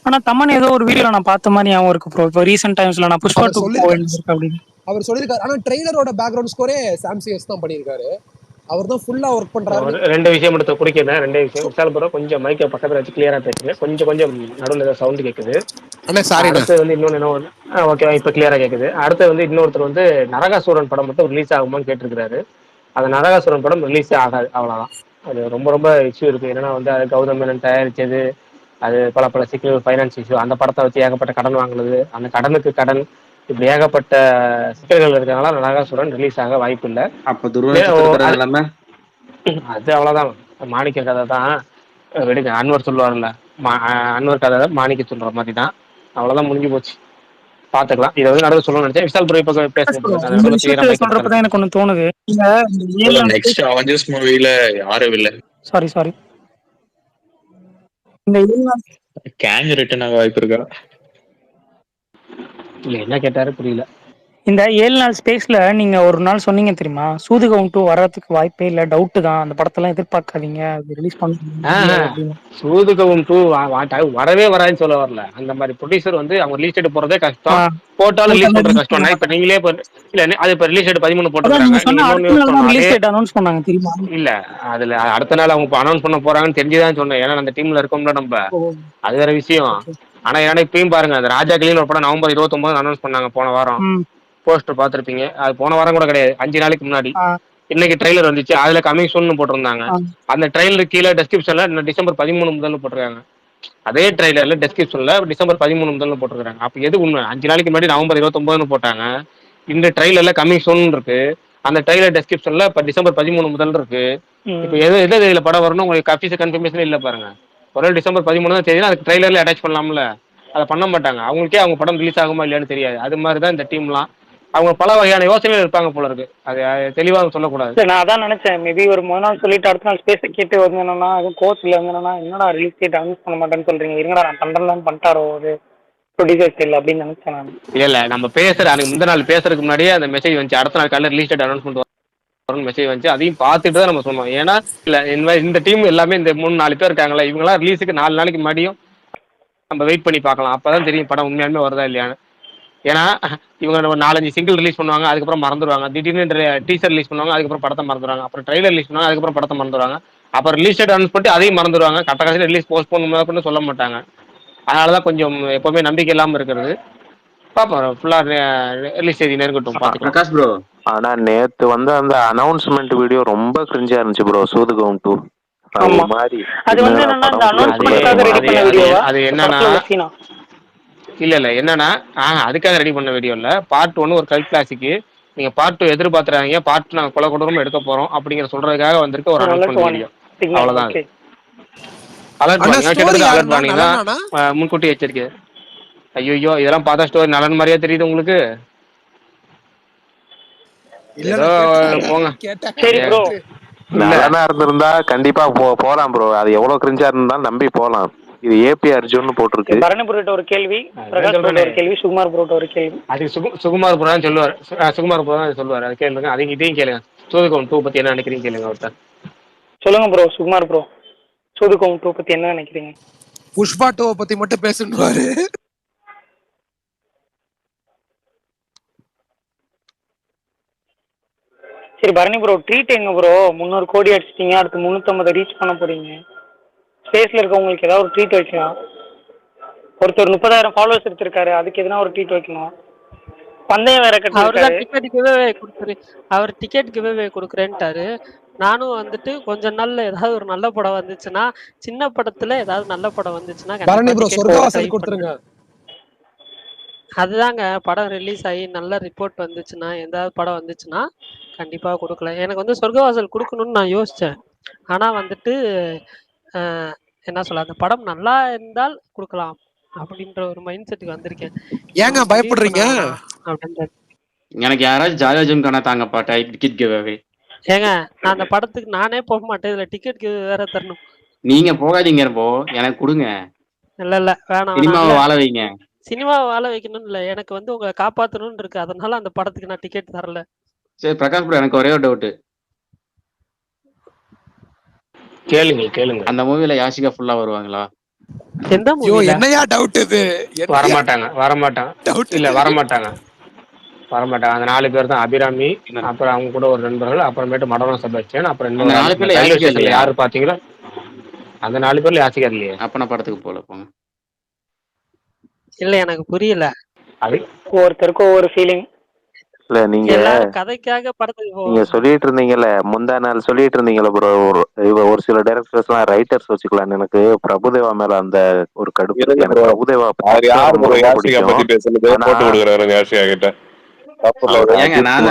ஆனா தமன் ஏதோ ஒரு வீடியோல நான் பார்த்த மாதிரி ஞாபகம் இருக்கு ப்ரோ. இப்போ ரீசெண்ட் டைம்ஸ்ல நான் புஷ்பா அவர் 2 சொல்லியிருக்காரு போயிருக்கு அப்படின்னு. அவர் சொல்லியிருக்காரு ஆனா ட்ரெய்லரோட பேக்ரவுண்ட் ஸ்கோரே சாம்சிஎஸ் தான் பண்ணியிருக்காரு. அவர் தான் ஃபுல்லா ஒர்க் பண்றாரு. ரெண்டு விஷயம் எடுத்து குடிக்கிறேன். ரெண்டே விஷயம். விஷால் ப்ரோ கொஞ்சம் மைக்கை பக்கத்துல வச்சு கிளியரா பேசுங்க. கொஞ்சம் நடுவில் ஏதோ சவுண்ட் கேட்குது. அண்ணா சாரிண்ணா. அடுத்து வந்து இன்னொன்று என்ன, ஓகே இப்போ கிளியரா கேட்குது. அடுத்து வந்து இன்னொருத்தர் வந்து நரகாசூரன் படம் மட்டும் ரிலீஸ் ஆகுமான்னு கேட்டிருக்கிறாரு. அந்த நரகாசூரன் படம் ரிலீஸே ஆகாது, அவ்வளோதான். அது ரொம்ப இஷ்யூ இருக்கு. என்னன்னா வந்து அது கௌதம் மேனன் தயாரிச்சது, அது பல சிக்கல், ஃபைனான்ஸ் இஷ்யூ, அந்த படத்தை வச்சு ஏகப்பட்ட கடன் வாங்கினது, அந்த கடனுக்கு கடன், இப்படி ஏகப்பட்ட சிக்கல்கள் இருக்கிறதுனால நரகாசூரன் ரிலீஸ் ஆக வாய்ப்பு இல்லை. அப்ப துருவநட்சத்திரத்தோட அது நிலைமை அது அவ்வளோதான். மாணிக்க கதை தான் விடுங்க. அன்வர் சொல்லுவார்ல, அன்வர் கதை மாணிக்க சொல்ற மாதிரி தான். அவ்வளோதான், முடிஞ்சு போச்சு. பார்த்துக்கலாம். இதை வந்து நடந்து சொல்லணும்னு நினைச்சேன். விஷால் ப்ரோ இப்போ பேசுங்க ப்ரோ. இந்த ரொம்ப கிளியரா விஷயத்த மைக் சொல்றப்பதான் எனக்கு ஒண்ணு தோணுது. இந்த நெக்ஸ்ட் அவெஞ்சர்ஸ் மூவில யாரும் இல்ல, சாரி இந்த 7 நாள் கேங் ரிட்டர்ன் ஆக வாய்ப்பு இருக்கா? இல்லை, என்ன கேட்டாரு புரியல. இந்த 7 நாள் ஸ்பேஸ்ல நீங்க ஒரு நாள் சொன்னீங்க தெரியுமா, சூதுகம் 2 வர்றதுக்கு வாய்ப்பே இல்ல, டவுட் தான், அந்த படத்தெல்லாம் எதிர்பார்க்காதீங்க, அது ரிலீஸ் பண்ண அப்படின்னு. சூதுகவும் 2 வரவே வராதுன்னு சொல்ல வரல. அந்த மாதிரி ப்ரொடியூசர் வந்து அவங்க ரிலீஸ் டேட் போறதே கஷ்டம், போட்டாலும் ரிலீஸ் பண்ற கஷ்டம். இப்ப நீங்களே இல்ல, அது இப்ப ரிலீஸ் டேட் 13 போட்டுருக்காங்க. நீங்க இன்னொன்னு யோசிச்சு பண்ணணும். அதே அனௌன்ஸ் பண்ணாங்க தெரியுமா? இல்ல, அதுல அடுத்த நாள் அவங்க அனௌன்ஸ் பண்ண போறாங்கன்னு தெரிஞ்சுதான் சொன்னேன். ஏன்னா அந்த டீம்ல இருக்கோம்ல நம்ம, அது வேற விஷயம். ஆனா ஏன்னா இப்பயும் பாருங்க, அந்த ராஜா கிளின்னு ஒரு படம் நவம்பர் 29 அனௌன்ஸ் பண்ணாங்க போன வாரம். போஸ்டர் பாத்திருப்பீங்க, அது போன வாரம் கூட கிடையாது, 5 நாளைக்கு முன்னாடி. இன்னைக்கு ட்ரெய்லர் வந்துச்சு, அதுல கமிங் சூன் போட்டிருந்தாங்க. அந்த ட்ரெய்லர் கீழே டெஸ்கிரிப்ஷன்ல டிசம்பர் 13 முதல்ல போட்டிருக்காங்க. அதே ட்ரெய்லர்ல டெஸ்கிரிப்ஷன்ல டிசம்பர் 13 முதல்ல போட்டிருக்காங்க. அப்ப எது உண்மை? 5 நாளைக்கு முன்னாடி நவம்பர் 29 போட்டாங்க, இந்த ட்ரைலர்ல கமிங் சோன் இருக்கு, அந்த ட்ரைலர் டெஸ்கிரிப்ஷன்ல இப்போ டிசம்பர் 13 முதல் இருக்கு. இப்போ எது இதுல படம் வரணும் உங்களுக்கு அஃபீஷியல் கன்ஃபர்மேஷன் இல்ல பாருங்க. ஒரு டிசம்பர் 13 தான் தெரியும், அதுக்கு ட்ரைலர்ல அட்டாச் பண்ணலாம்ல, அதை பண்ண மாட்டாங்க. அவங்களுக்கே அவங்க படம் ரிலீஸ் ஆகுமா இல்லையான்னு தெரியாது. அது மாதிரி தான் இந்த டீம்லாம் அவங்க பல வகையான யோசனைகள் இருப்பாங்க போல இருக்கு. அது தெளிவாக சொல்லக்கூடாது. இல்லை, நான் அதான் நினைச்சேன். மேபி ஒரு முதல் நாள் சொல்லிட்டு அடுத்த நாள் ஸ்பேஸை கேட்டு வந்து என்னன்னா அதுவும் கோர்ட்ல வந்து என்னடா ரிலீஸ் டேட் அனௌன்ஸ் பண்ண மாட்டேன்னு சொல்றீங்க, இருங்கடா நான் பண்றேன் பண்ணிட்டாரோ ஒரு ப்ரொடியூசர் இல்லை அப்படின்னு நினைச்சேன் நான். இல்ல நம்ம அன்னைக்கு முந்தின நாள் பேசுறதுக்கு முன்னாடியே அந்த மெசேஜ் வந்துச்சு, அடுத்த நாள் காலையில் ரிலீஸ் டேட் அனௌன்ஸ்மெண்ட் வரும்னு மெசேஜ் வந்துச்சு. அதையும் பார்த்துட்டு தான் நம்ம சொன்னோம். ஏன்னா இல்ல இந்த டீம் எல்லாமே இந்த 3-4 பேர் இருக்காங்களா, இவங்களாம் ரிலீஸுக்கு 4 நாளைக்கு முன்னாடியும் நம்ம வெயிட் பண்ணி பார்க்கலாம். அப்பதான் தெரியும் படம் உண்மையாலுமே வருதா இல்லையான்னு. ஏன்னா இவங்க ஒரு 4-5 சிங்கிள் ரிலீஸ் பண்ணுவாங்க, அதுக்கப்புறம் மறந்துடுவாங்க. திடீர்னு டீசர் ரிலீஸ் பண்ணுவாங்க, அதுக்கப்புறம் படத்தை மறந்துடுவாங்க. அப்புறம் ட்ரைலர் ரிலீஸ் பண்ணுவாங்க, அதுக்கப்புறம் படத்தை மறந்துடுவாங்க. அப்புறம் ரிலீஸ் டேட் அனௌன்ஸ் பண்ணிட்டு அதையும் மறந்துடுவாங்க. கடைசியில் ரிலீஸ் போஸ்ட்போன் சொல்ல மாட்டாங்க. அதனாலதான் கொஞ்சம் எப்பவுமே நம்பிக்கை இல்லாம இருக்கிறது. பாப்போம், ஃபுல்லா ரிலீஸ் செய்தி நெருங்கட்டும், பாத்துக்கலாம். பிரகாஷ் ப்ரோ, ஆனா நேத்து வந்து அந்த அனௌன்ஸ்மெண்ட் வீடியோ ரொம்ப கிரிஞ்சா இருந்துச்சு ப்ரோ. சூதுகம் 2 ஆமா. மாதிரி அது வந்து என்னன்னா அந்த அனௌன்ஸ்மெண்ட்காக ரெடி பண்ண வீடியோவா? அது என்னன்னா இல்ல என்னன்னா அதுக்காக ரெடி பண்ண வீடியோ இல்ல. பார்ட் 1 ஒரு கல்ட் கிளாசிக்கு, நீங்க பார்ட் 2 எதிர்பார்த்துறாங்க. பார்ட் 2 நாங்க கொலை கொடூரமா எடுக்க போறோம் அப்படிங்கிற சொல்றதுக்காக வந்திருக்க ஒரு அனௌன்ஸ்மெண்ட் வீடியோ, அவ்வளவுதான். அலர்ட் பண்ணீங்க, அலர்ட் பண்ணீங்கன்னா முன்கூட்டி எச்சரிக்கை. ஐயோ இதெல்லாம் பார்த்தா ஸ்டோரி நலன் மாதிரியா தெரியுது உங்களுக்கு? ஏதோ போங்க. சரி ப்ரோ, நல்லா இருந்திருந்தா கண்டிப்பா போலாம் ப்ரோ. அது எவ்வளவு கிரிஞ்சா இருந்தாலும் நம்பி போலாம். இது ஏபி அர்ஜுன் போட்டிருக்கு. பரணி ப்ரோட்ட ஒரு கேள்வி, பிரகாஷ் ப்ரோட்ட ஒரு கேள்வி, சுகுமார் ப்ரோட்ட ஒரு கேள்வி. அது சுகுமார் ப்ரோ தான் சொல்லுவார். சுகுமார் ப்ரோ தான் சொல்லுவார். அது கேளுங்க. அதையும் இதையும் கேளுங்க. சூதுகம் 2 பத்தி என்ன நினைக்கிறீங்க கேளுங்க அவர்கிட்ட. சொல்லுங்க ப்ரோ. சுகுமார் ப்ரோ, சூதுகம் 2 பத்தி என்ன நினைக்கிறீங்க? புஷ்பா 2 பத்தி மட்டும் பேசுவாரு. சரி பரணி ப்ரோ, ட்ரீட் எங்க ப்ரோ? 300 கோடி அடிச்சிட்டீங்க, அடுத்து 350 ரீச் பண்ண போறீங்க. ஸ்பேஸ்ல இருக்கவங்களுக்கு ஏதாவது ஒரு ட்ரீட் வைக்கலாம். ஒருத்தர் 30,000 ஃபாலோவர்ஸ் எடுத்திருக்காரு, அதுக்கு எதுனா ஒரு ட்ரீட் வைக்கணும். பந்தயம் வேற கட்டிருக்காரு. அவர் டிக்கெட் கிவ்அவே கொடுக்குறேன்ட்டாரு. நானும் வந்துட்டு கொஞ்ச நாள்ல ஏதாவது ஒரு நல்ல படம் வந்துச்சுன்னா, சின்ன படத்துல ஏதாவது நல்ல படம் வந்துச்சுன்னா கொடுத்துருங்க. அதுதாங்க, படம் ரிலீஸ் ஆகி நல்ல ரிப்போர்ட் வந்துச்சுன்னா, ஏதாவது படம் வந்துச்சுன்னா கண்டிப்பா கொடுக்கல. எனக்கு வந்து சொர்க்கவாசல் கொடுக்கணும்னு நான் யோசிச்சேன். ஆனா வந்துட்டு என்ன சொல்ல, அந்த படம் நல்லா இருந்தால் கொடுக்கலாம் அப்படின்ற ஒரு மைண்ட் செட்டுக்கு வந்திருக்கேன். ஏங்க பயப்படுறீங்க? எனக்கு யாராச்சும் ஜாலியா ஜிம் காண தாங்கப்பா டிக்கெட் கிவ்அவே. ஏங்க நான் அந்த படத்துக்கு நானே போக மாட்டேன், இதுல டிக்கெட் வேற தரணும். நீங்க போகாதீங்க ப்ரோ, எனக்கு கொடுங்க. இல்ல வேணாம், சினிமாவை வாழ வைங்க. சினிமாவை வாழ வைக்கணும்னு இல்ல, எனக்கு வந்து உங்களை காப்பாத்தணும்னு இருக்கு. அதனால அந்த படத்துக்கு நான் டிக்கெட் தரல. சரி பிரகாஷ் ப்ரோ, எனக்கு ஒரே ஒரு டவுட். கேளுங்க. அந்த மூவில யாஷிகா ஃபுல்லா வருவாங்களா? எந்த மூவி? என்னையா டவுட் இது? வரமாட்டாங்க. இல்ல வரமாட்டாங்க. அந்த 4 பேர் தான். அபிராமி, அப்புறம் அவங்க கூட ஒரு நண்பர்கள், அப்புறமேட்டு மடவன செபஸ்டியன், அப்புறம் 4 பேர்ல யாரு பாத்தீங்களா? அந்த 4 பேர்ல யாசிகா இல்லையே. அப்ப நான் படத்துக்கு போல போங்க. இல்ல எனக்கு புரியல. அது ஒவ்வொருத்தருக்கும் ஒவ்வொரு ஃபீலிங். இல்ல நீங்க கதைக்காக படத்துக்கு நீங்க சொல்லிட்டு இருந்தீங்கல்ல, முந்தா நாள் சொல்லிட்டு இருந்தீங்கல்ல ப்ரோ, ஒரு சில டைரக்டர்ஸ் எல்லாம் ரைட்டர்ஸ் வச்சுக்கலாம். எனக்கு பிரபுதேவா மேல அந்த ஒரு கடுப்பு. எனக்கு பிரபுதேவா பத்தி பேசுறது போட்டு கொடுக்குறாரு யாஷிகா கிட்ட. ஏங்க நான்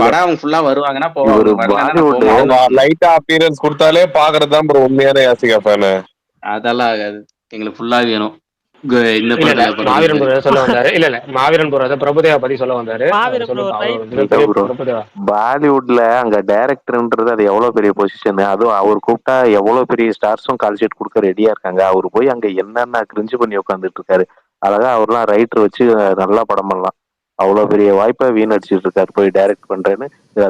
படம் அவங்க ஃபுல்லா வருவாங்கன்னா போவாங்க. லைட்டா அப்பியரன்ஸ் கொடுத்தாலே பாக்குறது தான் ப்ரோ உண்மையான யாஷிகா ஃபேன். அதெல்லாம் ஆகாது, எங்களுக்கு ஃபுல்லா வேணும். மாவீரன் ப்ரோ சொல்ல வந்தாரு. இல்ல மாவீரன் ப்ரோ பிரபுதேவா பத்தி சொல்ல வந்தாரு. பாலிவுட்ல அங்க டைரக்டர்ன்றது அது எவ்வளவு பெரிய பொசிஷன். அதுவும் அவர் கூப்பிட்டா எவ்வளவு பெரிய ஸ்டார்ஸும் கால் ஷீட் கொடுக்க ரெடியா இருக்காங்க. அவரு போய் அங்க என்னென்ன கிரிஞ்சு பண்ணி உட்காந்துட்டு இருக்காரு. அழகா அவர்லாம் ரைட்டர் வச்சு நல்லா படம் பண்ணலாம். அவ்வளவு பெரிய வாய்ப்பை வீணடிச்சிட்டு இருக்காரு போய் டைரக்ட் பண்றேன்னு.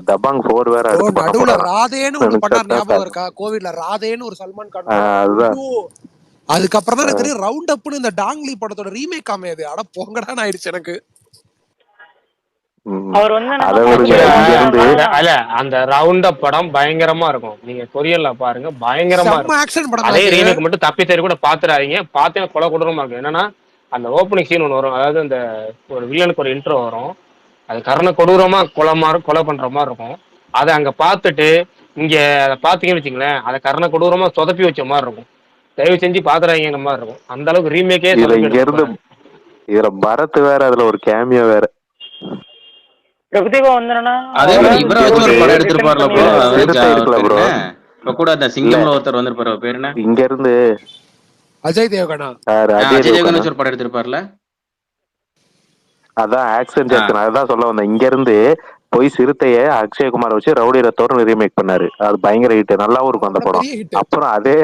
தபாங் 4 வேற நடுவுல ராதேன்னு ஒரு படம் ஞாபகம் இருக்கா? கோவிட்ல ராதேன்னு ஒரு சல்மான் கான். அதுக்கப்புறம் தான் எனக்கு தெரியும் ரவுண்ட் அப்னு இந்த டாங்லி படத்தோட ரீமேக் அமையாது. அட பொங்கடான்னு ஆயிடுச்சு எனக்கு. அவர் வந்து அந்த ரவுண்ட் அப் படம் பயங்கரமா இருக்கும். நீங்க கொரியன்ல பாருங்க, பயங்கரமா இருக்கும். அதே ரீமேக் மட்டும் தப்பி தேடி கூட பாத்துறாதீங்க. பார்த்தே கொலை கொடூரமா இருக்கும். என்னன்னா அந்த ஓப்பனிங் சீன் ஒன்று வரும். அதாவது அந்த ஒரு வில்லனுக்கு ஒரு இன்ட்ரோ வரும். அது கருணை கொடூரமா கொலை பண்ற மாதிரி இருக்கும். அதை அங்க பார்த்துட்டு இங்க அதை பாத்தீங்கன்னு வச்சுங்களேன், அதை கருணை கொடூரமா சொதப்பி வச்ச மாதிரி இருக்கும். தயவு செஞ்சு பாக்குறாங்க மாதிரி இருக்கும். அந்த அளவுக்கு ரீமேக்கே இதுல பரத் வேற, அதுல ஒரு கேமியோ வேற. பிரபுதேவா வந்தானா அதே மாதிரி இவரை வச்சு ஒரு படம் எடுத்திருப்பார்ல ப்ரோ. சிறுத்தை இருக்குல்ல பேர் ப்ரோ, என்ன? இப்ப கூட அந்த சிங்கம்ல ஒருத்தர் வந்திருப்பாரு, அவர் பேர் என்ன? இங்க இருந்து அஜய் தேவகனா. அஜய் அஜய் தேவகன் தேவ்கனா. வச்சு ஒரு படம் எடுத்திருப்பார்ல. அதான் ஆக்சன் ஜாக்சன், அதான் சொல்ல வந்தேன். இங்க இருந்து போய் சிறுத்தைய அக்ஷயகுமார் வச்சு ரவுடி ரத்தோர்னு ரீமேக் பண்ணாரு. அது பயங்கர ஹிட், நல்லாவும் இருக்கும் அந்த படம். பெரிய ஹிட். அப்புறம் அதே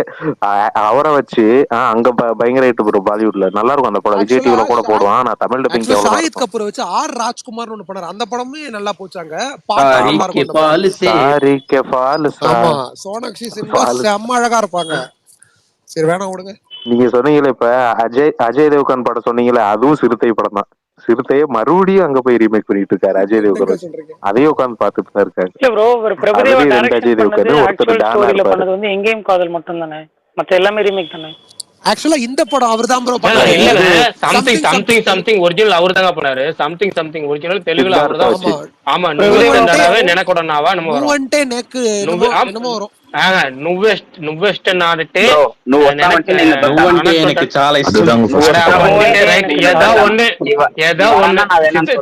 அவரை வச்சு அங்க பயங்கர ஹிட் ப்ரோ பாலிவுட்ல. நல்லா இருக்கும் அந்த படம். விஜய் டிவில கூட போடுவான். நான் தமிழ் டப்பிங் ஷாஹித் கபூர் வச்சு ஆர் ராஜ்குமார் ஒண்ணு பண்ணாரு, அந்த படமே நல்லா போச்சாங்க. பாட்டு நல்லா இருக்கும் அந்த படம். சாரிக்கே ஃபால் ஆமா, சோனாக்ஷி சின்ஹா செம்ம அழகா இருப்பாங்க. சரி வேணாம் விடுங்க. நீங்க சொன்னீங்களே இப்ப அஜய் தேவ்கன் படம் சொன்னீங்களே, அதுவும் சிறுத்தை படம் தான். சிறுத்தையை மறுபடியும் அங்க போய் ரீமேக் பண்ணிட்டு இருக்காரு அஜய் தேவ்கன். அதையும் உட்காந்து பாத்துட்டு தான் இருக்காரு. இல்ல ப்ரோ, ஒரு பிரபுதேவா டைரக்ஷன் பண்ணது ஆக்சுவல் ஸ்டோரியில பண்ணது வந்து எங்கேயும் காதல் மட்டும் தானே, மத்த எல்லாமே ரீமேக் தானே. ஆக்சுவலா இந்த படம் அவர்தான் ப்ரோ இல்ல சம்திங் சம்திங் சம்திங் ஒரிஜினல் அவர் தாங்க பண்ணாரு. சம்திங் சம்திங் ஒரிஜினல் தெலுங்குல அவர் தான். ஆமா, நுவ்வே நெனக்கொடனாவா நம்ம வரும். நுவன்டே நேக்கு என்னமோ வரும். నువ్వెస్ట్ నాదంటే எனக்கு చాలా ఇష్టం.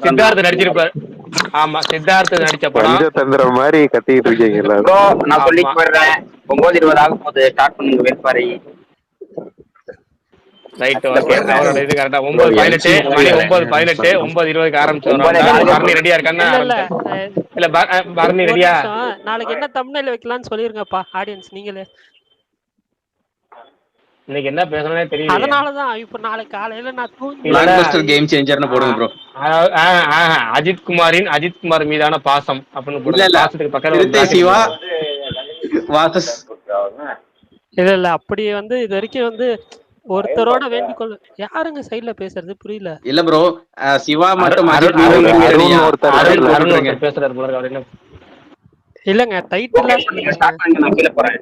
சித்தார்த்த நடிச்சிருப்பாரு. ஆமா, சித்தார்த்த நடிச்ச படம் பஞ்சதந்திர மாதிரி கத்திட்டு இருக்கீங்களா? நான் சொல்லிட்டு போயிடுறேன். 9:20 ஆக போகுது, ஸ்டார்ட் பண்ணுங்க வேட்பாரி. Right, okay. அவரோட இது கரெக்டா 9:18 மணி 9:18 9:20க்கு ஆரம்பிச்சோம். பரணி ரெடியா இருக்கான்னா? இல்ல பரணி ரெடியா? நாளைக்கு என்ன தம்ப்நெயில் வைக்கலாம்னு சொல்லிருங்கப்பா ஆடியன்ஸ் நீங்களே. இன்னைக்கு என்ன பேசணும்னே தெரியல. அதனாலதான் இப்ப நாளைக்கு காலையில நான் தூங்கி பிளாக்பஸ்டர் கேம் சேஞ்சர்னு போடுங்க ப்ரோ. அஜித் குமார் மீதான பாசம் அப்படின்னு போடுங்க. பாசத்துக்கு பக்கத்துல சிவா வாசஸ். இல்ல அப்படி வந்து இது வரைக்கும் வந்து ஒருத்தரோட வேண்டிக்கொள்ள யாருங்க சைடுல பேசுறது புரியல. இல்ல ப்ரோ, சிவா மட்டும் பேசுறாரு போல. இல்லங்க டைட்டிலா ஸ்டார்ட் பண்ணுங்க, நான் கீழ போறேன்.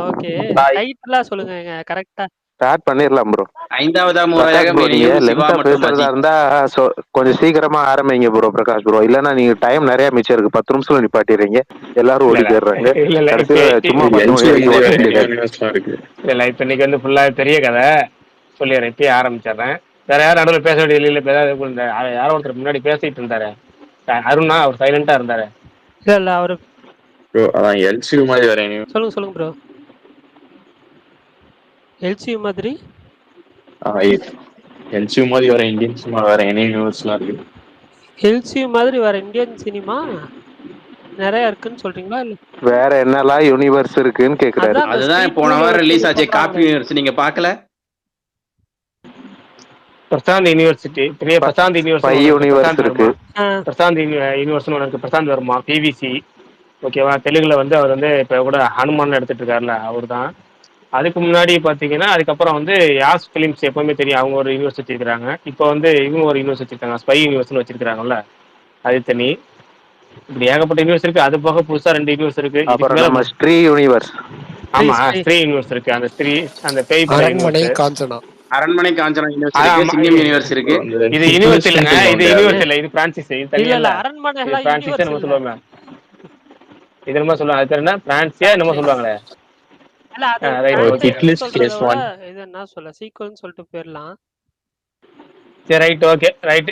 ஓகே, டைட்டிலா சொல்லுங்க கரெக்ட்டா. ஸ்டார்ட் பண்ணிரலாம் ப்ரோ. 5வது முறையாக லென்த்தா பேசுறதா இருந்தா கொஞ்சம் சீக்கிரமா ஆரம்பிங்க ப்ரோ பிரகாஷ் ப்ரோ. இல்லன்னா நீங்க டைம் நிறைய மிச்சம் இருக்கு, 10 நிமிஷத்துல நிப்பாட்டிடுறீங்க, எல்லாரும் ஓடி போயிடுறாங்க. சும்மா இல்ல இப்ப இன்னைக்கு வந்து ஃபுல்லா பெரிய கதை சொல்லிடுறேன், இப்பயே ஆரம்பிச்சிடுறேன். வேற யாரும் நடுவில் பேச வேண்டிய இல்ல. யாரோ ஒருத்தர் முன்னாடி பேசிட்டு இருந்தாரு, அருணா, அவர் சைலண்டா இருந்தாரு. இல்ல அவரு அதான் எல்சியூ மாதிரி வேற சொல்லுங்க ப்ரோ. எல்சியூ மாதிரி எல்சியூ மாதிரி வேற இந்தியன் சினிமா வேற என்ன யூனிவர்ஸ்லாம் இருக்கு. எல்சியூ மாதிரி வேற இந்தியன் சினிமா நிறைய இருக்குன்னு சொல்றீங்களா? இல்ல வேற என்னெல்லாம் யூனிவர்ஸ் இருக்குன்னு கேக்குறாரு. அதுதான் போன வாரம் ரிலீஸ் ஆச்சு காப்பி யூனிவர்ஸ், நீங்க பார்க்கல? பிரசாந்த் யூனிவர்சிட்டி, பெரிய பிரசாந்த் யூனிவர்சிட்டி இருக்கு. பிரசாந்த் யூனிவர்சிட்டி ஒன்று இருக்கு, பிரசாந்த் வர்மா, பிவிசி. ஓகேவா, தெலுங்குல வந்து அவர் வந்து இப்ப கூட ஹனுமான் எடுத்துட்டு இருக்காருல்ல, அவர் தான். அதுக்கு முன்னாடி பாத்தீங்கன்னா அதுக்கப்புறம் வந்து யாஸ் பிலிம்ஸ் எப்பவுமே தெரியும், அவங்க ஒரு யூனிவர்சிட்டி இருக்கிறாங்க. இப்போ வந்து இவங்க ஒரு யூனிவர்சிட்டி இருக்காங்க, ஸ்பை யூனிவர்சிட்டி வச்சிருக்காங்கல்ல, அது தனி. இப்படி ஏகப்பட்ட யூனிவர்ஸ் இருக்கு. அது போக புதுசா 2 யூனிவர்ஸ் இருக்கு. ஸ்ரீ யூனிவர்ஸ். ஆமா, ஸ்ரீ யூனிவர்ஸ் இருக்கு. அந்த ஸ்ரீ அந்த பேய் அரண்மனை காஞ்சனா யூனிவர்ஸ், சிங்கம் யூனிவர்ஸ் இருக்கு. இது யூனிவர்ஸ் இல்லங்க, இது யூனிவர்ஸ் இல்ல, இது பிரான்சிஸ். இது தனியா இல்ல அரண்மனை எல்லாம் பிரான்சிஸ் நம்ம சொல்லுவாங்க. இது என்ன சொல்லுவாங்க, அது என்ன பிரான்சியா என்னமோ சொல்லுவாங்களே. இல்ல அது இது என்ன சொல்ல சீக்வல்னு சொல்லிட்டு போயிரலாம். சரி, ரைட், ஓகே, ரைட்.